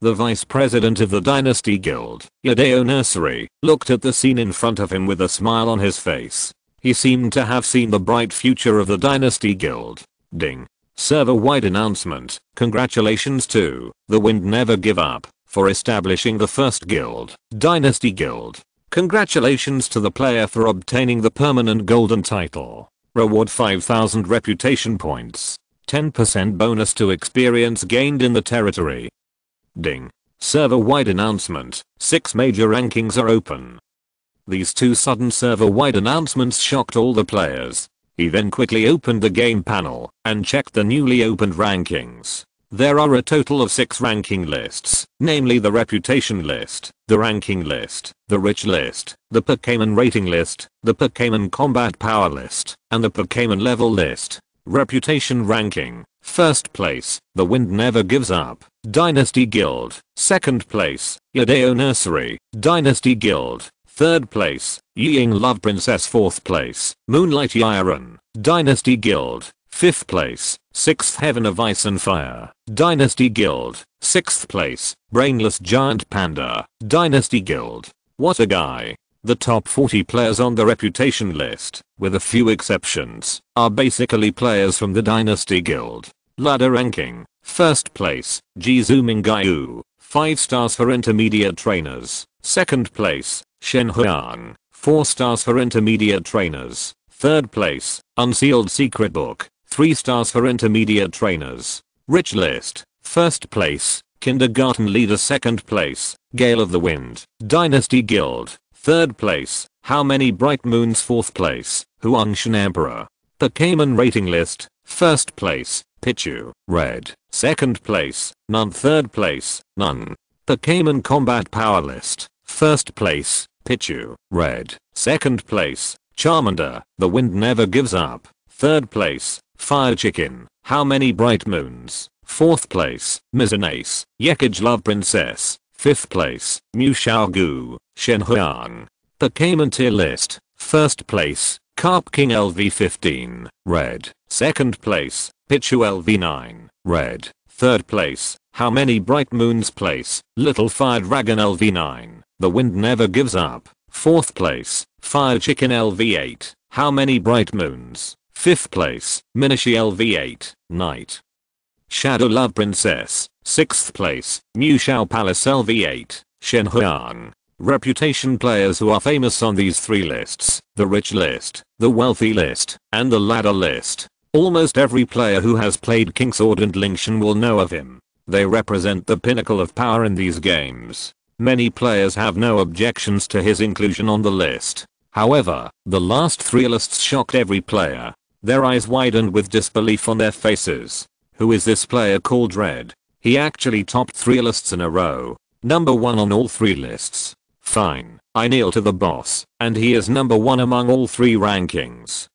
The vice president of the Dynasty Guild, Yadeo Nursery, looked at the scene in front of him with a smile on his face. He seemed to have seen the bright future of the Dynasty Guild. Ding. Server-wide announcement. Congratulations to The Wind Never Give Up for establishing the first guild, Dynasty Guild. Congratulations to the player for obtaining the permanent golden title. Reward 5,000 reputation points. 10% bonus to experience gained in the territory. Ding. Server-wide announcement. 6 major rankings are open. These 2 sudden server-wide announcements shocked all the players. He then quickly opened the game panel and checked the newly opened rankings. There are a total of 6 ranking lists, namely the reputation list, the ranking list, the rich list, the Pokémon rating list, the Pokémon combat power list, and the Pokémon level list. Reputation ranking. First place, The Wind Never Gives Up, Dynasty Guild. Second place, Yadeo Nursery, Dynasty Guild. Third place, Ying Love Princess. Fourth place, Moonlight Iron, Dynasty Guild. Fifth place, Sixth Heaven of Ice and Fire, Dynasty Guild. Sixth place, Brainless Giant Panda, Dynasty Guild. What a guy. The top 40 players on the reputation list, with a few exceptions, are basically players from the Dynasty Guild. Ladder ranking. First place, Jizu Mingyu, 5 stars for intermediate trainers. Second place, Shen Huang, 4 stars for intermediate trainers. Third place, Unsealed Secret Book, 3 stars for intermediate trainers. Rich list. First place, Kindergarten Leader. Second place, Gale of the Wind, Dynasty Guild. Third place, How Many Bright Moons. Fourth place, Huangshan Emperor. Pokémon rating list. First place, Pichu, Red. Second place, None. Third place, None. Pokémon combat power list. First place, Pichu, Red. Second place, Charmander, The Wind Never Gives Up. Third place, Fire Chicken, How Many Bright Moons. Fourth place, Mizanace, Yekage Love Princess. Fifth place, Mew Xiaogu, Shen Huang. Pokémon tier list. First place, Carp King LV15, Red. Second place, Pichu LV9, Red. Third place, How Many Bright Moons. Place, Little Fire Dragon LV9, The Wind Never Gives Up. Fourth place, Fire Chicken LV8, How Many Bright Moons. Fifth place, Minishi LV8, Night. Shadow Love Princess. Sixth place, Mew Xiao Palace LV8, Shen Huang. Reputation players who are famous on these 3 lists, the rich list, the wealthy list, and the ladder list. Almost every player who has played King Sword and Lingshan will know of him. They represent the pinnacle of power in these games. Many players have no objections to his inclusion on the list. However, the last 3 lists shocked every player. Their eyes widened with disbelief on their faces. Who is this player called Red? He actually topped 3 lists in a row. Number 1 on all 3 lists. Fine, I kneel to the boss, and he is number 1 among all 3 rankings.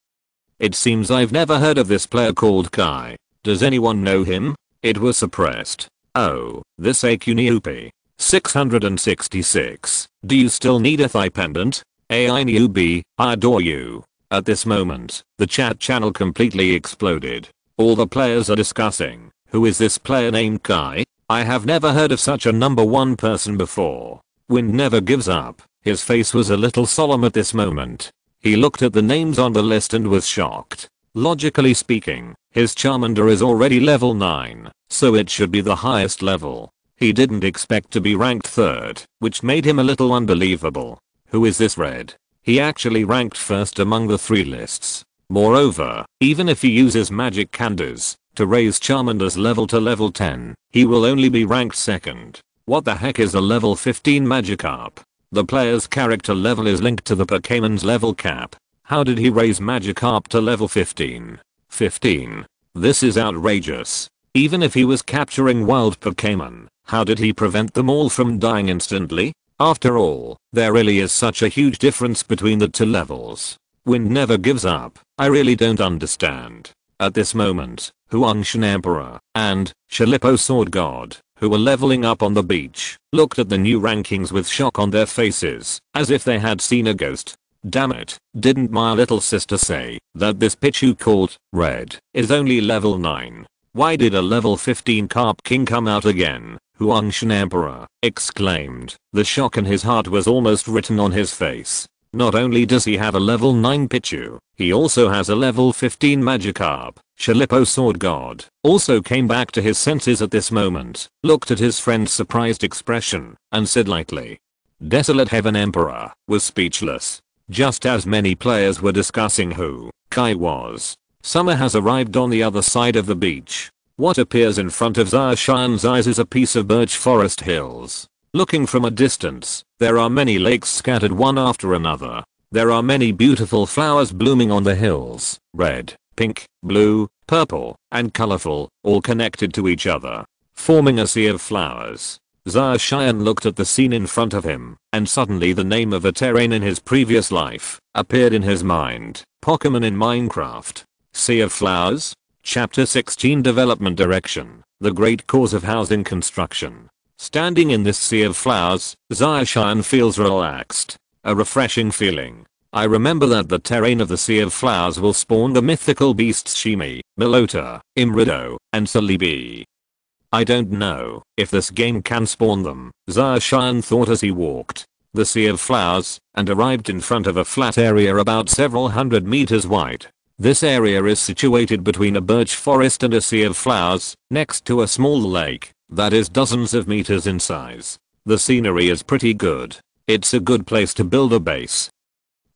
It seems I've never heard of this player called Kai. Does anyone know him? It was suppressed. Oh, this Akuniupi. 666. Do you still need a thigh pendant? AI newbie, I adore you. At this moment, the chat channel completely exploded. All the players are discussing, who is this player named Kai? I have never heard of such a number 1 person before. Wind Never Gives Up. His face was a little solemn at this moment. He looked at the names on the list and was shocked. Logically speaking, his Charmander is already level 9, so it should be the highest level. He didn't expect to be ranked 3rd, which made him a little unbelievable. Who is this Red? He actually ranked 1st among the 3 lists. Moreover, even if he uses magic candies to raise Charmander's level to level 10, he will only be ranked 2nd. What the heck is a level 15 Magikarp? The player's character level is linked to the Pokémon's level cap. How did he raise Magikarp to level 15? 15. This is outrageous. Even if he was capturing wild Pokémon, how did he prevent them all from dying instantly? After all, there really is such a huge difference between the 2 levels. Wind Never Gives Up. I really don't understand. At this moment, Huangshan Emperor and Shalipo Sword God, who were leveling up on the beach, looked at the new rankings with shock on their faces, as if they had seen a ghost. Damn it, didn't my little sister say that this Pichu called Red is only level 9? Why did a level 15 Carp King come out again? Huangshan Emperor exclaimed. The shock in his heart was almost written on his face. Not only does he have a level 9 Pichu, he also has a level 15 Magikarp. Shalipo Sword God also came back to his senses at this moment, looked at his friend's surprised expression, and said lightly. Desolate Heaven Emperor was speechless. Just as many players were discussing who Kai was, summer has arrived on the other side of the beach. What appears in front of Zarshan's eyes is a piece of birch forest hills. Looking from a distance, there are many lakes scattered one after another. There are many beautiful flowers blooming on the hills, red, pink, blue, purple, and colorful, all connected to each other, forming a sea of flowers. Zacian looked at the scene in front of him, and suddenly the name of a terrain in his previous life appeared in his mind. Pokémon in Minecraft. Sea of Flowers? Chapter 16 Development Direction. The great cause of housing construction. Standing in this sea of flowers, Zacian feels relaxed. A refreshing feeling. I remember that the terrain of the Sea of Flowers will spawn the mythical beasts Shimi, Milota, Imrido, and Celebi. I don't know if this game can spawn them, Zacian thought as he walked the Sea of Flowers and arrived in front of a flat area about several hundred meters wide. This area is situated between a birch forest and a sea of flowers, next to a small lake that is dozens of meters in size. The scenery is pretty good. It's a good place to build a base.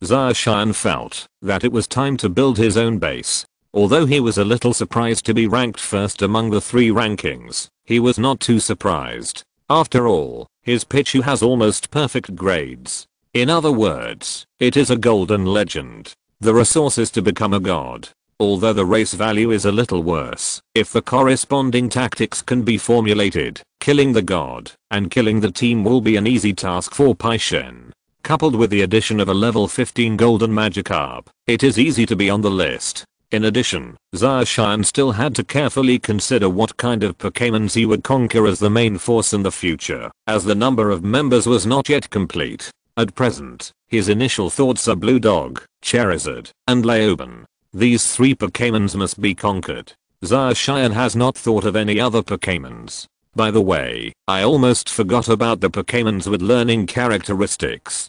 Zacian felt that it was time to build his own base. Although he was a little surprised to be ranked first among the 3 rankings, he was not too surprised. After all, his Pichu has almost perfect grades. In other words, it is a golden legend. The resources to become a god. Although the race value is a little worse, if the corresponding tactics can be formulated, killing the god and killing the team will be an easy task for Paishen. Coupled with the addition of a level 15 golden Magikarp, it is easy to be on the list. In addition, Zacian still had to carefully consider what kind of Pokémons he would conquer as the main force in the future, as the number of members was not yet complete. At present, his initial thoughts are Blue Dog, Charizard, and Leoban. These 3 Pokémons must be conquered. Zacian has not thought of any other Pokémons. By the way, I almost forgot about the Pokémons with learning characteristics.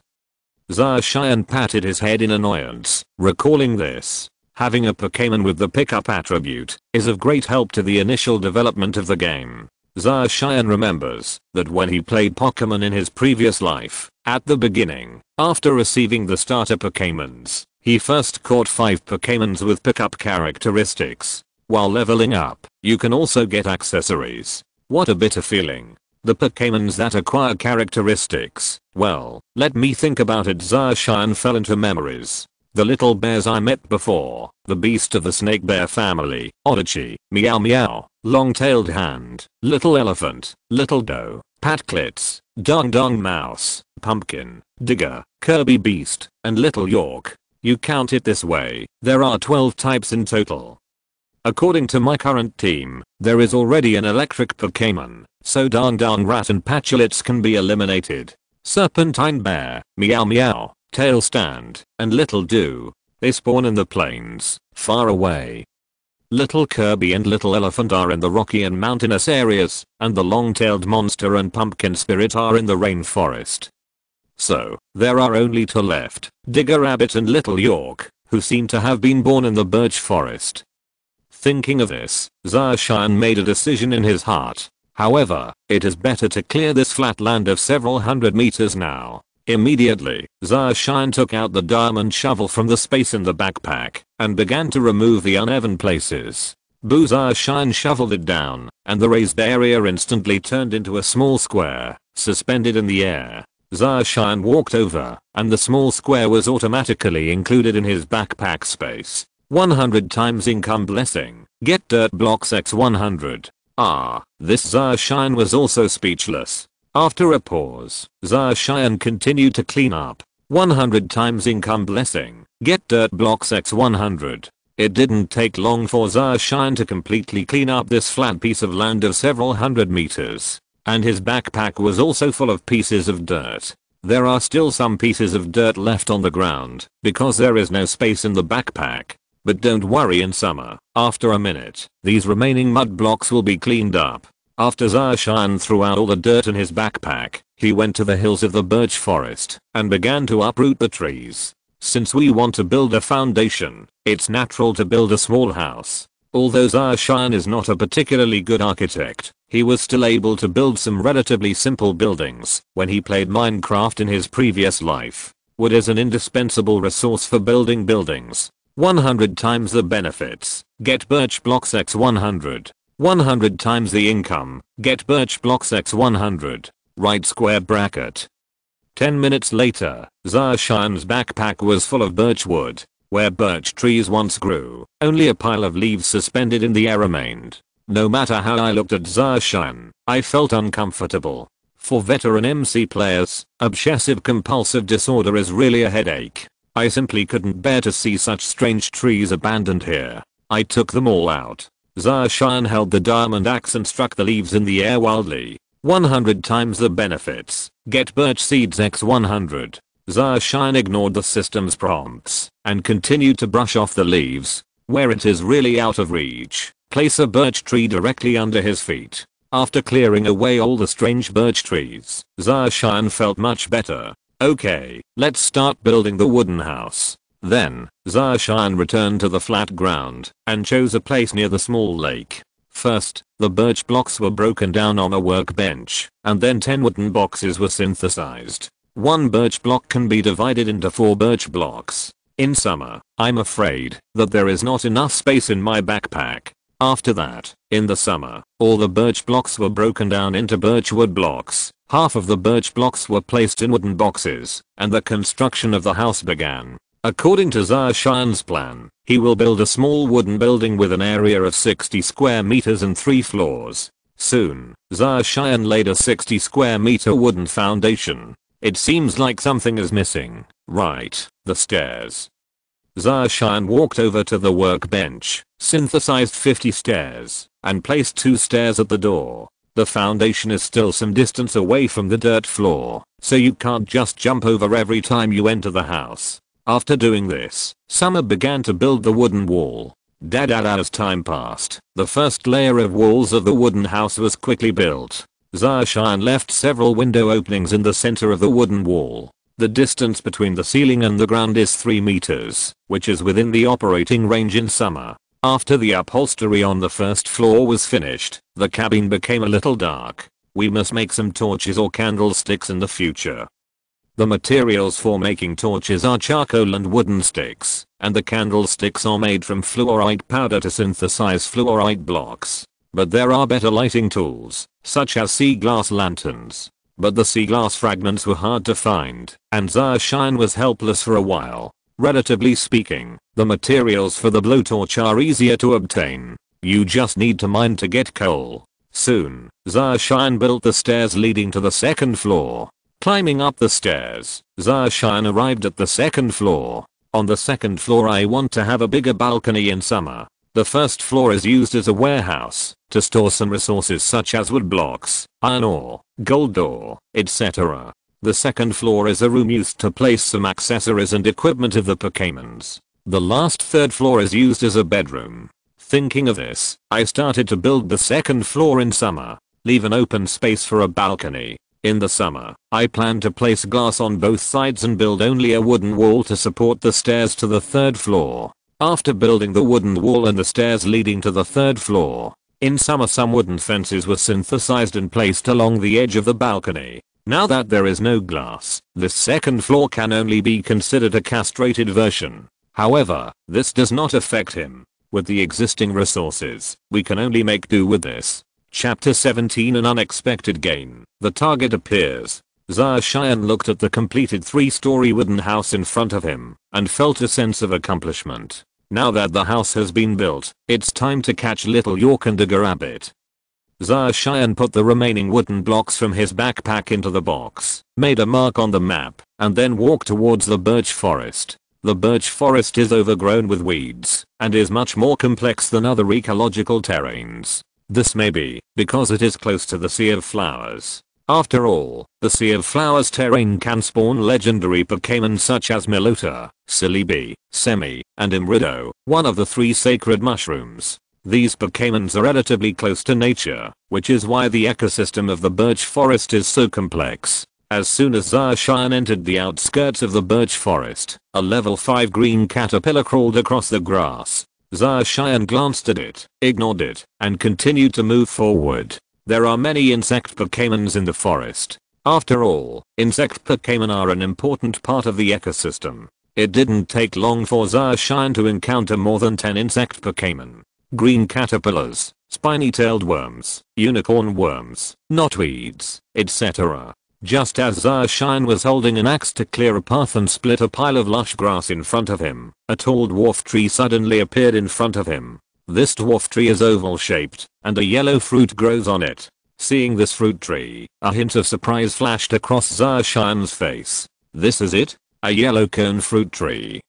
Zacian patted his head in annoyance, recalling this. Having a Pokémon with the pickup attribute is of great help to the initial development of the game. Zacian remembers that when he played Pokémon in his previous life, at the beginning, after receiving the starter Pokémons, he first caught 5 Pokémons with pickup characteristics. While leveling up, you can also get accessories. What a bitter feeling. The Pokémons that acquire characteristics, well, let me think about it. Zacian fell into memories. The little bears I met before, the beast of the snake bear family, Odachi, Meow Meow, long-tailed hand, little elephant, little doe, Patklitz, Dong Dong mouse, pumpkin, digger, Kirby beast, and little York. You count it this way, there are 12 types in total. According to my current team, there is already an electric Pokémon, so Dong Dong rat and Patulitz can be eliminated. Serpentine bear, Meow Meow, tail stand, and little dew. They spawn in the plains, far away. Little Kirby and little elephant are in the rocky and mountainous areas, and the long-tailed monster and pumpkin spirit are in the rainforest. So, there are only 2 left, Digger Rabbit and little York, who seem to have been born in the birch forest. Thinking of this, Zacian made a decision in his heart. However, it is better to clear this flat land of several hundred meters now. Immediately, Zacian took out the diamond shovel from the space in the backpack and began to remove the uneven places. Zacian shoveled it down, and the raised area instantly turned into a small square, suspended in the air. Zacian walked over, and the small square was automatically included in his backpack space. 100 times income blessing. Get dirt blocks x 100. This Zacian was also speechless. After a pause, Zacian continued to clean up. 100 times income blessing. Get dirt blocks x 100. It didn't take long for Zacian to completely clean up this flat piece of land of several hundred meters. And his backpack was also full of pieces of dirt. There are still some pieces of dirt left on the ground because there is no space in the backpack. But don't worry, in summer, after a minute, these remaining mud blocks will be cleaned up. After Zacian threw out all the dirt in his backpack, he went to the hills of the birch forest and began to uproot the trees. Since we want to build a foundation, it's natural to build a small house. Although Zacian is not a particularly good architect, he was still able to build some relatively simple buildings when he played Minecraft in his previous life. Wood is an indispensable resource for building buildings. 100 times the benefits. Get birch blocks x 100. 100 times the income. Get birch blocks x 100. Right square bracket. 10 minutes later, Zacian's backpack was full of birch wood. Where birch trees once grew, only a pile of leaves suspended in the air remained. No matter how I looked at Zarshan, I felt uncomfortable. For veteran MC players, obsessive compulsive disorder is really a headache. I simply couldn't bear to see such strange trees abandoned here. I took them all out. Zarshan held the diamond axe and struck the leaves in the air wildly. 100 times the benefits. Get birch seeds x 100. Zarshan ignored the system's prompts and continued to brush off the leaves. Where it is really out of reach, place a birch tree directly under his feet. After clearing away all the strange birch trees, Zarshan felt much better. Okay, let's start building the wooden house. Then, Zarshan returned to the flat ground and chose a place near the small lake. First, the birch blocks were broken down on a workbench, and then 10 wooden boxes were synthesized. One birch block can be divided into 4 birch blocks. In summer, I'm afraid that there is not enough space in my backpack. After that, in the summer, all the birch blocks were broken down into birch wood blocks. Half of the birch blocks were placed in wooden boxes, and the construction of the house began. According to Zarshan's plan, he will build a small wooden building with an area of 60 square meters and 3 floors. Soon, Zarshan laid a 60 square meter wooden foundation. It seems like something is missing. Right, the stairs. Zarshan walked over to the workbench, synthesized 50 stairs, and placed 2 stairs at the door. The foundation is still some distance away from the dirt floor, so you can't just jump over every time you enter the house. After doing this, Summer began to build the wooden wall. As time passed, the first layer of walls of the wooden house was quickly built. Zarshan left several window openings in the center of the wooden wall. The distance between the ceiling and the ground is 3 meters, which is within the operating range in summer. After the upholstery on the first floor was finished, the cabin became a little dark. We must make some torches or candlesticks in the future. The materials for making torches are charcoal and wooden sticks, and the candlesticks are made from fluorite powder to synthesize fluorite blocks. But there are better lighting tools, such as sea glass lanterns. But the sea glass fragments were hard to find, and Zarshan was helpless for a while. Relatively speaking, the materials for the blowtorch are easier to obtain. You just need to mine to get coal. Soon, Zarshan built the stairs leading to the second floor. Climbing up the stairs, Zarshan arrived at the second floor. On the second floor I want to have a bigger balcony in summer. The first floor is used as a warehouse to store some resources such as wood blocks, iron ore, gold ore, etc. The second floor is a room used to place some accessories and equipment of the Pokémons. The last third floor is used as a bedroom. Thinking of this, I started to build the second floor in summer. Leave an open space for a balcony. In the summer, I plan to place glass on both sides and build only a wooden wall to support the stairs to the third floor. After building the wooden wall and the stairs leading to the third floor, in summer some wooden fences were synthesized and placed along the edge of the balcony. Now that there is no glass, this second floor can only be considered a castrated version. However, this does not affect him. With the existing resources, we can only make do with this. Chapter 17 An Unexpected Gain. The target appears. Zarshan looked at the completed 3-story wooden house in front of him and felt a sense of accomplishment. Now that the house has been built, it's time to catch little York and grab it. Zarshan put the remaining wooden blocks from his backpack into the box, made a mark on the map, and then walked towards the birch forest. The birch forest is overgrown with weeds and is much more complex than other ecological terrains. This may be because it is close to the Sea of Flowers. After all, the Sea of Flowers terrain can spawn legendary Pokémon such as Milota, Celebi, Semi, and Imrido, one of the 3 sacred mushrooms. These Pokémons are relatively close to nature, which is why the ecosystem of the birch forest is so complex. As soon as Zarshan entered the outskirts of the birch forest, a level 5 green caterpillar crawled across the grass. Zarshan glanced at it, ignored it, and continued to move forward. There are many insect Pokémons in the forest. After all, insect Pokémon are an important part of the ecosystem. It didn't take long for Zarshan to encounter more than 10 insect Pokémon. Green caterpillars, spiny-tailed worms, unicorn worms, knotweeds, etc. Just as Zarshan was holding an axe to clear a path and split a pile of lush grass in front of him, a tall dwarf tree suddenly appeared in front of him. This dwarf tree is oval shaped, and a yellow fruit grows on it. Seeing this fruit tree, a hint of surprise flashed across Zarshan's face. This is it? A yellow cone fruit tree.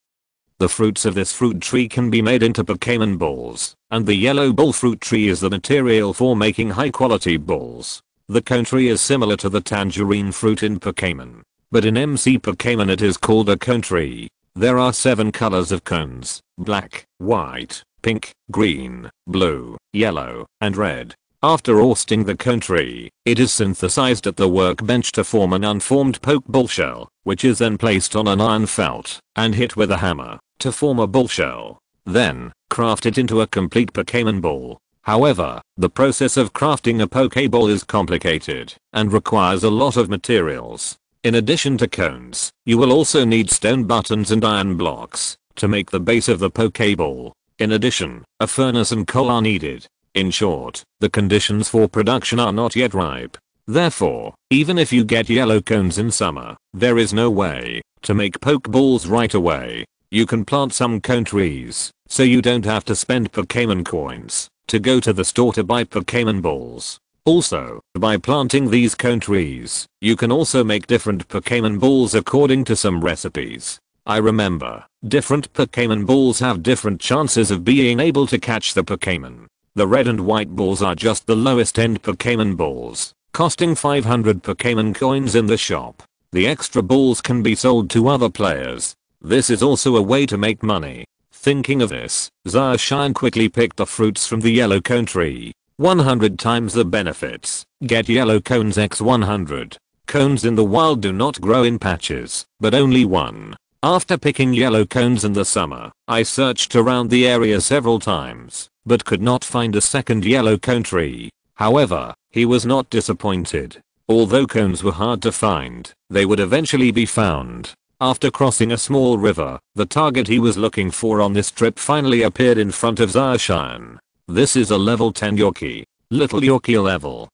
The fruits of this fruit tree can be made into Pokémon balls, and the yellow ball fruit tree is the material for making high quality balls. The cone tree is similar to the tangerine fruit in Pokémon, but in MC Pokémon it is called a cone tree. There are 7 colors of cones: black, white, pink, green, blue, yellow, and red. After roasting the cone tree, it is synthesized at the workbench to form an unformed Pokeball shell, which is then placed on an iron felt and hit with a hammer to form a ball shell. Then, craft it into a complete Pokémon ball. However, the process of crafting a Poké Ball is complicated and requires a lot of materials. In addition to cones, you will also need stone buttons and iron blocks to make the base of the Poké Ball. In addition, a furnace and coal are needed. In short, the conditions for production are not yet ripe. Therefore, even if you get yellow cones in summer, there is no way to make Pokeballs right away. You can plant some cone trees, so you don't have to spend Pokémon coins to go to the store to buy Pokémon balls. Also, by planting these cone trees, you can also make different Pokémon balls according to some recipes. I remember, different Pokémon balls have different chances of being able to catch the Pokémon. The red and white balls are just the lowest end Pokémon balls, costing 500 Pokémon coins in the shop. The extra balls can be sold to other players. This is also a way to make money. Thinking of this, Zarshan quickly picked the fruits from the yellow cone tree. 100 times the benefits. Get yellow cones x 100. Cones in the wild do not grow in patches, but only one. After picking yellow cones in the summer, I searched around the area several times, but could not find a second yellow cone tree. However, he was not disappointed. Although cones were hard to find, they would eventually be found. After crossing a small river, the target he was looking for on this trip finally appeared in front of Zarshan. This is a level 10 Yorkie. Little Yorkie level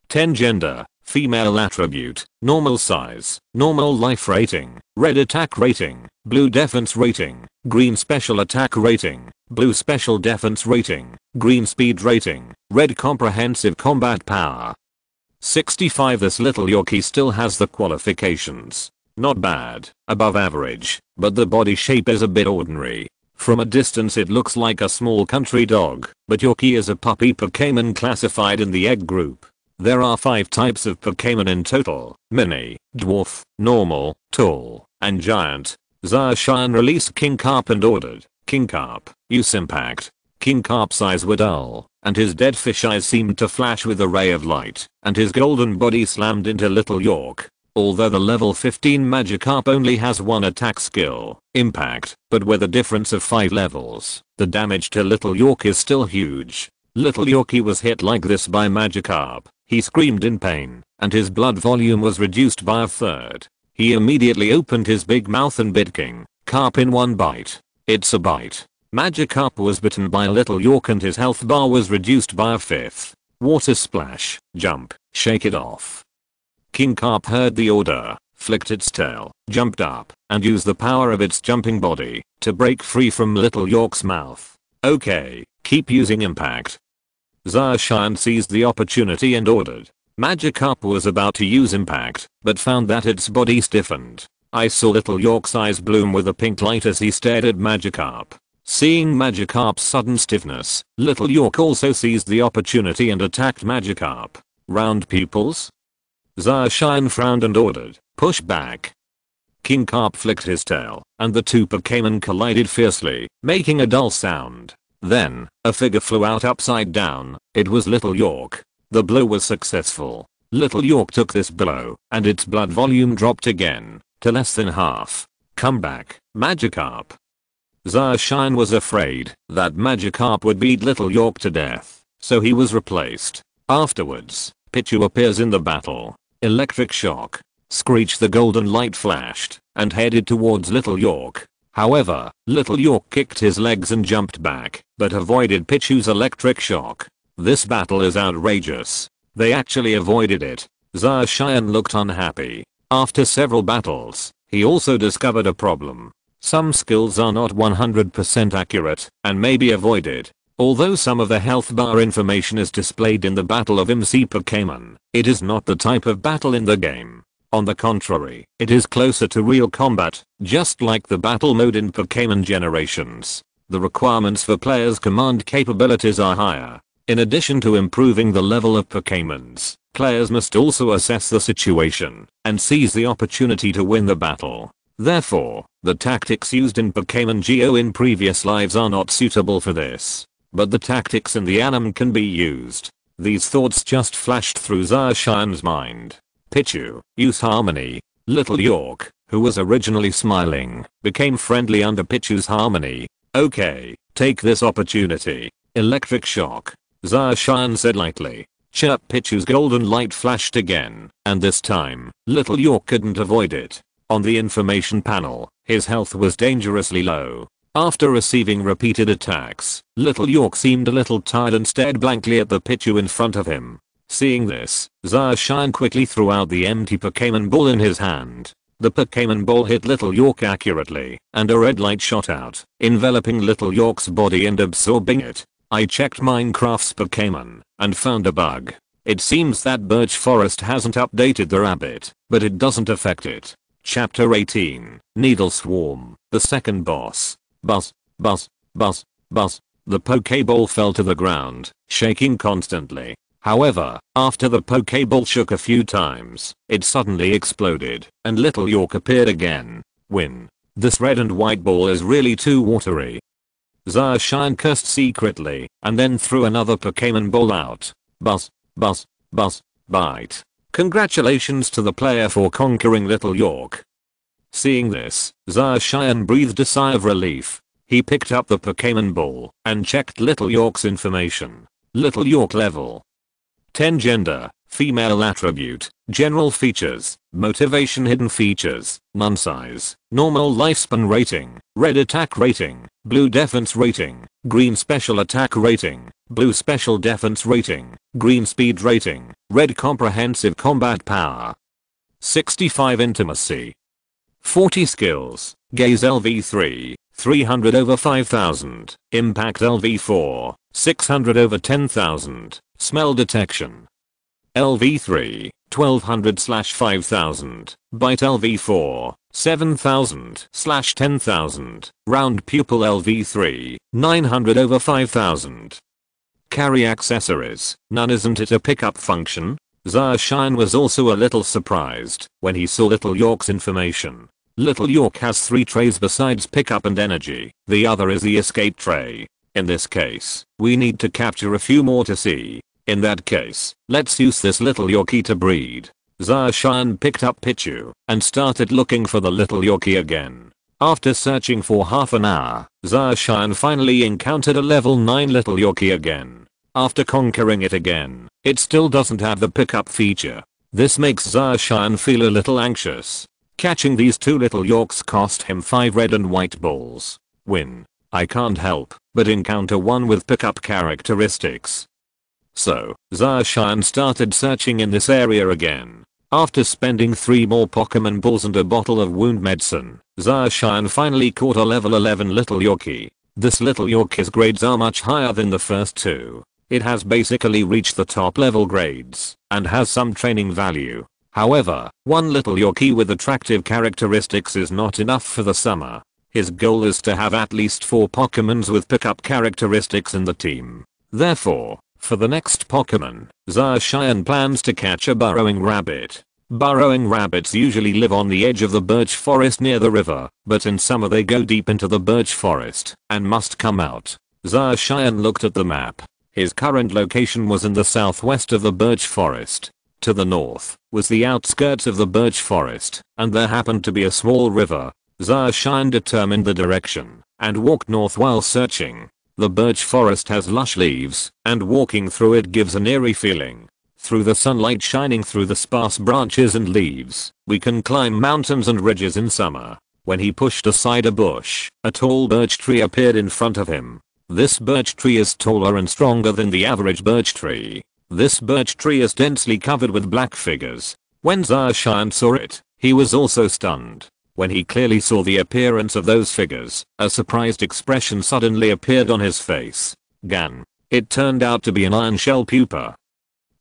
10 gender, female attribute, normal size, normal life rating, red attack rating, blue defense rating, green special attack rating, blue special defense rating, green speed rating, red comprehensive combat power. 65. This little Yorkie still has the qualifications. Not bad, above average, but the body shape is a bit ordinary. From a distance it looks like a small country dog, but Yorkie is a puppy Pokémon classified in the egg group. There are 5 types of Pokémon in total: mini, dwarf, normal, tall, and giant. Zarshan released King Carp and ordered, King Carp, use impact. King Carp's eyes were dull, and his dead fish eyes seemed to flash with a ray of light, and his golden body slammed into Little York. Although the level 15 Magikarp only has one attack skill, impact, but with a difference of 5 levels, the damage to Little York is still huge. Little Yorkie was hit like this by Magikarp. He screamed in pain, and his blood volume was reduced by a third. He immediately opened his big mouth and bit King Carp in one bite. It's a bite. Magikarp was bitten by Little York and his health bar was reduced by a fifth. Water splash, jump, shake it off. King Carp heard the order, flicked its tail, jumped up, and used the power of its jumping body to break free from Little York's mouth. Okay, keep using impact. Zarshan seized the opportunity and ordered. Magikarp was about to use impact, but found that its body stiffened. I saw Little York's eyes bloom with a pink light as he stared at Magikarp. Seeing Magikarp's sudden stiffness, Little York also seized the opportunity and attacked Magikarp. Round pupils? Zarshan frowned and ordered, push back. King Carp flicked his tail, and the two Pokémon collided fiercely, making a dull sound. Then, a figure flew out upside down. It was Little York. The blow was successful. Little York took this blow, and its blood volume dropped again, to less than half. Come back, Magikarp. Zarshan was afraid that Magikarp would beat Little York to death, so he was replaced. Afterwards, Pichu appears in the battle. Electric shock. Screech the golden light flashed, and headed towards Little York. However, Little York kicked his legs and jumped back, but avoided Pichu's electric shock. This battle is outrageous. They actually avoided it. Zacian looked unhappy. After several battles, he also discovered a problem. Some skills are not 100% accurate and may be avoided. Although some of the health bar information is displayed in the Battle of MC Pokémon, it is not the type of battle in the game. On the contrary, it is closer to real combat, just like the battle mode in Pokémon Generations. The requirements for players' command capabilities are higher. In addition to improving the level of Pokémons, players must also assess the situation and seize the opportunity to win the battle. Therefore, the tactics used in Pokémon Go in previous lives are not suitable for this. But the tactics in the anime can be used. These thoughts just flashed through Zacian's mind. Pichu, use harmony. Little York, who was originally smiling, became friendly under Pichu's harmony. Okay, take this opportunity. Electric shock. Zacian said lightly. Chirp. Pichu's golden light flashed again, and this time, Little York couldn't avoid it. On the information panel, his health was dangerously low. After receiving repeated attacks, Little York seemed a little tired and stared blankly at the Pichu in front of him. Seeing this, Zacian quickly threw out the empty Pokémon ball in his hand. The Pokémon ball hit Little York accurately, and a red light shot out, enveloping Little York's body and absorbing it. I checked Minecraft's Pokémon, and found a bug. It seems that Birch Forest hasn't updated the rabbit, but it doesn't affect it. Chapter 18, Needle Swarm, the second boss. Buzz, buzz, buzz, buzz. The Poké Ball fell to the ground, shaking constantly. However, after the Poké Ball shook a few times, it suddenly exploded, and Little York appeared again. Win. This red and white ball is really too watery. Zacian cursed secretly, and then threw another Pokémon ball out. Buzz, buzz, buzz, bite. Congratulations to the player for conquering Little York. Seeing this, Zacian breathed a sigh of relief. He picked up the Pokémon ball and checked Little York's information. Little York level 10. Gender, female. Attribute, general features, motivation. Hidden features, none. Size, normal. Lifespan rating, red attack rating, blue defense rating, green special attack rating, blue special defense rating, green speed rating, red comprehensive combat power. 65. Intimacy. 40. Skills, gaze LV3, 300 over 5000, impact LV4, 600 over 10,000, smell detection. LV3, 1200/5000, bite LV4, 7000/10,000, round pupil LV3, 900 over 5000. Carry accessories, none. Isn't it a pickup function? Zacian was also a little surprised when he saw Little York's information. Little York has 3 trays besides pickup and energy, the other is the escape tray. In this case, we need to capture a few more to see. In that case, let's use this Little Yorkie to breed. Zacian picked up Pichu and started looking for the Little Yorkie again. After searching for half an hour, Zacian finally encountered a level 9 Little Yorkie again. After conquering it again, it still doesn't have the pickup feature. This makes Zacian feel a little anxious. Catching these 2 Little Yorks cost him 5 red and white balls. Win. I can't help but encounter one with pickup characteristics. So, Zacian started searching in this area again. After spending 3 more Pokémon balls and a bottle of wound medicine, Zacian finally caught a level 11 Little Yorkie. This Little Yorkie's grades are much higher than the first 2. It has basically reached the top level grades and has some training value. However, one Little Yorkie with attractive characteristics is not enough for the summer. His goal is to have at least 4 Pokémons with pickup characteristics in the team. Therefore, for the next Pokémon, Zacian plans to catch a burrowing rabbit. Burrowing rabbits usually live on the edge of the birch forest near the river, but in summer they go deep into the birch forest and must come out. Zacian looked at the map. His current location was in the southwest of the birch forest. To the north was the outskirts of the birch forest, and there happened to be a small river. Zacian determined the direction and walked north while searching. The birch forest has lush leaves, and walking through it gives an eerie feeling. Through the sunlight shining through the sparse branches and leaves, we can climb mountains and ridges in summer. When he pushed aside a bush, a tall birch tree appeared in front of him. This birch tree is taller and stronger than the average birch tree. This birch tree is densely covered with black figures. When Zarshan saw it, he was also stunned. When he clearly saw the appearance of those figures, a surprised expression suddenly appeared on his face. Gan. It turned out to be an iron shell pupa.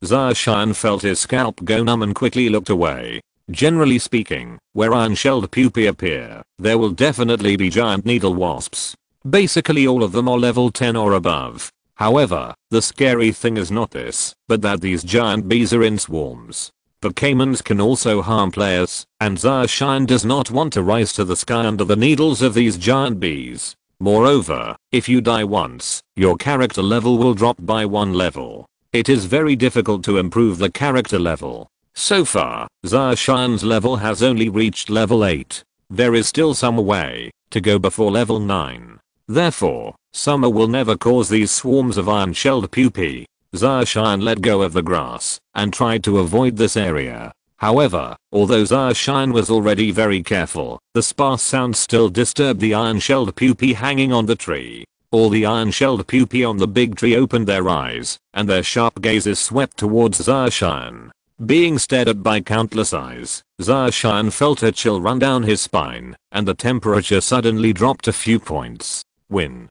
Zarshan felt his scalp go numb and quickly looked away. Generally speaking, where iron-shelled pupae appear, there will definitely be giant needle wasps. Basically all of them are level 10 or above. However, the scary thing is not this, but that these giant bees are in swarms. Pokémons can also harm players, and Zarshan does not want to rise to the sky under the needles of these giant bees. Moreover, if you die once, your character level will drop by 1 level. It is very difficult to improve the character level. So far, Zarshan's level has only reached level 8. There is still some way to go before level 9. Therefore, summer will never cause these swarms of iron-shelled pupae. Zarshan let go of the grass and tried to avoid this area. However, although Zarshan was already very careful, the sparse sounds still disturbed the iron-shelled pupae hanging on the tree. All the iron-shelled pupae on the big tree opened their eyes, and their sharp gazes swept towards Zarshan. Being stared at by countless eyes, Zarshan felt a chill run down his spine, and the temperature suddenly dropped a few points. Win.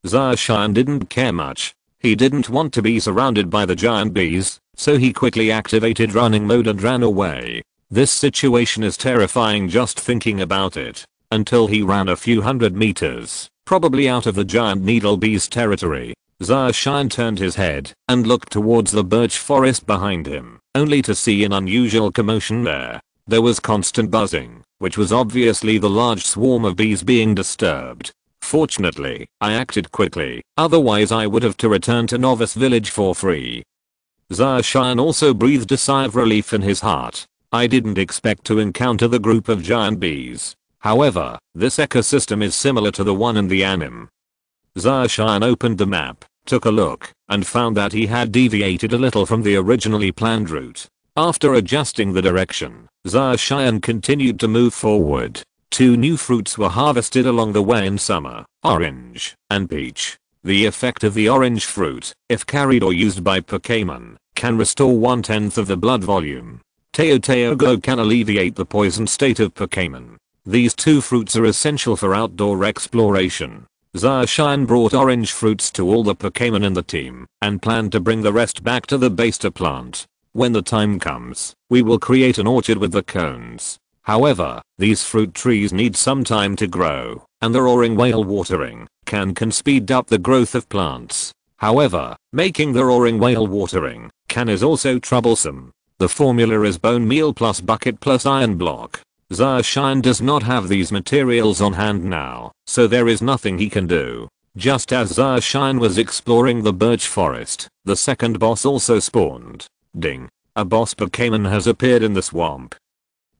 Zarshan didn't care much. He didn't want to be surrounded by the giant bees, so he quickly activated running mode and ran away. This situation is terrifying just thinking about it. Until he ran a few hundred meters, probably out of the giant needle bees territory. Zarshan turned his head and looked towards the birch forest behind him, only to see an unusual commotion there. There was constant buzzing, which was obviously the large swarm of bees being disturbed. Fortunately, I acted quickly, otherwise I would have to return to Novice Village for free. Zarshan also breathed a sigh of relief in his heart. I didn't expect to encounter the group of giant bees. However, this ecosystem is similar to the one in the anime. Zarshan opened the map, took a look, and found that he had deviated a little from the originally planned route. After adjusting the direction, Zarshan continued to move forward. 2 new fruits were harvested along the way in summer, orange and peach. The effect of the orange fruit, if carried or used by Pokémon, can restore 1/10 of the blood volume. Teo Glow can alleviate the poison state of Pokémon. These 2 fruits are essential for outdoor exploration. Zarshan brought orange fruits to all the Pokémon in the team and planned to bring the rest back to the base to plant. When the time comes, we will create an orchard with the cones. However, these fruit trees need some time to grow, and the roaring whale watering can speed up the growth of plants. However, making the roaring whale watering can is also troublesome. The formula is bone meal plus bucket plus iron block. Zarshan does not have these materials on hand now, so there is nothing he can do. Just as Zarshan was exploring the birch forest, the second boss also spawned. Ding. A boss Pokémon has appeared in the swamp.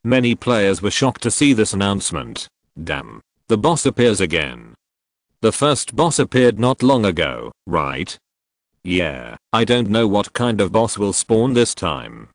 Many players were shocked to see this announcement. Damn. The boss appears again. The first boss appeared not long ago, right? Yeah, I don't know what kind of boss will spawn this time.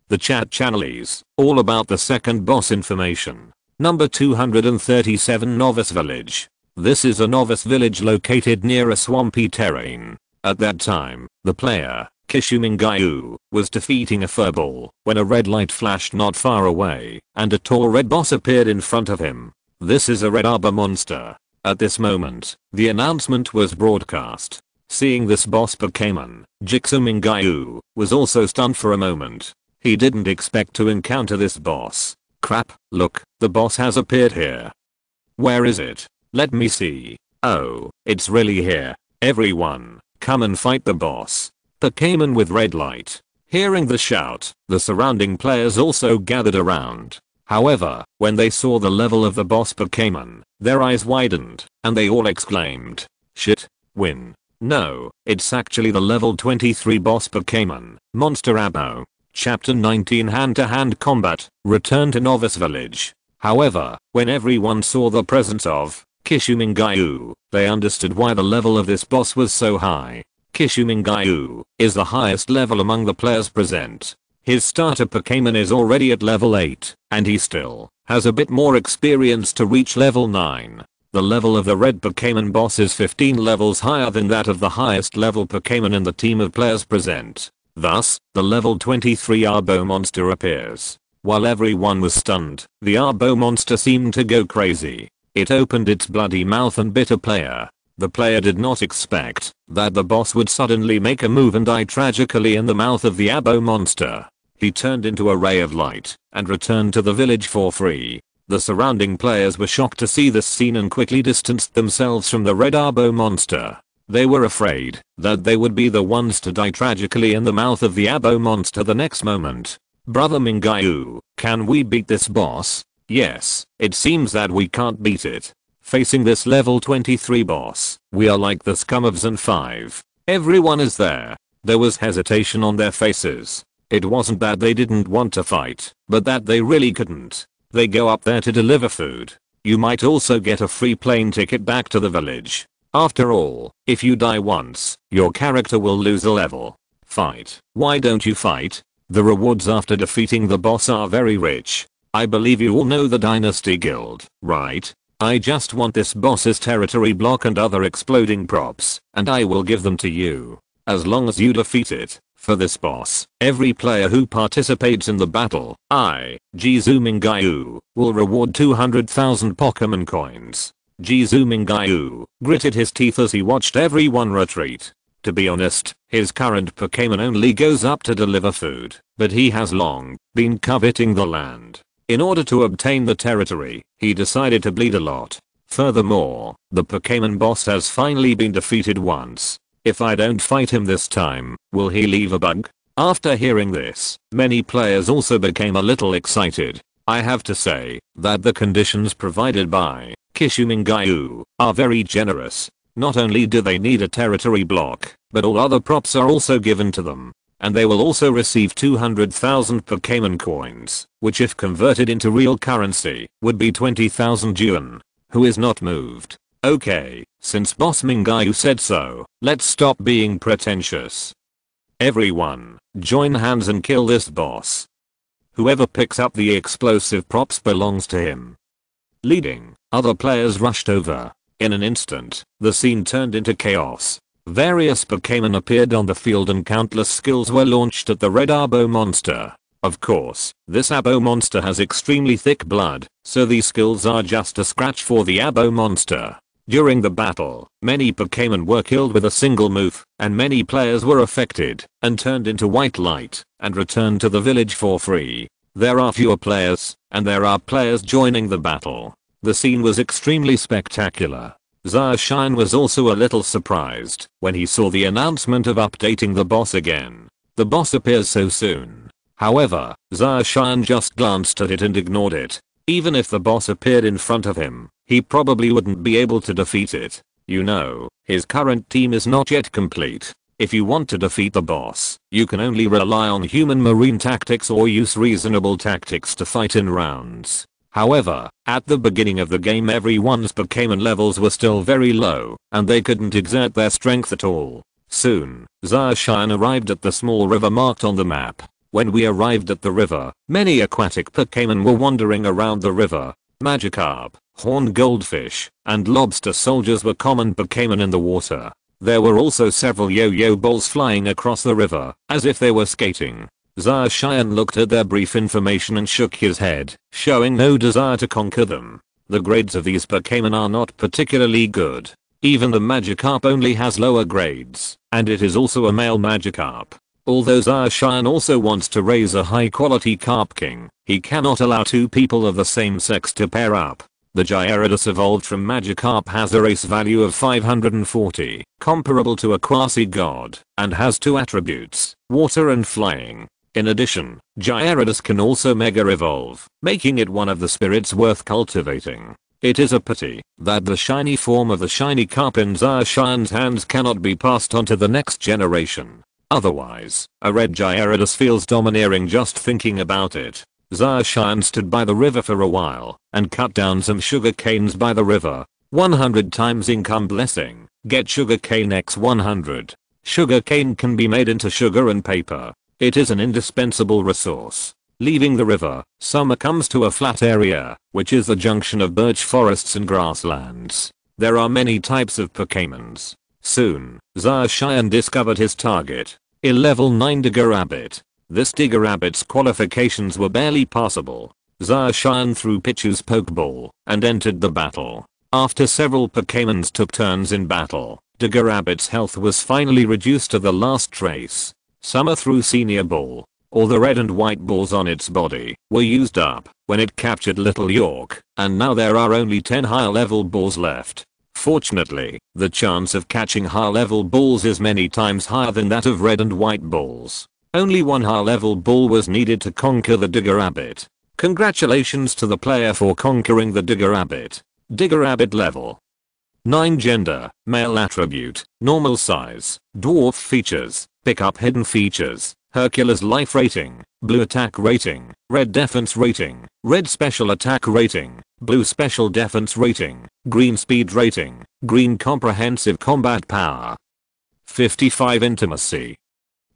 The chat channel is all about the second boss information. Number 237 Novice Village. This is a novice village located near a swampy terrain. At that time, the player, Kishumingayu, was defeating a furball when a red light flashed not far away and a tall red boss appeared in front of him. This is a red arbor monster. At this moment, the announcement was broadcast. Seeing this boss Pokémon, Kishumingayu was also stunned for a moment. He didn't expect to encounter this boss. Crap, look, the boss has appeared here. Where is it? Let me see. Oh, it's really here. Everyone, come and fight the boss. Pokémon with red light. Hearing the shout, the surrounding players also gathered around. However, when they saw the level of the boss Pokémon, their eyes widened, and they all exclaimed, shit, win. No, it's actually the level 23 boss Pokémon, Monster Abo. Chapter 19 Hand-to-hand combat, return to Novice Village. However, when everyone saw the presence of Kishumingayu, they understood why the level of this boss was so high. Kishumingayu is the highest level among the players present. His starter Pokémon is already at level 8, and he still has a bit more experience to reach level 9. The level of the red Pokémon boss is 15 levels higher than that of the highest level Pokémon in the team of players present. Thus, the level 23 Arbo monster appears. While everyone was stunned, the Arbo monster seemed to go crazy. It opened its bloody mouth and bit a player. The player did not expect that the boss would suddenly make a move and die tragically in the mouth of the Arbo monster. He turned into a ray of light and returned to the village for free. The surrounding players were shocked to see this scene and quickly distanced themselves from the red Arbo monster. They were afraid that they would be the ones to die tragically in the mouth of the Arbo monster the next moment. Brother Mingayu, can we beat this boss? Yes, it seems that we can't beat it. Facing this level 23 boss, we are like the scum of Zone 5. Everyone is there. There was hesitation on their faces. It wasn't that they didn't want to fight, but that they really couldn't. They go up there to deliver food. You might also get a free plane ticket back to the village. After all, if you die once, your character will lose a level. Fight. Why don't you fight? The rewards after defeating the boss are very rich. I believe you all know the Dynasty Guild, right? I just want this boss's territory block and other exploding props, and I will give them to you. As long as you defeat it. For this boss, every player who participates in the battle, Jizu Mingayu, will reward 200,000 Pokemon coins. Jizu Mingayu gritted his teeth as he watched everyone retreat. To be honest, his current Pokémon only goes up to deliver food, but he has long been coveting the land. In order to obtain the territory, he decided to bleed a lot. Furthermore, the Pokémon boss has finally been defeated once. If I don't fight him this time, will he leave a bug? After hearing this, many players also became a little excited. I have to say that the conditions provided by Kishu Mingayu are very generous. Not only do they need a territory block, but all other props are also given to them. And they will also receive 200,000 Pokémon coins, which if converted into real currency, would be 20,000 yuan. Who is not moved? Okay, since Boss Mingayu said so, let's stop being pretentious. Everyone, join hands and kill this boss. Whoever picks up the explosive props belongs to him. Leading, other players rushed over. In an instant, the scene turned into chaos. Various Pokémon appeared on the field and countless skills were launched at the red Arbo monster. Of course, this Arbo monster has extremely thick blood, so these skills are just a scratch for the Arbo monster. During the battle, many Pokémon were killed with a single move, and many players were affected and turned into white light and returned to the village for free. There are fewer players, and there are players joining the battle. The scene was extremely spectacular. Zacian was also a little surprised when he saw the announcement of updating the boss again. The boss appears so soon. However, Zacian just glanced at it and ignored it. Even if the boss appeared in front of him, he probably wouldn't be able to defeat it. You know, his current team is not yet complete. If you want to defeat the boss, you can only rely on human marine tactics or use reasonable tactics to fight in rounds. However, at the beginning of the game everyone's Pokémon levels were still very low, and they couldn't exert their strength at all. Soon, Zacian arrived at the small river marked on the map. When we arrived at the river, many aquatic Pokémon were wandering around the river. Magikarp, horned goldfish, and lobster soldiers were common Pokémon in the water. There were also several yo-yo balls flying across the river, as if they were skating. Zacian looked at their brief information and shook his head, showing no desire to conquer them. The grades of these Pokémon are not particularly good. Even the Magikarp only has lower grades, and it is also a male Magikarp. Although Zacian also wants to raise a high quality Carp King, he cannot allow two people of the same sex to pair up. The Gyarados evolved from Magikarp has a race value of 540, comparable to a quasi-god, and has two attributes, water and flying. In addition, Gyarados can also Mega Evolve, making it one of the spirits worth cultivating. It is a pity that the shiny form of the shiny carp in Zacian's hands cannot be passed on to the next generation. Otherwise, a red Gyarados feels domineering just thinking about it. Zacian stood by the river for a while and cut down some sugar canes by the river. 100 times income blessing. Get sugar cane x 100. Sugar cane can be made into sugar and paper. It is an indispensable resource. Leaving the river, Summer comes to a flat area, which is the junction of birch forests and grasslands. There are many types of Pokémons. Soon, Zacian discovered his target. A level 9 Digger Rabbit. This Digger Rabbit's qualifications were barely passable. Zacian threw Pichu's Pokeball and entered the battle. After several Pokémons took turns in battle, Digger Rabbit's health was finally reduced to the last trace. Summer threw Senior Ball. All the red and white balls on its body were used up when it captured Little York, and now there are only 10 high level balls left. Fortunately, the chance of catching high level balls is many times higher than that of red and white balls. Only one high level ball was needed to conquer the Digger Rabbit. Congratulations to the player for conquering the Digger Rabbit. Digger Rabbit level 9 gender, male attribute, normal size, dwarf features, pickup hidden features, Hercules life rating, blue attack rating, red defense rating, red special attack rating, blue special defense rating, green speed rating, green comprehensive combat power. 55 intimacy.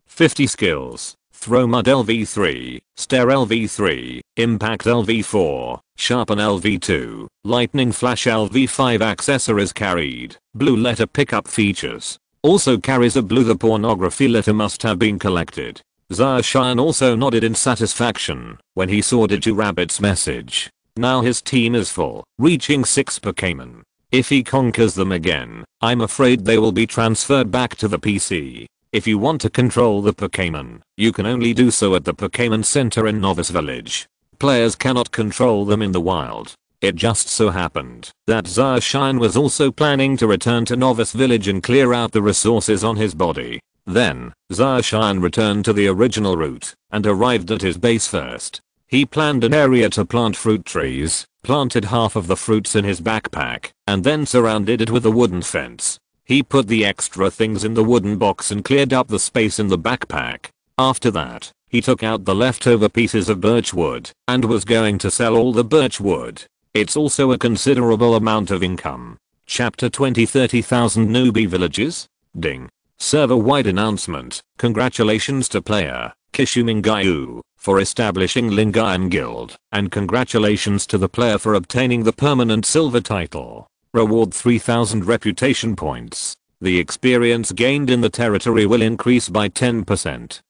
50 skills, throw mud LV3, stare LV3, impact LV4, sharpen LV2, lightning flash LV5 accessories carried, blue letter pickup features. Also carries a blue. The pornography letter must have been collected. Zacian also nodded in satisfaction when he saw Digi Rabbit's message. Now his team is full, reaching 6 Pokémon. If he conquers them again, I'm afraid they will be transferred back to the PC. If you want to control the Pokémon, you can only do so at the Pokémon Center in Novice Village. Players cannot control them in the wild. It just so happened that Zacian was also planning to return to Novice Village and clear out the resources on his body. Then, Zacian returned to the original route and arrived at his base first. He planned an area to plant fruit trees, planted half of the fruits in his backpack, and then surrounded it with a wooden fence. He put the extra things in the wooden box and cleared up the space in the backpack. After that, he took out the leftover pieces of birch wood and was going to sell all the birch wood. It's also a considerable amount of income. Chapter 20 30,000 newbie villages? Ding. Server-wide announcement. Congratulations to player Kishumingayu for establishing Lingayan Guild, and congratulations to the player for obtaining the permanent silver title. Reward 3000 reputation points. The experience gained in the territory will increase by 10%.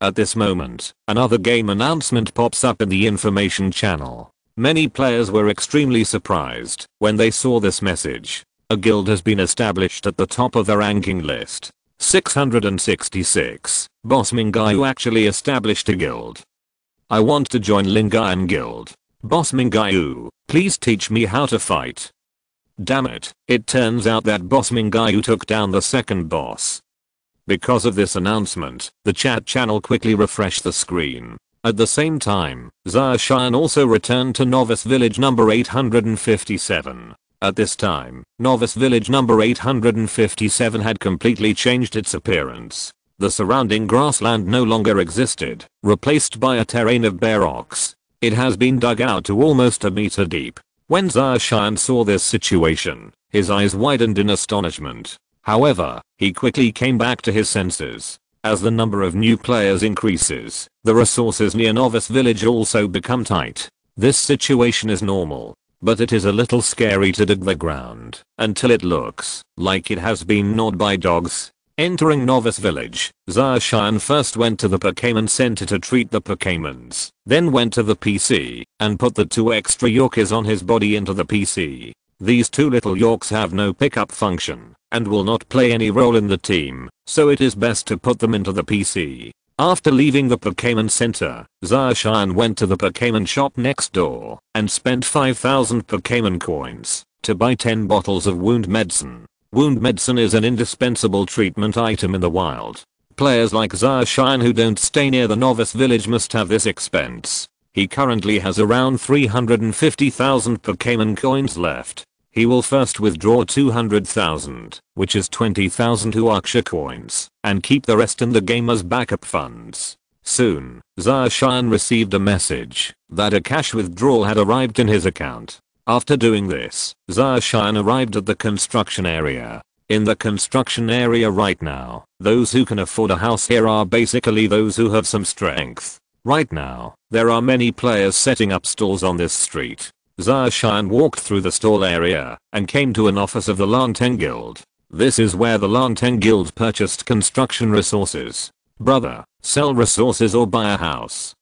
At this moment, another game announcement pops up in the information channel. Many players were extremely surprised when they saw this message. A guild has been established at the top of the ranking list. 666. Boss Mingayu actually established a guild. I want to join Lingayan Guild. Boss Mingayu, please teach me how to fight. Damn it, it turns out that Boss Mingayu took down the second boss. Because of this announcement, the chat channel quickly refreshed the screen. At the same time, Zacian also returned to Novice Village number 857. At this time, Novice Village number 857 had completely changed its appearance. The surrounding grassland no longer existed, replaced by a terrain of bare rocks. It has been dug out to almost a meter deep. When Zacian saw this situation, his eyes widened in astonishment. However, he quickly came back to his senses. As the number of new players increases, the resources near Novice Village also become tight. This situation is normal, but it is a little scary to dig the ground until it looks like it has been gnawed by dogs. Entering Novice Village, Zacian first went to the Pokémon Center to treat the Pokémons, then went to the PC and put the 2 extra Yorkies on his body into the PC. These 2 little Yorks have no pickup function and will not play any role in the team, so it is best to put them into the PC. After leaving the Pokémon Center, Zacian went to the Pokémon shop next door and spent 5,000 Pokémon coins to buy 10 bottles of wound medicine. Wound medicine is an indispensable treatment item in the wild. Players like Zacian who don't stay near the Novice Village must have this expense. He currently has around 350,000 Pokémon coins left. He will first withdraw 200,000, which is 20,000 Huaksha coins, and keep the rest in the game as backup funds. Soon, Zacian received a message that a cash withdrawal had arrived in his account. After doing this, Zacian arrived at the construction area. In the construction area right now, those who can afford a house here are basically those who have some strength. Right now, there are many players setting up stalls on this street. Zacian walked through the stall area and came to an office of the Lanteng Guild. This is where the Lanteng Guild purchased construction resources. Brother, sell resources or buy a house.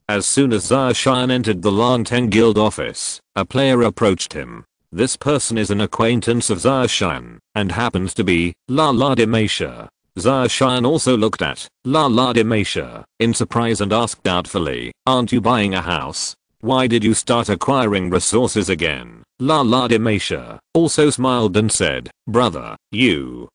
As soon as Zarshan entered the Lanteng Guild office, a player approached him. This person is an acquaintance of Zarshan, and happens to be Lala Demasha. Zarshan also looked at Lala Demasha in surprise and asked doubtfully, "Aren't you buying a house? Why did you start acquiring resources again?" Lala Demasha also smiled and said, "Brother,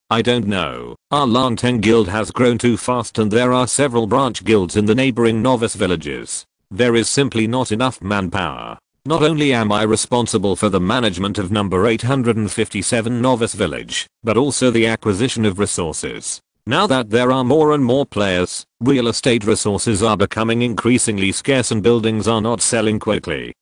I don't know. Our Lanteng guild has grown too fast and there are several branch guilds in the neighboring novice villages. There is simply not enough manpower. Not only am I responsible for the management of number 857 novice village, but also the acquisition of resources. Now that there are more and more players, real estate resources are becoming increasingly scarce and buildings are not selling quickly."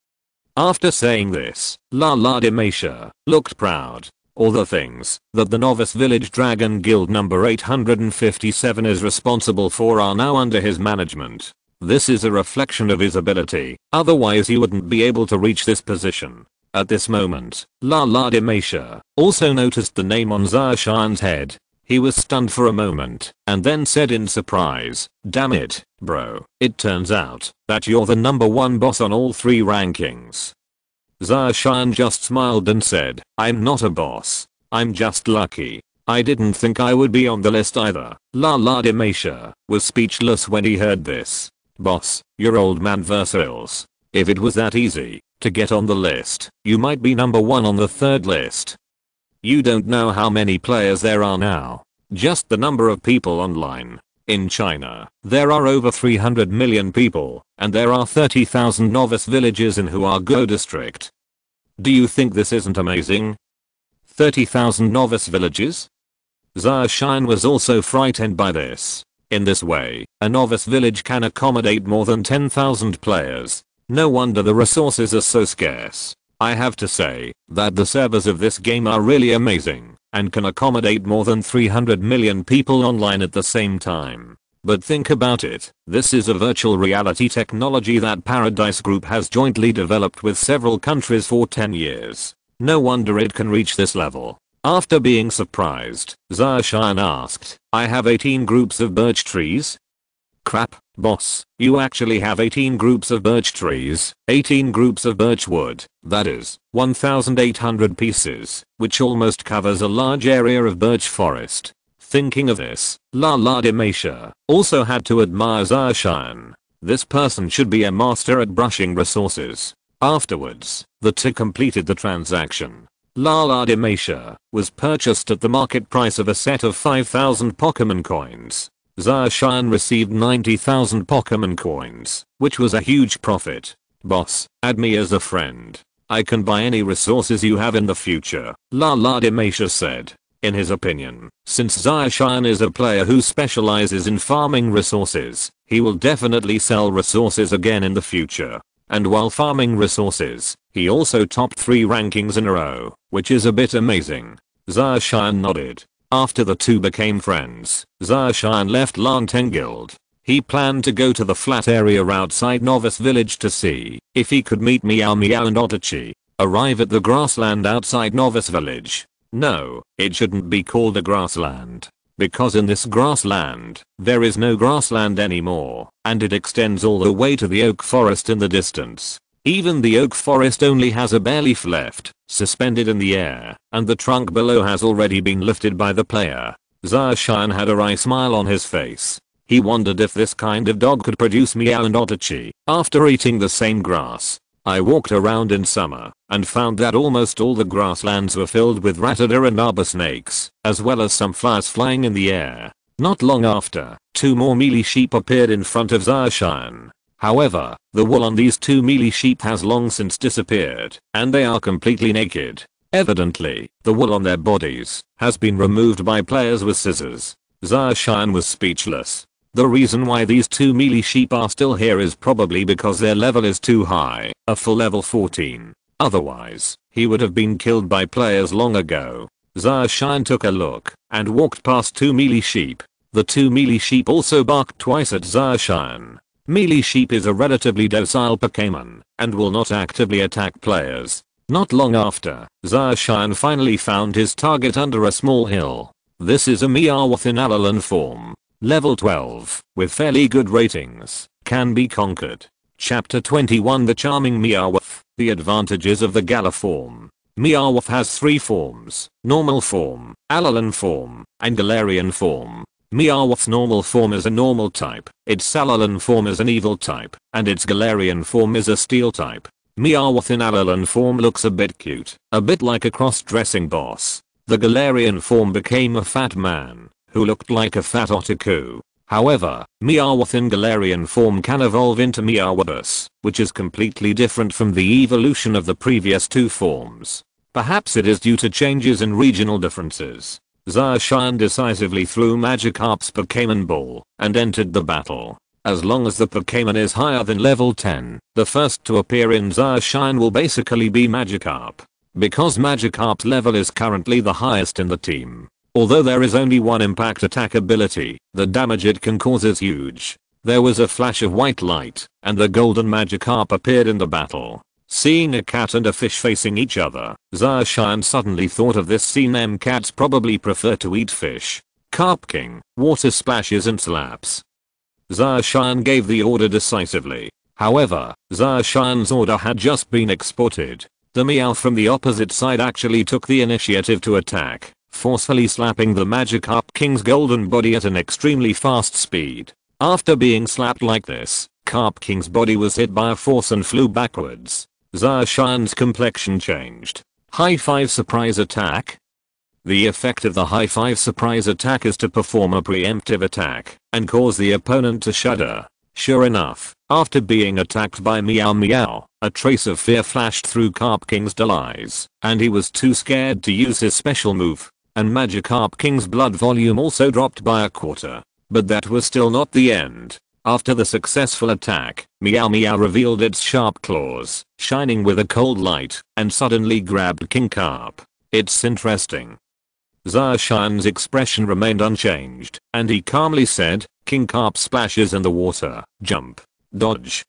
After saying this, Lala Demasha looked proud. All the things that the Novice Village Dragon Guild number 857 is responsible for are now under his management. This is a reflection of his ability, otherwise he wouldn't be able to reach this position. At this moment, Lala Demasha also noticed the name on Zarshan's head. He was stunned for a moment, and then said in surprise, "Damn it, bro, it turns out that you're the number 1 boss on all 3 rankings." Zarshan just smiled and said, "I'm not a boss. I'm just lucky. I didn't think I would be on the list either." Lala Demasha was speechless when he heard this. "Boss, you're old man Versailles. If it was that easy to get on the list, you might be number 1 on the 3rd list. You don't know how many players there are now. Just the number of people online. In China, there are over 300 million people, and there are 30,000 novice villages in Huaguo district. Do you think this isn't amazing? 30,000 novice villages?" Zarshan was also frightened by this. In this way, a novice village can accommodate more than 10,000 players. No wonder the resources are so scarce. I have to say that the servers of this game are really amazing and can accommodate more than 300 million people online at the same time. But think about it, this is a virtual reality technology that Paradise Group has jointly developed with several countries for 10 years. No wonder it can reach this level. After being surprised, Zarshan asked, "I have 18 groups of birch trees?" "Crap, boss, you actually have 18 groups of birch trees, 18 groups of birch wood, that is, 1,800 pieces, which almost covers a large area of birch forest." Thinking of this, Lala Demasha also had to admire Zarshan. This person should be a master at brushing resources. Afterwards, the two completed the transaction. Lala Demasha was purchased at the market price of a set of 5,000 Pokémon coins. Zarshan received 90,000 Pokémon coins, which was a huge profit. "Boss, add me as a friend. I can buy any resources you have in the future," Lala Demasha said. In his opinion, since Zarshan is a player who specializes in farming resources, he will definitely sell resources again in the future. And while farming resources, he also topped 3 rankings in a row, which is a bit amazing. Zarshan nodded. After the two became friends, Zarshan left Lanteng Guild. He planned to go to the flat area outside Novice Village to see if he could meet Meow Meow and Otachi. Arrive at the grassland outside Novice Village. No, it shouldn't be called a grassland, because in this grassland, there is no grassland anymore, and it extends all the way to the oak forest in the distance. Even the oak forest only has a bare leaf left, suspended in the air, and the trunk below has already been lifted by the player. Zarshan had a wry smile on his face. He wondered if this kind of dog could produce Meow and Otachi after eating the same grass. I walked around in summer and found that almost all the grasslands were filled with ratata and arbor snakes, as well as some flowers flying in the air. Not long after, 2 more mealy sheep appeared in front of Zarshan. However, the wool on these 2 mealy sheep has long since disappeared, and they are completely naked. Evidently, the wool on their bodies has been removed by players with scissors. Zarshan was speechless. The reason why these 2 mealy sheep are still here is probably because their level is too high, a full level 14. Otherwise, he would have been killed by players long ago. Zarshan took a look and walked past 2 mealy sheep. The 2 mealy sheep also barked twice at Zarshan. Mealy sheep is a relatively docile Pokémon and will not actively attack players. Not long after, Zarshan finally found his target under a small hill. This is a Meowth in Alolan form. Level 12, with fairly good ratings, can be conquered. Chapter 21 The Charming Meowth. The advantages of the Galarian. Meowth has 3 forms: normal form, Alolan form, and Galarian form. Meowth's normal form is a normal type, its Alolan form is an evil type, and its Galarian form is a steel type. Meowth in Alolan form looks a bit cute, a bit like a cross-dressing boss. The Galarian form became a fat man, who looked like a fat otaku. However, Meowth in Galarian form can evolve into Meowabus, which is completely different from the evolution of the previous 2 forms. Perhaps it is due to changes in regional differences. Zacian decisively threw Magikarp's Pokémon Ball and entered the battle. As long as the Pokémon is higher than level 10, the first to appear in Zacian will basically be Magikarp. Because Magikarp's level is currently the highest in the team. Although there is only one impact attack ability, the damage it can cause is huge. There was a flash of white light, and the golden Magikarp appeared in the battle. Seeing a cat and a fish facing each other, Zacian suddenly thought of this scene. Them cats probably prefer to eat fish. Carp King, water splashes and slaps. Zacian gave the order decisively. However, Zacian's order had just been exported. The Meowth from the opposite side actually took the initiative to attack, forcefully slapping the Magikarp King's golden body at an extremely fast speed. After being slapped like this, Carp King's body was hit by a force and flew backwards. Zacian's complexion changed. High 5 surprise attack. The effect of the high 5 surprise attack is to perform a preemptive attack and cause the opponent to shudder. Sure enough, after being attacked by Meow Meow, a trace of fear flashed through Carp King's dull eyes, and he was too scared to use his special move. And Magikarp King's blood volume also dropped by a quarter. But that was still not the end. After the successful attack, Meow Meow revealed its sharp claws, shining with a cold light, and suddenly grabbed King Carp. It's interesting. Zacian's expression remained unchanged, and he calmly said, King Carp splashes in the water, jump, dodge.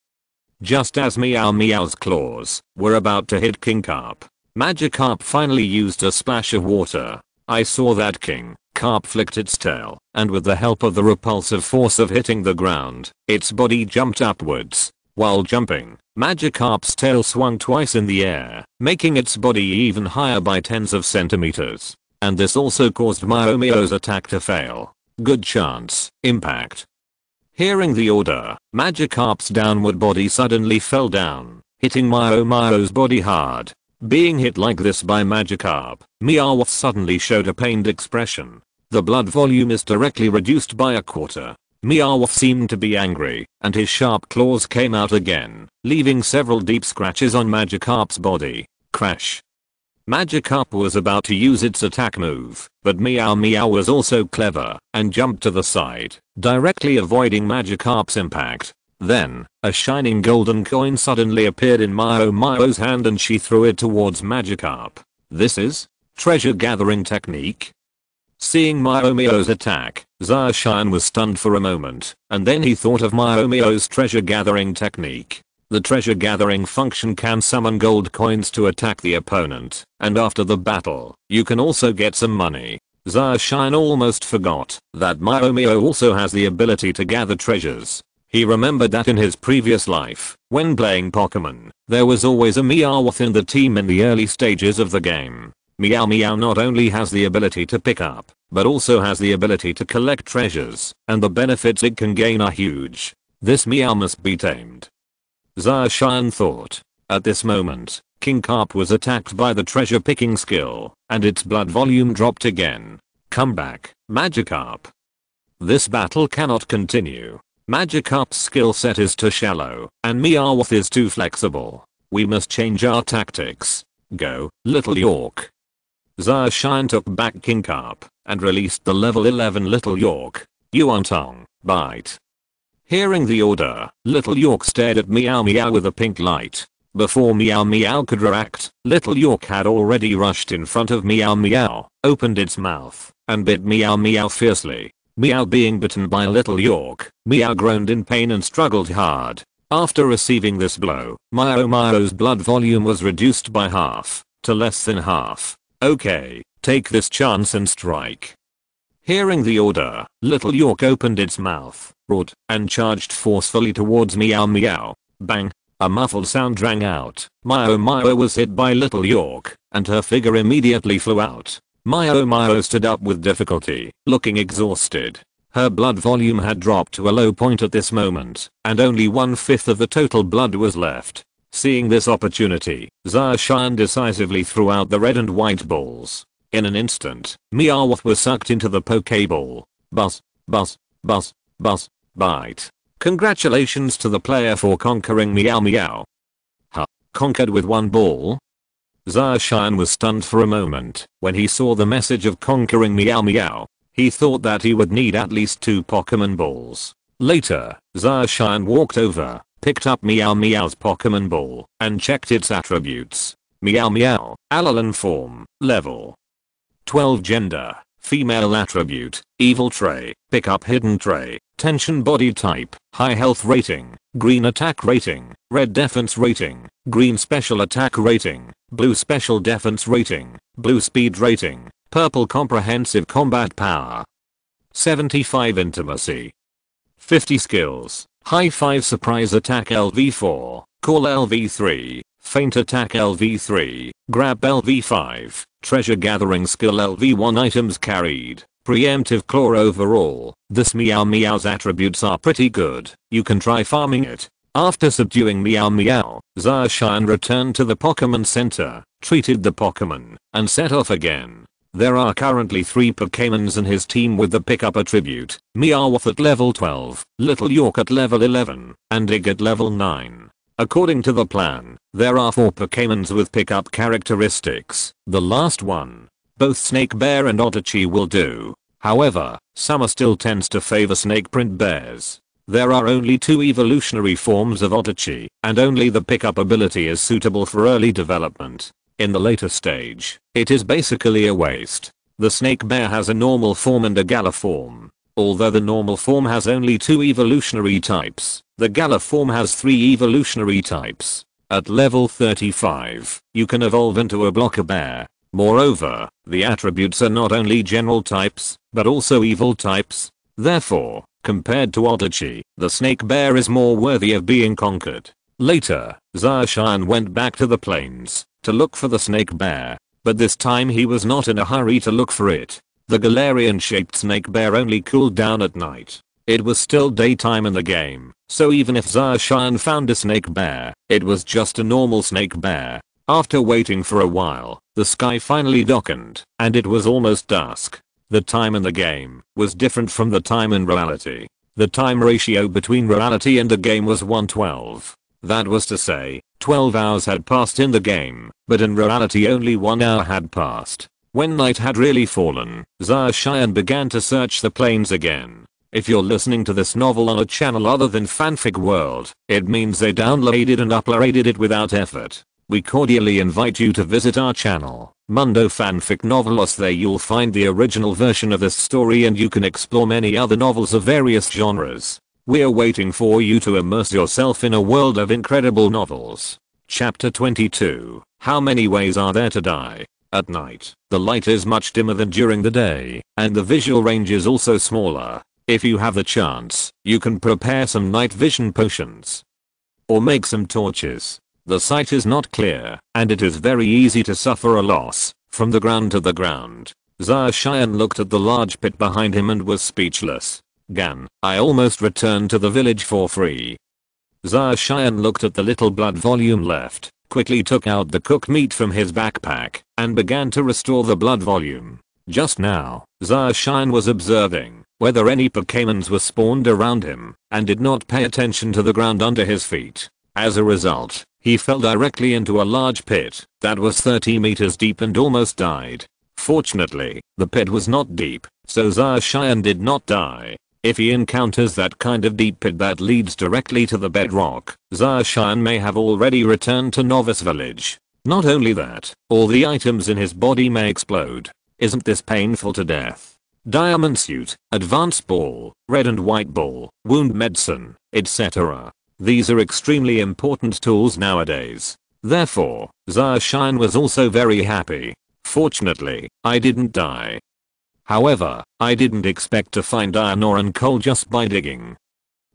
Just as Meow Meow's claws were about to hit King Carp, Magikarp finally used a splash of water. I saw that King Carp flicked its tail, and with the help of the repulsive force of hitting the ground, its body jumped upwards. While jumping, Magikarp's tail swung twice in the air, making its body even higher by tens of centimeters. And this also caused Meow Meow's attack to fail. Good chance, impact. Hearing the order, Magikarp's downward body suddenly fell down, hitting Meow Meow's body hard. Being hit like this by Magikarp, Meowth suddenly showed a pained expression. The blood volume is directly reduced by a quarter. Meowth seemed to be angry, and his sharp claws came out again, leaving several deep scratches on Magikarp's body. Crash. Magikarp was about to use its attack move, but Meow Meow was also clever and jumped to the side, directly avoiding Magikarp's impact. Then, a shining golden coin suddenly appeared in Meow Meow's hand and she threw it towards Magikarp. This is treasure gathering technique. Seeing Meow Meow's attack, Zacian was stunned for a moment, and then he thought of Meow Meow's treasure gathering technique. The treasure gathering function can summon gold coins to attack the opponent, and after the battle, you can also get some money. Zacian almost forgot that Meow Meow also has the ability to gather treasures. He remembered that in his previous life, when playing Pokémon, there was always a Meowth in the team in the early stages of the game. Meow Meow not only has the ability to pick up, but also has the ability to collect treasures, and the benefits it can gain are huge. This Meow must be tamed. Zacian thought. At this moment, King Carp was attacked by the treasure picking skill, and its blood volume dropped again. Come back, Magikarp. This battle cannot continue. Magikarp's skill set is too shallow, and Meowth is too flexible. We must change our tactics. Go, Little York. Zacian took back King Carp, and released the level 11 Little York. Yuantong, bite. Hearing the order, Little York stared at Meow Meow with a pink light. Before Meow Meow could react, Little York had already rushed in front of Meow Meow, opened its mouth, and bit Meow Meow fiercely. Meow being bitten by Little York, Meow groaned in pain and struggled hard. After receiving this blow, Meow Meow's blood volume was reduced by half, to less than half. Okay, take this chance and strike. Hearing the order, Little York opened its mouth, roared, and charged forcefully towards Meow Meow. Bang! A muffled sound rang out. Meow Meow was hit by Little York, and her figure immediately flew out. Meow Meow stood up with difficulty, looking exhausted. Her blood volume had dropped to a low point at this moment, and only 1/5 of the total blood was left. Seeing this opportunity, Zacian decisively threw out the red and white balls. In an instant, Meowth was sucked into the Poké Ball. Buzz, buzz, buzz, buzz, bite. Congratulations to the player for conquering Meow Meow. Huh? Conquered with one ball? Zacian was stunned for a moment when he saw the message of conquering Meow Meow. He thought that he would need at least 2 Pokemon balls. Later, Zacian walked over, picked up Meow Meow's Pokemon Ball, and checked its attributes. Meow Meow, Alolan form, level 12 gender, female attribute, evil trait, pick up hidden trait, tension body type, high health rating, green attack rating, red defense rating, green special attack rating, blue special defense rating, blue speed rating, purple comprehensive combat power. 75 intimacy. 50 skills, high 5 surprise attack LV4, call LV3, feint attack LV3, grab LV5, treasure gathering skill LV1 items carried, preemptive claw overall. This Meow Meow's attributes are pretty good, you can try farming it. After subduing Meow Meow, Zacian returned to the Pokemon Center, treated the Pokemon, and set off again. There are currently 3 Pokemons in his team with the pickup attribute, Meowth at level 12, Little York at level 11, and Dig at level 9. According to the plan, there are 4 Pokemons with pickup characteristics. The last one, both Snake Bear and Oddity will do. However, Summer still tends to favor Snake Print Bears. There are only 2 evolutionary forms of Oddity, and only the pickup ability is suitable for early development. In the later stage, it is basically a waste. The Snake Bear has a normal form and a Gala form. Although the normal form has only 2 evolutionary types, the Gala form has 3 evolutionary types. At level 35, you can evolve into a Blocker Bear. Moreover, the attributes are not only general types, but also evil types. Therefore, compared to Oddity, the Snake Bear is more worthy of being conquered. Later, Zacian went back to the plains to look for the Snake Bear, but this time he was not in a hurry to look for it. The Galarian-shaped Snake Bear only cooled down at night. It was still daytime in the game, so even if Zacian found a Snake Bear, it was just a normal Snake Bear. After waiting for a while, the sky finally darkened, and it was almost dusk. The time in the game was different from the time in reality. The time ratio between reality and the game was 1:12. That was to say, 12 hours had passed in the game, but in reality only 1 hour had passed. When night had really fallen, Zacian began to search the plains again. If you're listening to this novel on a channel other than Fanfic World, it means they downloaded and uploaded it without effort. We cordially invite you to visit our channel, Mundo Fanfic Novelos. There you'll find the original version of this story and you can explore many other novels of various genres. We're waiting for you to immerse yourself in a world of incredible novels. Chapter 22. How many ways are there to die? At night, the light is much dimmer than during the day, and the visual range is also smaller. If you have the chance, you can prepare some night vision potions. Or make some torches. The sight is not clear, and it is very easy to suffer a loss, from the ground to the ground. Zacian looked at the large pit behind him and was speechless. Gan, I almost returned to the village for free. Zacian looked at the little blood volume left, quickly took out the cooked meat from his backpack, and began to restore the blood volume. Just now, Zacian was observing whether any Pokémons were spawned around him, and did not pay attention to the ground under his feet. As a result, he fell directly into a large pit that was 30 meters deep and almost died. Fortunately, the pit was not deep, so Zacian did not die. If he encounters that kind of deep pit that leads directly to the bedrock, Zacian may have already returned to Novice Village. Not only that, all the items in his body may explode. Isn't this painful to death? Diamond Suit, Advanced Ball, Red and White Ball, Wound Medicine, etc. These are extremely important tools nowadays. Therefore, Zacian was also very happy. Fortunately, I didn't die. However, I didn't expect to find iron ore and coal just by digging.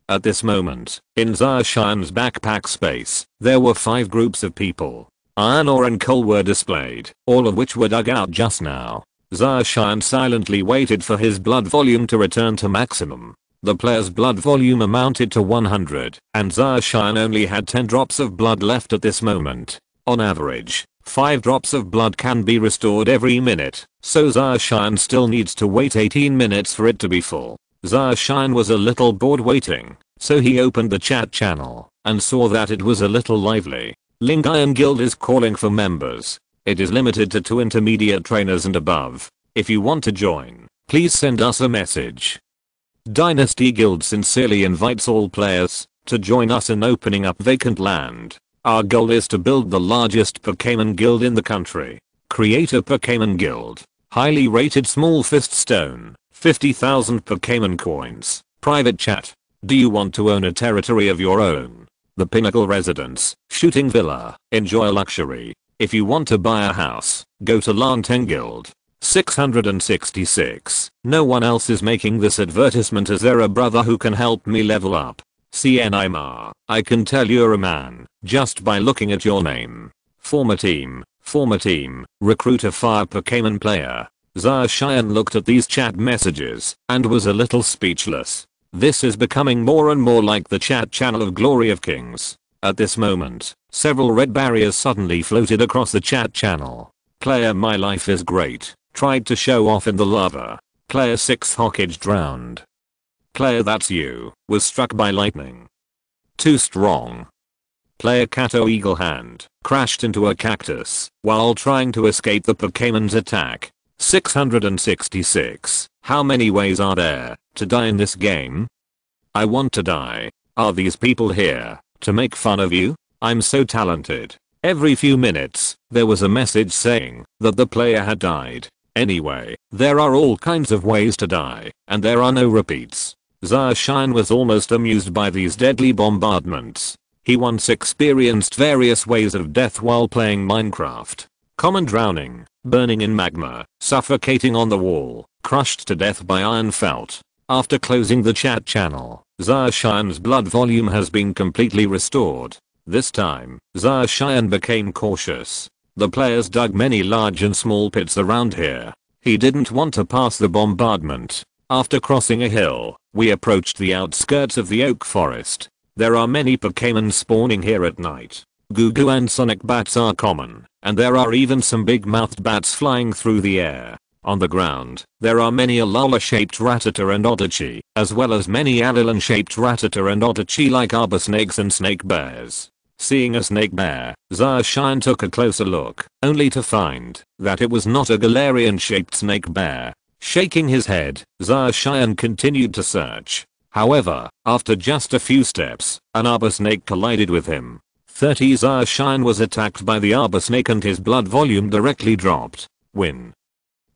At this moment, in Zarshine's backpack space, there were 5 groups of people. Iron ore and coal were displayed, all of which were dug out just now. Zarshine silently waited for his blood volume to return to maximum. The player's blood volume amounted to 100, and Zarshine only had 10 drops of blood left at this moment. On average, 5 drops of blood can be restored every minute, so Zarshine still needs to wait 18 minutes for it to be full. Zarshine was a little bored waiting, so he opened the chat channel and saw that it was a little lively. Ling Iron Guild is calling for members. It is limited to 2 intermediate trainers and above. If you want to join, please send us a message. Dynasty Guild sincerely invites all players to join us in opening up vacant land. Our goal is to build the largest Pokémon guild in the country. Create a Pokémon guild. Highly rated small fist stone. 50,000 Pokémon coins. Private chat. Do you want to own a territory of your own? The Pinnacle Residence. Shooting Villa. Enjoy luxury. If you want to buy a house, go to Lanteng Guild. 666. No one else is making this advertisement. Is there a brother who can help me level up? CNIMAR. I can tell you're a man just by looking at your name. Former team. Recruit a fire Pokémon player. Zarshian looked at these chat messages and was a little speechless. This is becoming more and more like the chat channel of Glory of Kings. At this moment, several red barriers suddenly floated across the chat channel. Player my life is great. Tried to show off in the lava. Player 6 Hawkage drowned. Player that's you was struck by lightning. Too strong. Player Kato Eagle Hand crashed into a cactus while trying to escape the Pokemon's attack. 666. How many ways are there to die in this game? I want to die. Are these people here to make fun of you? I'm so talented. Every few minutes, there was a message saying that the player had died. Anyway, there are all kinds of ways to die, and there are no repeats. Zarshian was almost amused by these deadly bombardments. He once experienced various ways of death while playing Minecraft. Common drowning, burning in magma, suffocating on the wall, crushed to death by iron felt. After closing the chat channel, Zarshian's blood volume has been completely restored. This time, Zarshian became cautious. The players dug many large and small pits around here. He didn't want to pass the bombardment. After crossing a hill, we approached the outskirts of the oak forest. There are many Pokémon spawning here at night. Gugu and Sonic bats are common, and there are even some big-mouthed bats flying through the air. On the ground, there are many Alola-shaped Rattata and Otachi, as well as many Alolan-shaped Rattata and Otachi like arbor snakes and snake bears. Seeing a snake bear, Zarshian took a closer look, only to find that it was not a Galarian-shaped snake bear. Shaking his head, Zarshian continued to search. However, after just a few steps, an arbor snake collided with him. 30 Zarshian was attacked by the arbor snake and his blood volume directly dropped. Win.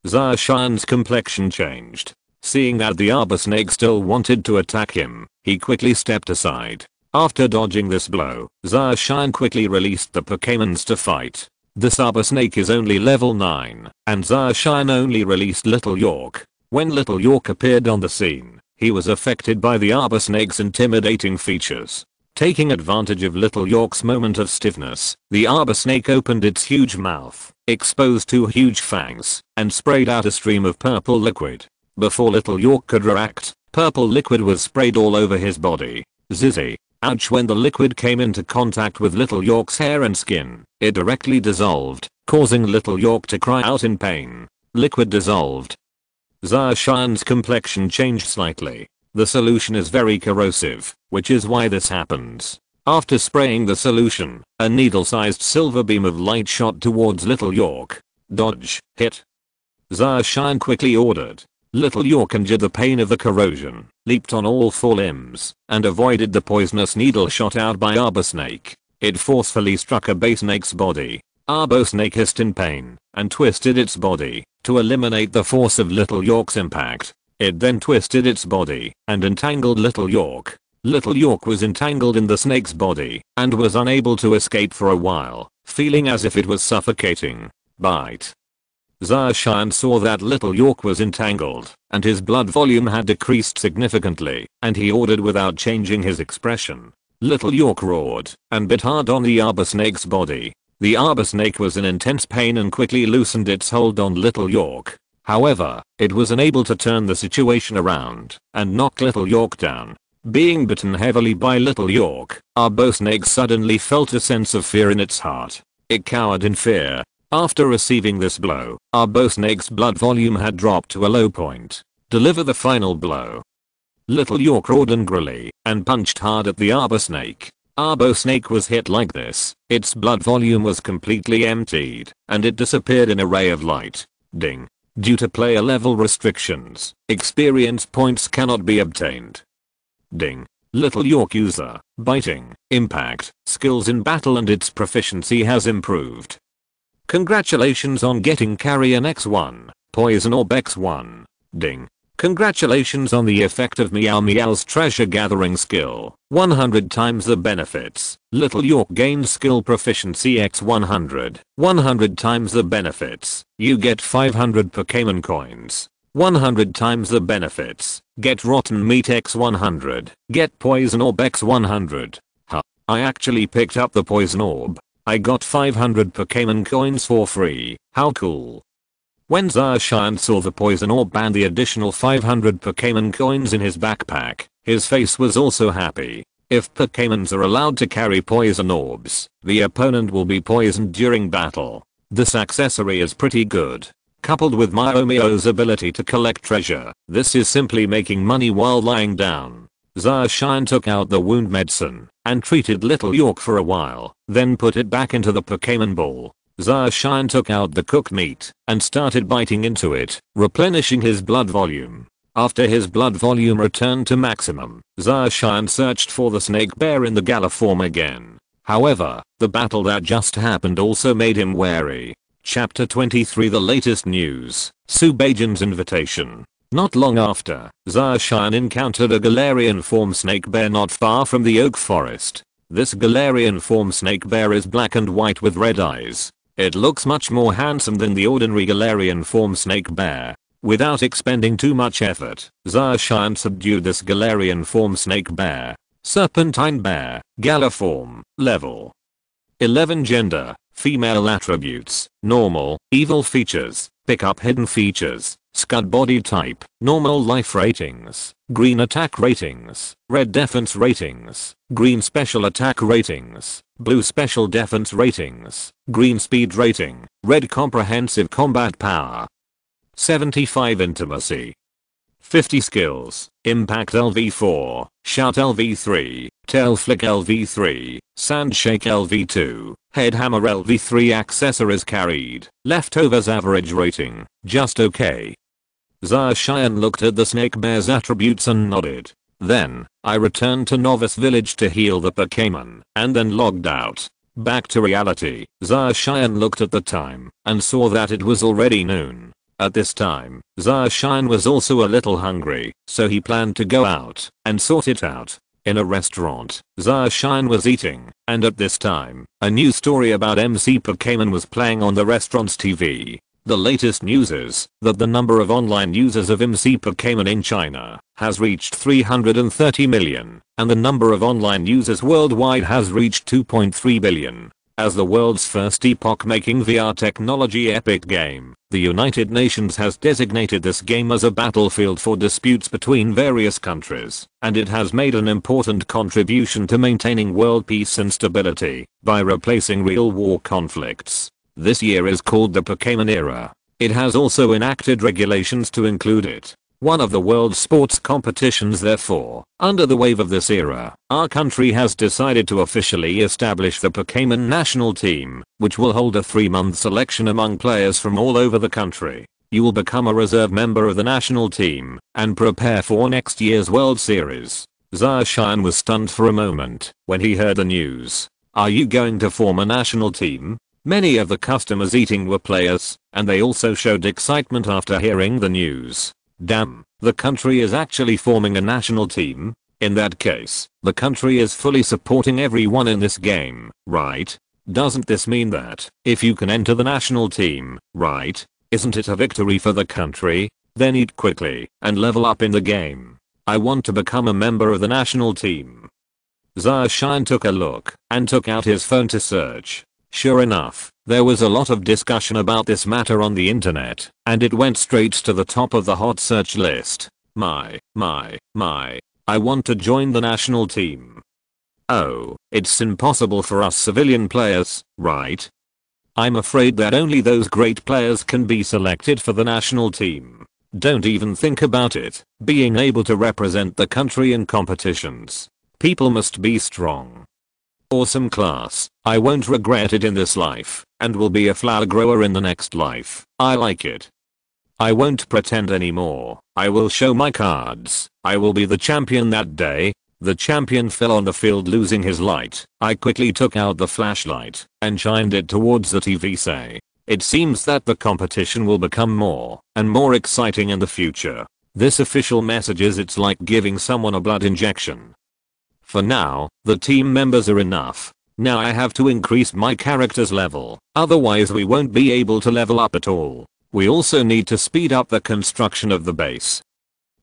Zarshian's complexion changed. Seeing that the arbor snake still wanted to attack him, he quickly stepped aside. After dodging this blow, Zarshian quickly released the Pokémons to fight. This arbor snake is only level 9, and Zarshian only released Little York. When Little York appeared on the scene, he was affected by the arbor snake's intimidating features. Taking advantage of Little York's moment of stiffness, the arbor snake opened its huge mouth, exposed 2 huge fangs, and sprayed out a stream of purple liquid. Before Little York could react, purple liquid was sprayed all over his body. Zizzy. Ouch. When the liquid came into contact with Little York's hair and skin, it directly dissolved, causing Little York to cry out in pain. Liquid dissolved. Zarshian's complexion changed slightly. The solution is very corrosive, which is why this happens. After spraying the solution, a needle-sized silver beam of light shot towards Little York. Dodge, hit. Zarshian quickly ordered. Little York endured the pain of the corrosion, leaped on all 4 limbs, and avoided the poisonous needle shot out by Arbor Snake. It forcefully struck a base snake's body. Arbor Snake hissed in pain, and twisted its body, to eliminate the force of Little York's impact. It then twisted its body, and entangled Little York. Little York was entangled in the snake's body, and was unable to escape for a while, feeling as if it was suffocating. Bite. Zarshan saw that Little York was entangled, and his blood volume had decreased significantly, and he ordered without changing his expression. Little York roared, and bit hard on the arbor snake's body. The arbor snake was in intense pain and quickly loosened its hold on Little York. However, it was unable to turn the situation around, and knock Little York down. Being bitten heavily by Little York, arbor snake suddenly felt a sense of fear in its heart. It cowered in fear. After receiving this blow, arbor snake's blood volume had dropped to a low point. Deliver the final blow. Little York roared angrily, and punched hard at the arbor snake. Arbor snake was hit like this, its blood volume was completely emptied, and it disappeared in a ray of light. Ding. Due to player level restrictions, experience points cannot be obtained. Ding. Little York user, biting, impact, skills in battle and its proficiency has improved. Congratulations on getting Carrion X1, Poison Orb X1. Ding. Congratulations on the effect of Meow Meow's treasure gathering skill. 100 times the benefits. Little York gained skill proficiency x 100. 100 times the benefits. You get 500 Pokémon coins. 100 times the benefits. Get rotten meat x 100. Get poison orb x 100. Huh. I actually picked up the poison orb. I got 500 Pokémon coins for free. How cool. When Zarshan saw the poison orb and the additional 500 Pokémon coins in his backpack, his face was also happy. If Pokémons are allowed to carry poison orbs, the opponent will be poisoned during battle. This accessory is pretty good. Coupled with Meow's ability to collect treasure, this is simply making money while lying down. Zarshan took out the wound medicine and treated Little York for a while, then put it back into the Pokémon ball. Zarshan took out the cooked meat and started biting into it, replenishing his blood volume. After his blood volume returned to maximum, Zarshan searched for the snake bear in the gala form again. However, the battle that just happened also made him wary. Chapter 23 The latest news, Subajan's invitation. Not long after, Zarshan encountered a Galarian form snake bear not far from the oak forest. This Galarian form snake bear is black and white with red eyes. It looks much more handsome than the ordinary Galarian form snake bear. Without expending too much effort, Zarshan subdued this Galarian form snake bear. Serpentine bear, Gala form, level 11 gender, female attributes, normal, evil features, pick up hidden features, scud body type, normal life ratings, green attack ratings, red defense ratings, green special attack ratings, blue special defense ratings, green speed rating, red comprehensive combat power. 75 intimacy. 50 skills, impact LV4, shout LV3, tail flick LV3, sand shake LV2, head hammer LV3 accessories carried, leftovers average rating, just okay. Zarshan looked at the snake bear's attributes and nodded. Then, I returned to Novice Village to heal the Pokémon, and then logged out. Back to reality, Zarshan looked at the time, and saw that it was already noon. At this time, Zarshan was also a little hungry, so he planned to go out and sort it out. In a restaurant, Zarshan was eating, and at this time, a new story about MC Pokémon was playing on the restaurant's TV. The latest news is that the number of online users of MC Pokémon in China has reached 330 million, and the number of online users worldwide has reached 2.3 billion. As the world's first epoch-making VR technology epic game, the United Nations has designated this game as a battlefield for disputes between various countries, and it has made an important contribution to maintaining world peace and stability by replacing real war conflicts. This year is called the Pokémon era. It has also enacted regulations to include it. One of the world's sports competitions therefore, under the wave of this era, our country has decided to officially establish the Pokémon national team, which will hold a 3-month selection among players from all over the country. You will become a reserve member of the national team, and prepare for next year's World Series. Zarshan was stunned for a moment, when he heard the news. Are you going to form a national team? Many of the customers eating were players, and they also showed excitement after hearing the news. Damn, the country is actually forming a national team? In that case, the country is fully supporting everyone in this game, right? Doesn't this mean that, if you can enter the national team, right? Isn't it a victory for the country? Then eat quickly and level up in the game. I want to become a member of the national team. Zarshan took a look and took out his phone to search. Sure enough, there was a lot of discussion about this matter on the internet, and it went straight to the top of the hot search list. My, I want to join the national team. Oh, it's impossible for us civilian players, right? I'm afraid that only those great players can be selected for the national team. Don't even think about it, being able to represent the country in competitions. People must be strong. Awesome class, I won't regret it in this life, and will be a flower grower in the next life. I like it. I won't pretend anymore. I will show my cards. I will be the champion that day. The champion fell on the field losing his light. I quickly took out the flashlight and shined it towards the TV say. It seems that the competition will become more and more exciting in the future. This official message is it's like giving someone a blood injection. For now, the team members are enough. Now I have to increase my character's level, otherwise we won't be able to level up at all. We also need to speed up the construction of the base.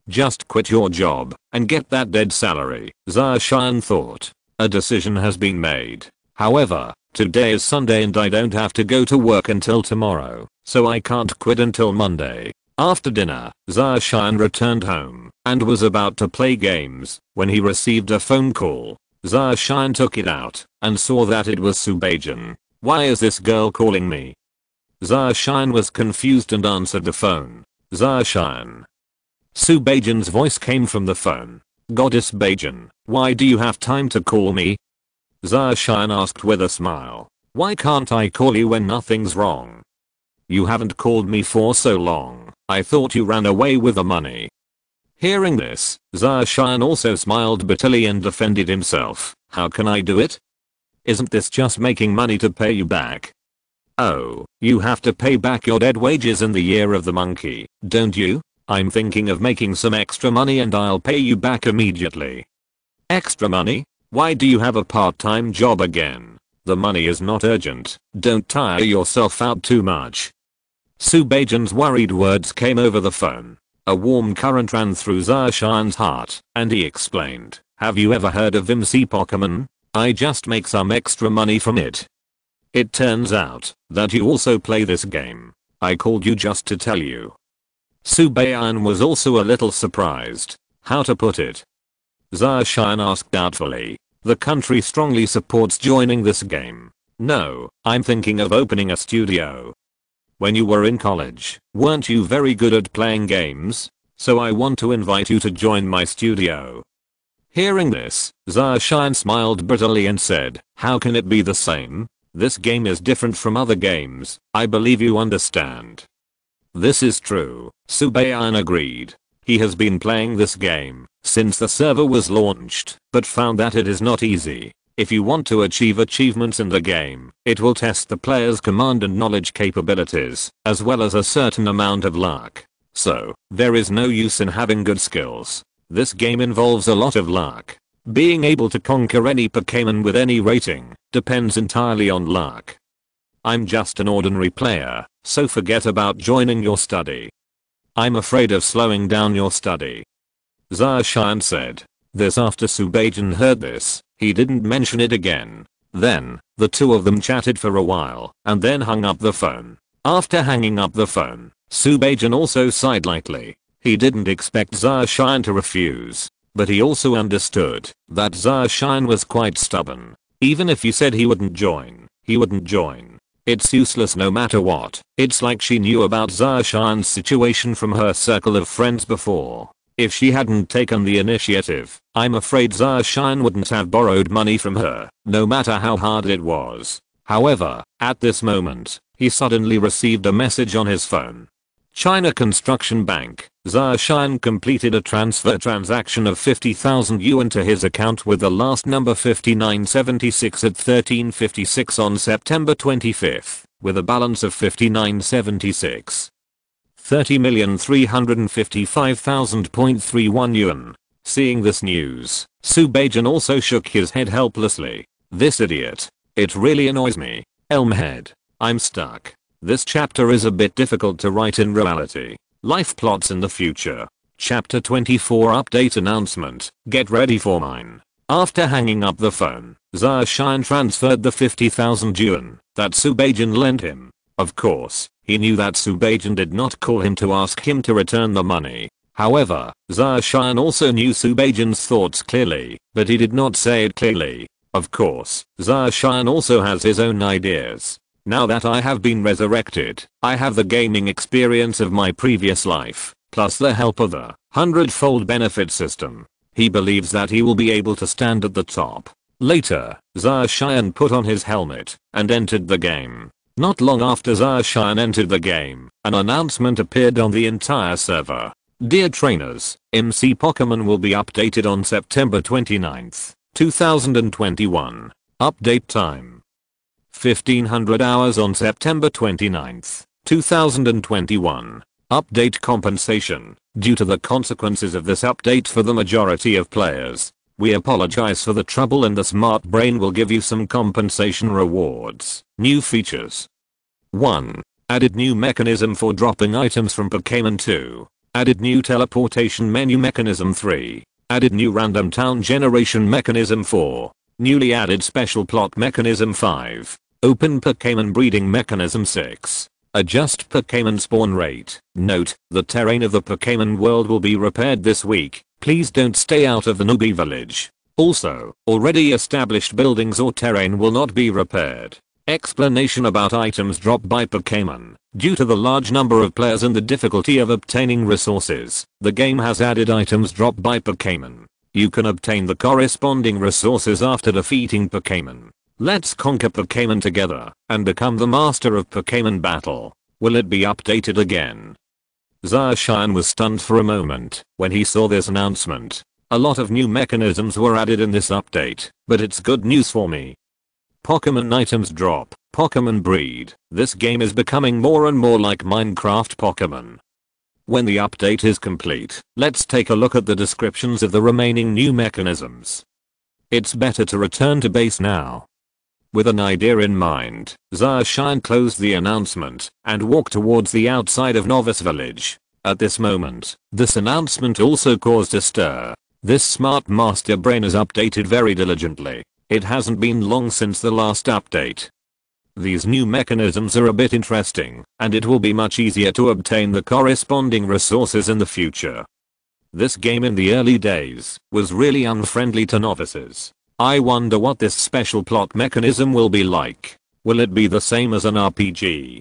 Just quit your job and get that dead salary, Zarshan thought. A decision has been made. However, today is Sunday and I don't have to go to work until tomorrow, so I can't quit until Monday. After dinner, Zarshan returned home and was about to play games when he received a phone call. Zarshan took it out and saw that it was Subajan. Why is this girl calling me? Zarshan was confused and answered the phone. Zarshan. Subajan's voice came from the phone. Goddess Bajan, why do you have time to call me? Zarshan asked with a smile. Why can't I call you when nothing's wrong? You haven't called me for so long. I thought you ran away with the money. Hearing this, Zarshan also smiled bitterly and defended himself. How can I do it? Isn't this just making money to pay you back? Oh, you have to pay back your dead wages in the year of the monkey, don't you? I'm thinking of making some extra money and I'll pay you back immediately. Extra money? Why do you have a part-time job again? The money is not urgent. Don't tire yourself out too much. Subajan's worried words came over the phone. A warm current ran through Zarshan's heart, and he explained, have you ever heard of MC Pokémon? I just make some extra money from it. It turns out that you also play this game. I called you just to tell you. Subajan was also a little surprised. How to put it? Zarshan asked doubtfully. The country strongly supports joining this game. No, I'm thinking of opening a studio. When you were in college, weren't you very good at playing games? So I want to invite you to join my studio. Hearing this, Zarshan smiled bitterly and said, how can it be the same? This game is different from other games. I believe you understand. This is true, Subajan agreed. He has been playing this game since the server was launched, but found that it is not easy. If you want to achieve achievements in the game, it will test the player's command and knowledge capabilities, as well as a certain amount of luck. So, there is no use in having good skills. This game involves a lot of luck. Being able to conquer any Pokémon with any rating depends entirely on luck. I'm just an ordinary player, so forget about joining your study. I'm afraid of slowing down your study. Zarshan said. This after Subajan heard this, he didn't mention it again. Then, the two of them chatted for a while, and then hung up the phone. After hanging up the phone, Subajan also sighed lightly. He didn't expect Zarshan to refuse, but he also understood that Zarshan was quite stubborn. Even if he said he wouldn't join, he wouldn't join. It's useless no matter what. It's like she knew about Zarshan's situation from her circle of friends before. If she hadn't taken the initiative, I'm afraid Zarshan wouldn't have borrowed money from her, no matter how hard it was. However, at this moment, he suddenly received a message on his phone. China Construction Bank. Zarshan completed a transfer transaction of 50,000 yuan to his account with the last number 5976 at 1356 on September 25th, with a balance of 5976. 30,355,000.31 yuan. Seeing this news, Subajan also shook his head helplessly. This idiot. It really annoys me. Elmhead. I'm stuck. This chapter is a bit difficult to write in reality. Life plots in the future. Chapter 24 Update Announcement. Get ready for mine. After hanging up the phone, Zarshian transferred the 50,000 yuan that Subajan lent him. Of course, he knew that Subajan did not call him to ask him to return the money. However, Zarshian also knew Subajan's thoughts clearly, but he did not say it clearly. Of course, Zarshian also has his own ideas. Now that I have been resurrected, I have the gaming experience of my previous life, plus the help of the Hundredfold benefit system. He believes that he will be able to stand at the top. Later, Zarshian put on his helmet and entered the game. Not long after Zarshian entered the game, an announcement appeared on the entire server. Dear trainers, MC Pokémon will be updated on September 29th, 2021. Update time: 1500 hours on September 29th, 2021. Update compensation. Due to the consequences of this update for the majority of players, we apologize for the trouble and the Smart Brain will give you some compensation rewards. New features. 1. Added new mechanism for dropping items from Pokémon. 2. Added new teleportation menu mechanism. 3. Added new random town generation mechanism. 4. Newly added special plot mechanism. 5. Open Pokémon breeding mechanism. 6. Adjust Pokémon spawn rate. Note, the terrain of the Pokémon world will be repaired this week. Please don't stay out of the newbie village. Also, already established buildings or terrain will not be repaired. Explanation about items dropped by Pokémon. Due to the large number of players and the difficulty of obtaining resources, the game has added items dropped by Pokémon. You can obtain the corresponding resources after defeating Pokémon. Let's conquer Pokémon together and become the master of Pokémon battle. Will it be updated again? Zarshian was stunned for a moment when he saw this announcement. A lot of new mechanisms were added in this update, but it's good news for me. Pokémon items drop. Pokémon breed. This game is becoming more and more like Minecraft Pokémon. When the update is complete, let's take a look at the descriptions of the remaining new mechanisms. It's better to return to base now. With an idea in mind, Zarshian closed the announcement and walked towards the outside of Novice Village. At this moment, this announcement also caused a stir. This smart master brain is updated very diligently. It hasn't been long since the last update. These new mechanisms are a bit interesting, and it will be much easier to obtain the corresponding resources in the future. This game in the early days was really unfriendly to novices. I wonder what this special plot mechanism will be like. Will it be the same as an RPG?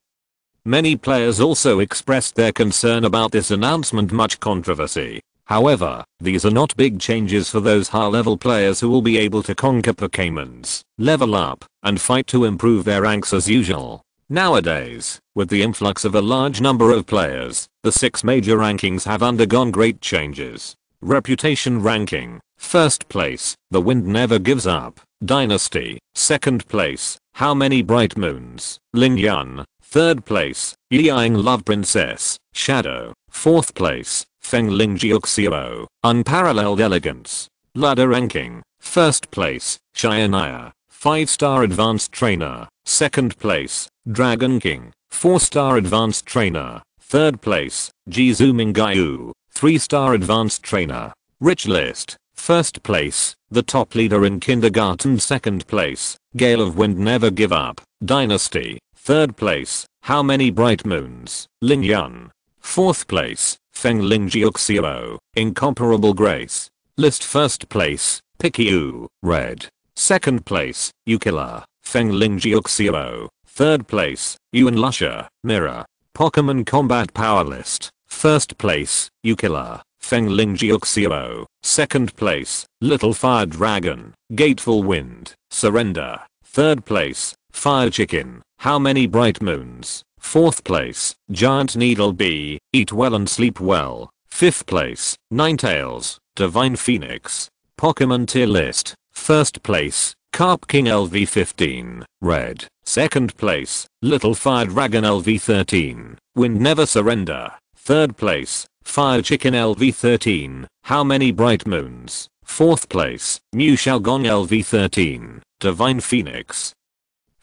Many players also expressed their concern about this announcement. Much controversy. However, these are not big changes for those high-level players who will be able to conquer Pokémons, level up, and fight to improve their ranks as usual. Nowadays, with the influx of a large number of players, the 6 major rankings have undergone great changes. Reputation ranking. First place, The Wind Never Gives Up, Dynasty. Second place, How Many Bright Moons, Ling Yun. Third place, Yang Love Princess, Shadow. Fourth place, Feng Ling Jiuxiao, Unparalleled Elegance. Ladder ranking. First place, Shianaya, 5-star advanced trainer. Second place, Dragon King, 4-star advanced trainer. Third place, Jizu Mingyu, 3-star advanced trainer. Rich list. First place, the top leader in kindergarten. Second place, Gale of Wind Never Give Up, Dynasty. Third place, How Many Bright Moons, Ling Yun. Fourth place, Feng Ling Jiuxiao, Incomparable Grace. List. First place, Pikyu, Red. Second place, Ukilla, Feng Ling Jiuxiao. Third place, Yuan Lusher, Mirror. Pokémon Combat Power List. First place, Ukilla, Feng Ling Jiuxiao. Second place, Little Fire Dragon, Gateful Wind, Surrender. Third place, Fire Chicken, How Many Bright Moons. Fourth place, Giant Needle Bee, Eat Well and Sleep Well. Fifth place, Ninetales, Divine Phoenix. Pokémon Tier List. First place, Carp King LV15, Red. Second place, Little Fire Dragon LV13, Wind Never Surrender. Third place, Fire Chicken LV13, How Many Bright Moons. Fourth place, Mu Xiaogong LV13, Divine Phoenix.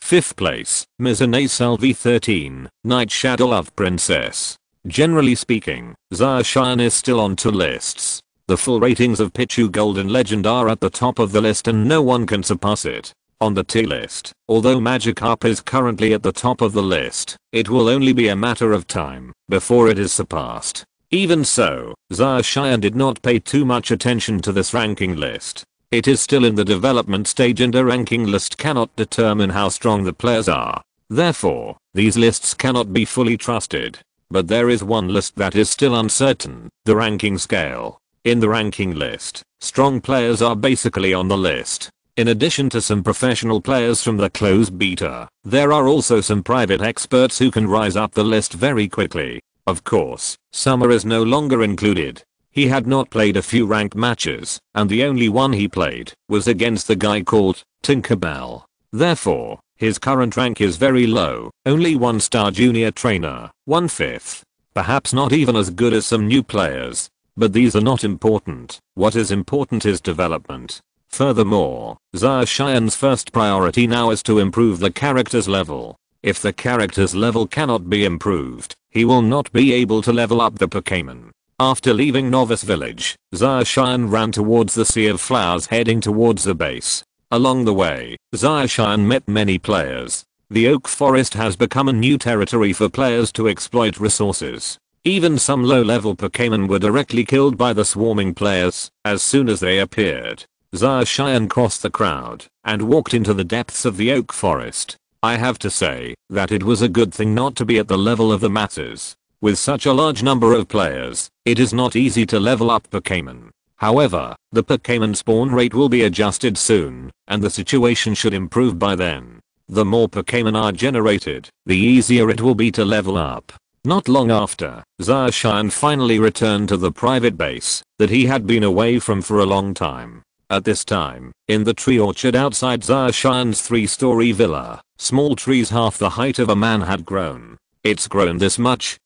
5th place, Mizanace LV13, Night Shadow Love Princess. Generally speaking, Zacian is still on 2 lists. The full ratings of Pichu Golden Legend are at the top of the list and no one can surpass it. On the tier list, although Magikarp is currently at the top of the list, it will only be a matter of time before it is surpassed. Even so, Zacian did not pay too much attention to this ranking list. It is still in the development stage and a ranking list cannot determine how strong the players are. Therefore, these lists cannot be fully trusted. But there is one list that is still uncertain, the ranking scale. In the ranking list, strong players are basically on the list. In addition to some professional players from the closed beta, there are also some private experts who can rise up the list very quickly. Of course, Summer is no longer included. He had not played a few ranked matches, and the only one he played was against the guy called Tinkerbell. Therefore, his current rank is very low, only 1-star junior trainer, 1/5. Perhaps not even as good as some new players. But these are not important. What is important is development. Furthermore, Zacian's first priority now is to improve the character's level. If the character's level cannot be improved, he will not be able to level up the Pokémon. After leaving Novice Village, Zacian ran towards the Sea of Flowers heading towards the base. Along the way, Zacian met many players. The Oak Forest has become a new territory for players to exploit resources. Even some low-level Pokémon were directly killed by the swarming players as soon as they appeared. Zacian crossed the crowd and walked into the depths of the Oak Forest. I have to say that it was a good thing not to be at the level of the masses. With such a large number of players, it is not easy to level up Pokémon. However, the Pokémon spawn rate will be adjusted soon, and the situation should improve by then. The more Pokémon are generated, the easier it will be to level up. Not long after, Zacian finally returned to the private base that he had been away from for a long time. At this time, in the tree orchard outside Zacian's 3-story villa, small trees half the height of a man had grown. It's grown this much?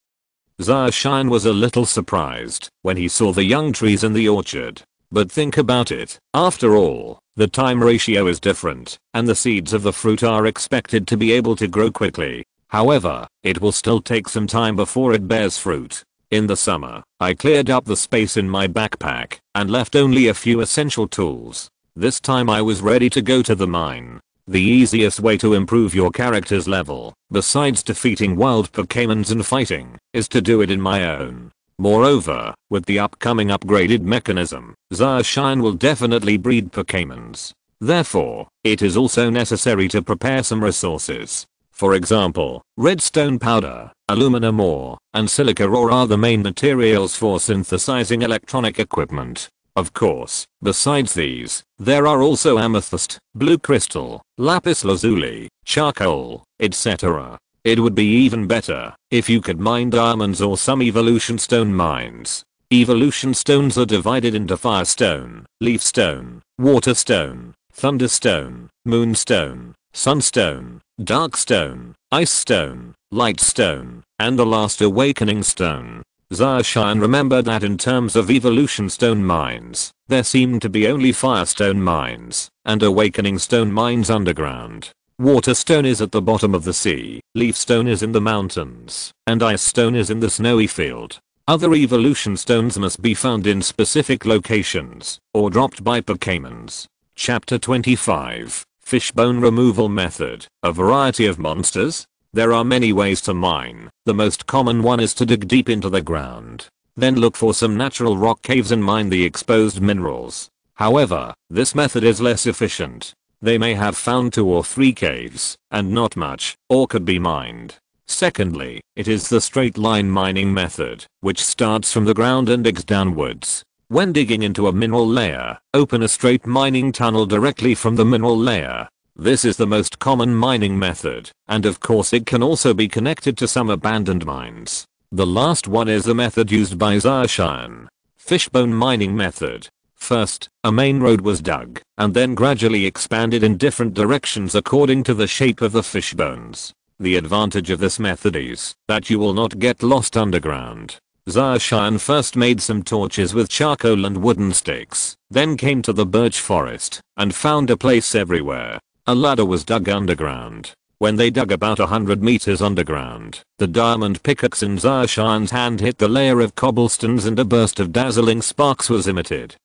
Zacian was a little surprised when he saw the young trees in the orchard. But think about it, after all, the time ratio is different, and the seeds of the fruit are expected to be able to grow quickly. However, it will still take some time before it bears fruit. In the summer, I cleared up the space in my backpack and left only a few essential tools. This time I was ready to go to the mine. The easiest way to improve your character's level, besides defeating wild Pokémons and fighting, is to do it in my own. Moreover, with the upcoming upgraded mechanism, Zacian will definitely breed Pokémons. Therefore, it is also necessary to prepare some resources. For example, redstone powder, aluminum ore, and silica ore are the main materials for synthesizing electronic equipment. Of course, besides these, there are also amethyst, blue crystal, lapis lazuli, charcoal, etc. It would be even better if you could mine diamonds or some evolution stone mines. Evolution stones are divided into firestone, leafstone, waterstone, thunderstone, moonstone, sunstone, darkstone, ice stone, light stone, and the last awakening stone. Zacian remembered that in terms of evolution stone mines, there seemed to be only firestone mines and awakening stone mines underground. Waterstone is at the bottom of the sea, leafstone is in the mountains, and ice stone is in the snowy field. Other evolution stones must be found in specific locations or dropped by Pokémons. Chapter 25. Fishbone Removal Method. A variety of monsters? There are many ways to mine. The most common one is to dig deep into the ground. Then look for some natural rock caves and mine the exposed minerals. However, this method is less efficient. They may have found 2 or 3 caves, and not much, ore could be mined. Secondly, it is the straight line mining method, which starts from the ground and digs downwards. When digging into a mineral layer, open a straight mining tunnel directly from the mineral layer. This is the most common mining method, and of course it can also be connected to some abandoned mines. The last one is the method used by Zacian. Fishbone mining method. First, a main road was dug, and then gradually expanded in different directions according to the shape of the fishbones. The advantage of this method is that you will not get lost underground. Zacian first made some torches with charcoal and wooden sticks, then came to the birch forest and found a place everywhere. A ladder was dug underground. When they dug about 100 meters underground, the diamond pickaxe in Zarshine's hand hit the layer of cobblestones and a burst of dazzling sparks was emitted.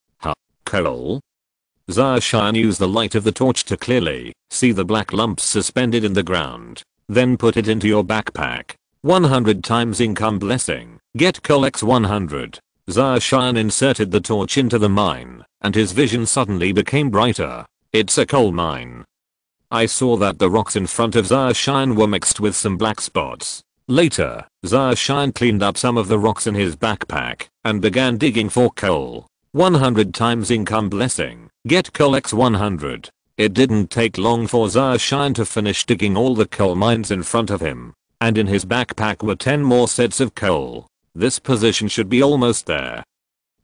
Coal? Zarshine used the light of the torch to clearly see the black lumps suspended in the ground. Then put it into your backpack. 100 times income blessing. Get coal x 100. Zarshine inserted the torch into the mine, and his vision suddenly became brighter. It's a coal mine. I saw that the rocks in front of Zarshine were mixed with some black spots. Later, Zarshine cleaned up some of the rocks in his backpack and began digging for coal. 100 times income blessing. Get coal x 100. It didn't take long for Zarshine to finish digging all the coal mines in front of him, and in his backpack were 10 more sets of coal. This position should be almost there.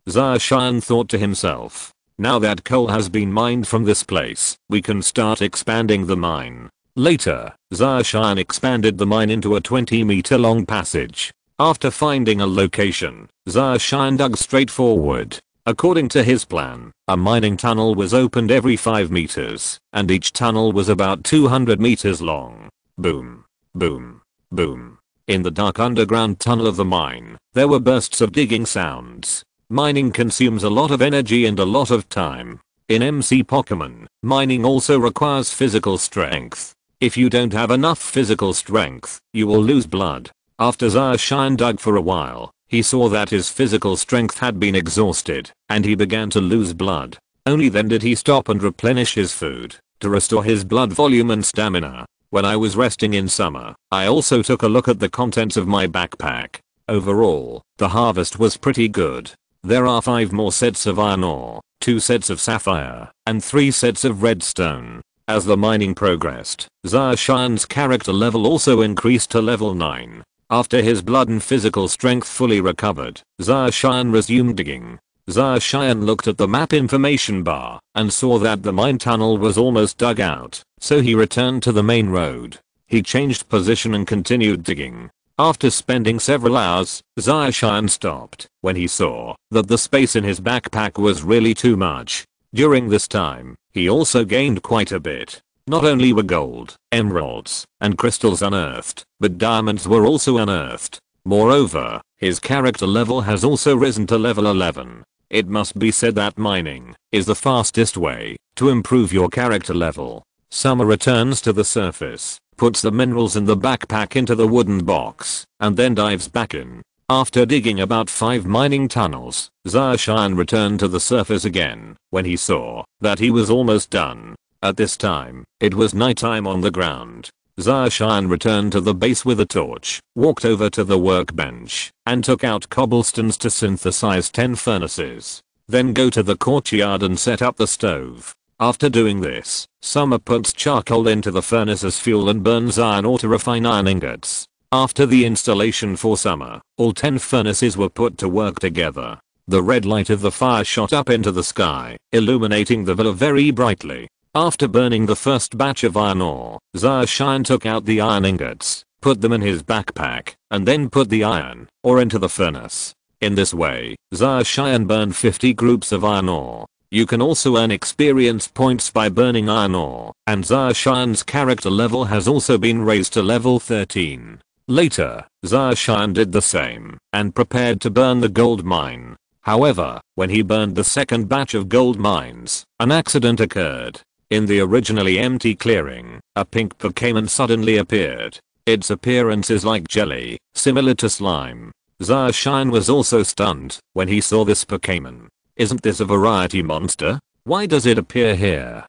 Zarshine thought to himself, now that coal has been mined from this place, we can start expanding the mine. Later, Zarshine expanded the mine into a 20-meter long passage. After finding a location, Zarshine dug straight forward. According to his plan, a mining tunnel was opened every 5 meters, and each tunnel was about 200 meters long. Boom. Boom. Boom. In the dark underground tunnel of the mine, there were bursts of digging sounds. Mining consumes a lot of energy and a lot of time. In MC Pokémon, mining also requires physical strength. If you don't have enough physical strength, you will lose blood. After Zarshine dug for a while, he saw that his physical strength had been exhausted, and he began to lose blood. Only then did he stop and replenish his food, to restore his blood volume and stamina. When I was resting in summer, I also took a look at the contents of my backpack. Overall, the harvest was pretty good. There are 5 more sets of iron ore, 2 sets of sapphire, and 3 sets of redstone. As the mining progressed, Zarshine's character level also increased to level 9. After his blood and physical strength fully recovered, Zarshine resumed digging. Zarshine looked at the map information bar and saw that the mine tunnel was almost dug out, so he returned to the main road. He changed position and continued digging. After spending several hours, Zarshine stopped when he saw that the space in his backpack was really too much. During this time, he also gained quite a bit. Not only were gold, emeralds, and crystals unearthed, but diamonds were also unearthed. Moreover, his character level has also risen to level 11. It must be said that mining is the fastest way to improve your character level. Summer returns to the surface, puts the minerals in the backpack into the wooden box, and then dives back in. After digging about 5 mining tunnels, Zarshine returned to the surface again when he saw that he was almost done. At this time, it was nighttime on the ground. Zarshine returned to the base with a torch, walked over to the workbench, and took out cobblestones to synthesize 10 furnaces. Then go to the courtyard and set up the stove. After doing this, Summer puts charcoal into the furnace as fuel and burns iron ore to refine iron ingots. After the installation for Summer, all 10 furnaces were put to work together. The red light of the fire shot up into the sky, illuminating the villa very brightly. After burning the first batch of iron ore, Zarshine took out the iron ingots, put them in his backpack, and then put the iron ore into the furnace. In this way, Zarshine burned 50 groups of iron ore. You can also earn experience points by burning iron ore, and Zarshine's character level has also been raised to level 13. Later, Zarshine did the same, and prepared to burn the gold mine. However, when he burned the second batch of gold mines, an accident occurred. In the originally empty clearing, a pink Pokémon suddenly appeared. Its appearance is like jelly, similar to slime. Zarshine was also stunned when he saw this Pokémon. Isn't this a variety monster? Why does it appear here?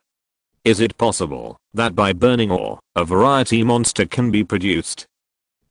Is it possible that by burning ore, a variety monster can be produced?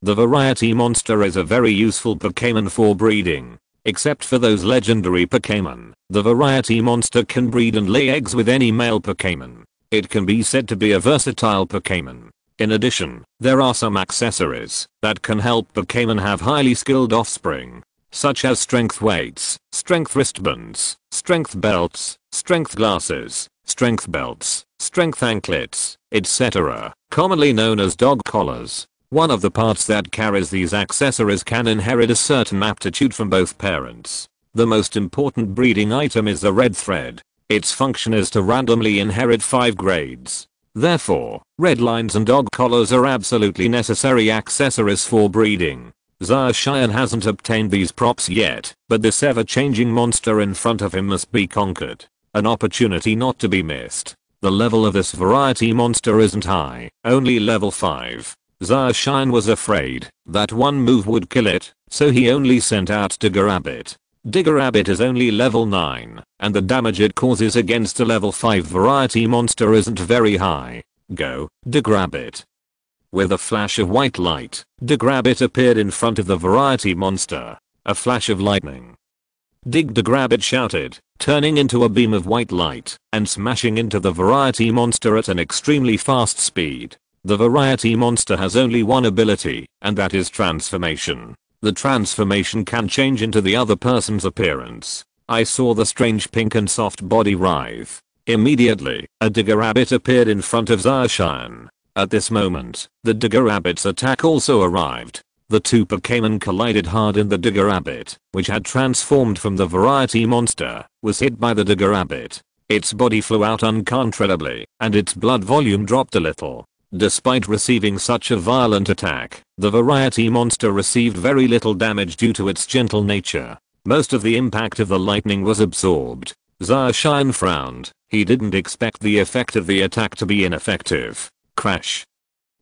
The variety monster is a very useful Pokémon for breeding. Except for those legendary Pokémon, the variety monster can breed and lay eggs with any male Pokémon. It can be said to be a versatile Pokémon. In addition, there are some accessories that can help Pokémon have highly skilled offspring, such as strength weights, strength wristbands, strength belts, strength glasses, strength belts, strength anklets, etc., commonly known as dog collars. One of the parts that carries these accessories can inherit a certain aptitude from both parents. The most important breeding item is the red thread. Its function is to randomly inherit 5 grades. Therefore, red lines and dog collars are absolutely necessary accessories for breeding. Zacian hasn't obtained these props yet, but this ever-changing monster in front of him must be conquered. An opportunity not to be missed. The level of this variety monster isn't high, only level 5. Zacian was afraid that one move would kill it, so he only sent out Digger-Rabbit. Digger-Rabbit is only level 9, and the damage it causes against a level 5 variety monster isn't very high. Go, Digger-Rabbit. With a flash of white light, Digger-Rabbit appeared in front of the variety monster. A flash of lightning. Digger-Rabbit shouted, turning into a beam of white light and smashing into the variety monster at an extremely fast speed. The variety monster has only one ability, and that is transformation. The transformation can change into the other person's appearance. I saw the strange pink and soft body writhe. Immediately, a Digger-Rabbit appeared in front of Zacian. At this moment, the Digger-Rabbit's attack also arrived. The two Pokémon collided hard and the Digger-Rabbit, which had transformed from the variety monster, was hit by the Digger-Rabbit. Its body flew out uncontrollably, and its blood volume dropped a little. Despite receiving such a violent attack, the variety monster received very little damage due to its gentle nature. Most of the impact of the lightning was absorbed. Zacian frowned. He didn't expect the effect of the attack to be ineffective. Crash.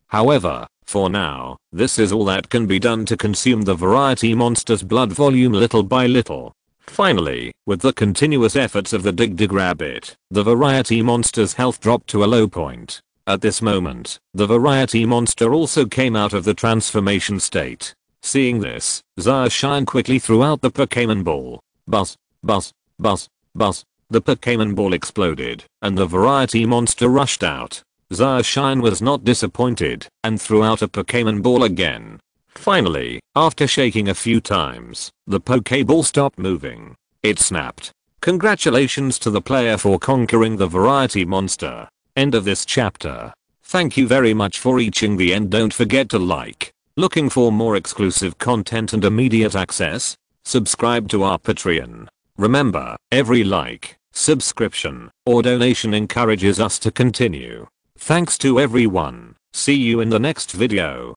However, for now, this is all that can be done to consume the variety monster's blood volume little by little. Finally, with the continuous efforts of the Digger-Rabbit, the variety monster's health dropped to a low point. At this moment, the variety monster also came out of the transformation state. Seeing this, Zacian quickly threw out the Pokémon Ball. Buzz, buzz, buzz, buzz. The Pokémon Ball exploded, and the variety monster rushed out. Zacian was not disappointed, and threw out a Pokémon Ball again. Finally, after shaking a few times, the Poké Ball stopped moving. It snapped. Congratulations to the player for conquering the variety monster. End of this chapter. Thank you very much for reaching the end. Don't forget to like. Looking for more exclusive content and immediate access? Subscribe to our Patreon. Remember, every like, subscription, or donation encourages us to continue. Thanks to everyone. See you in the next video.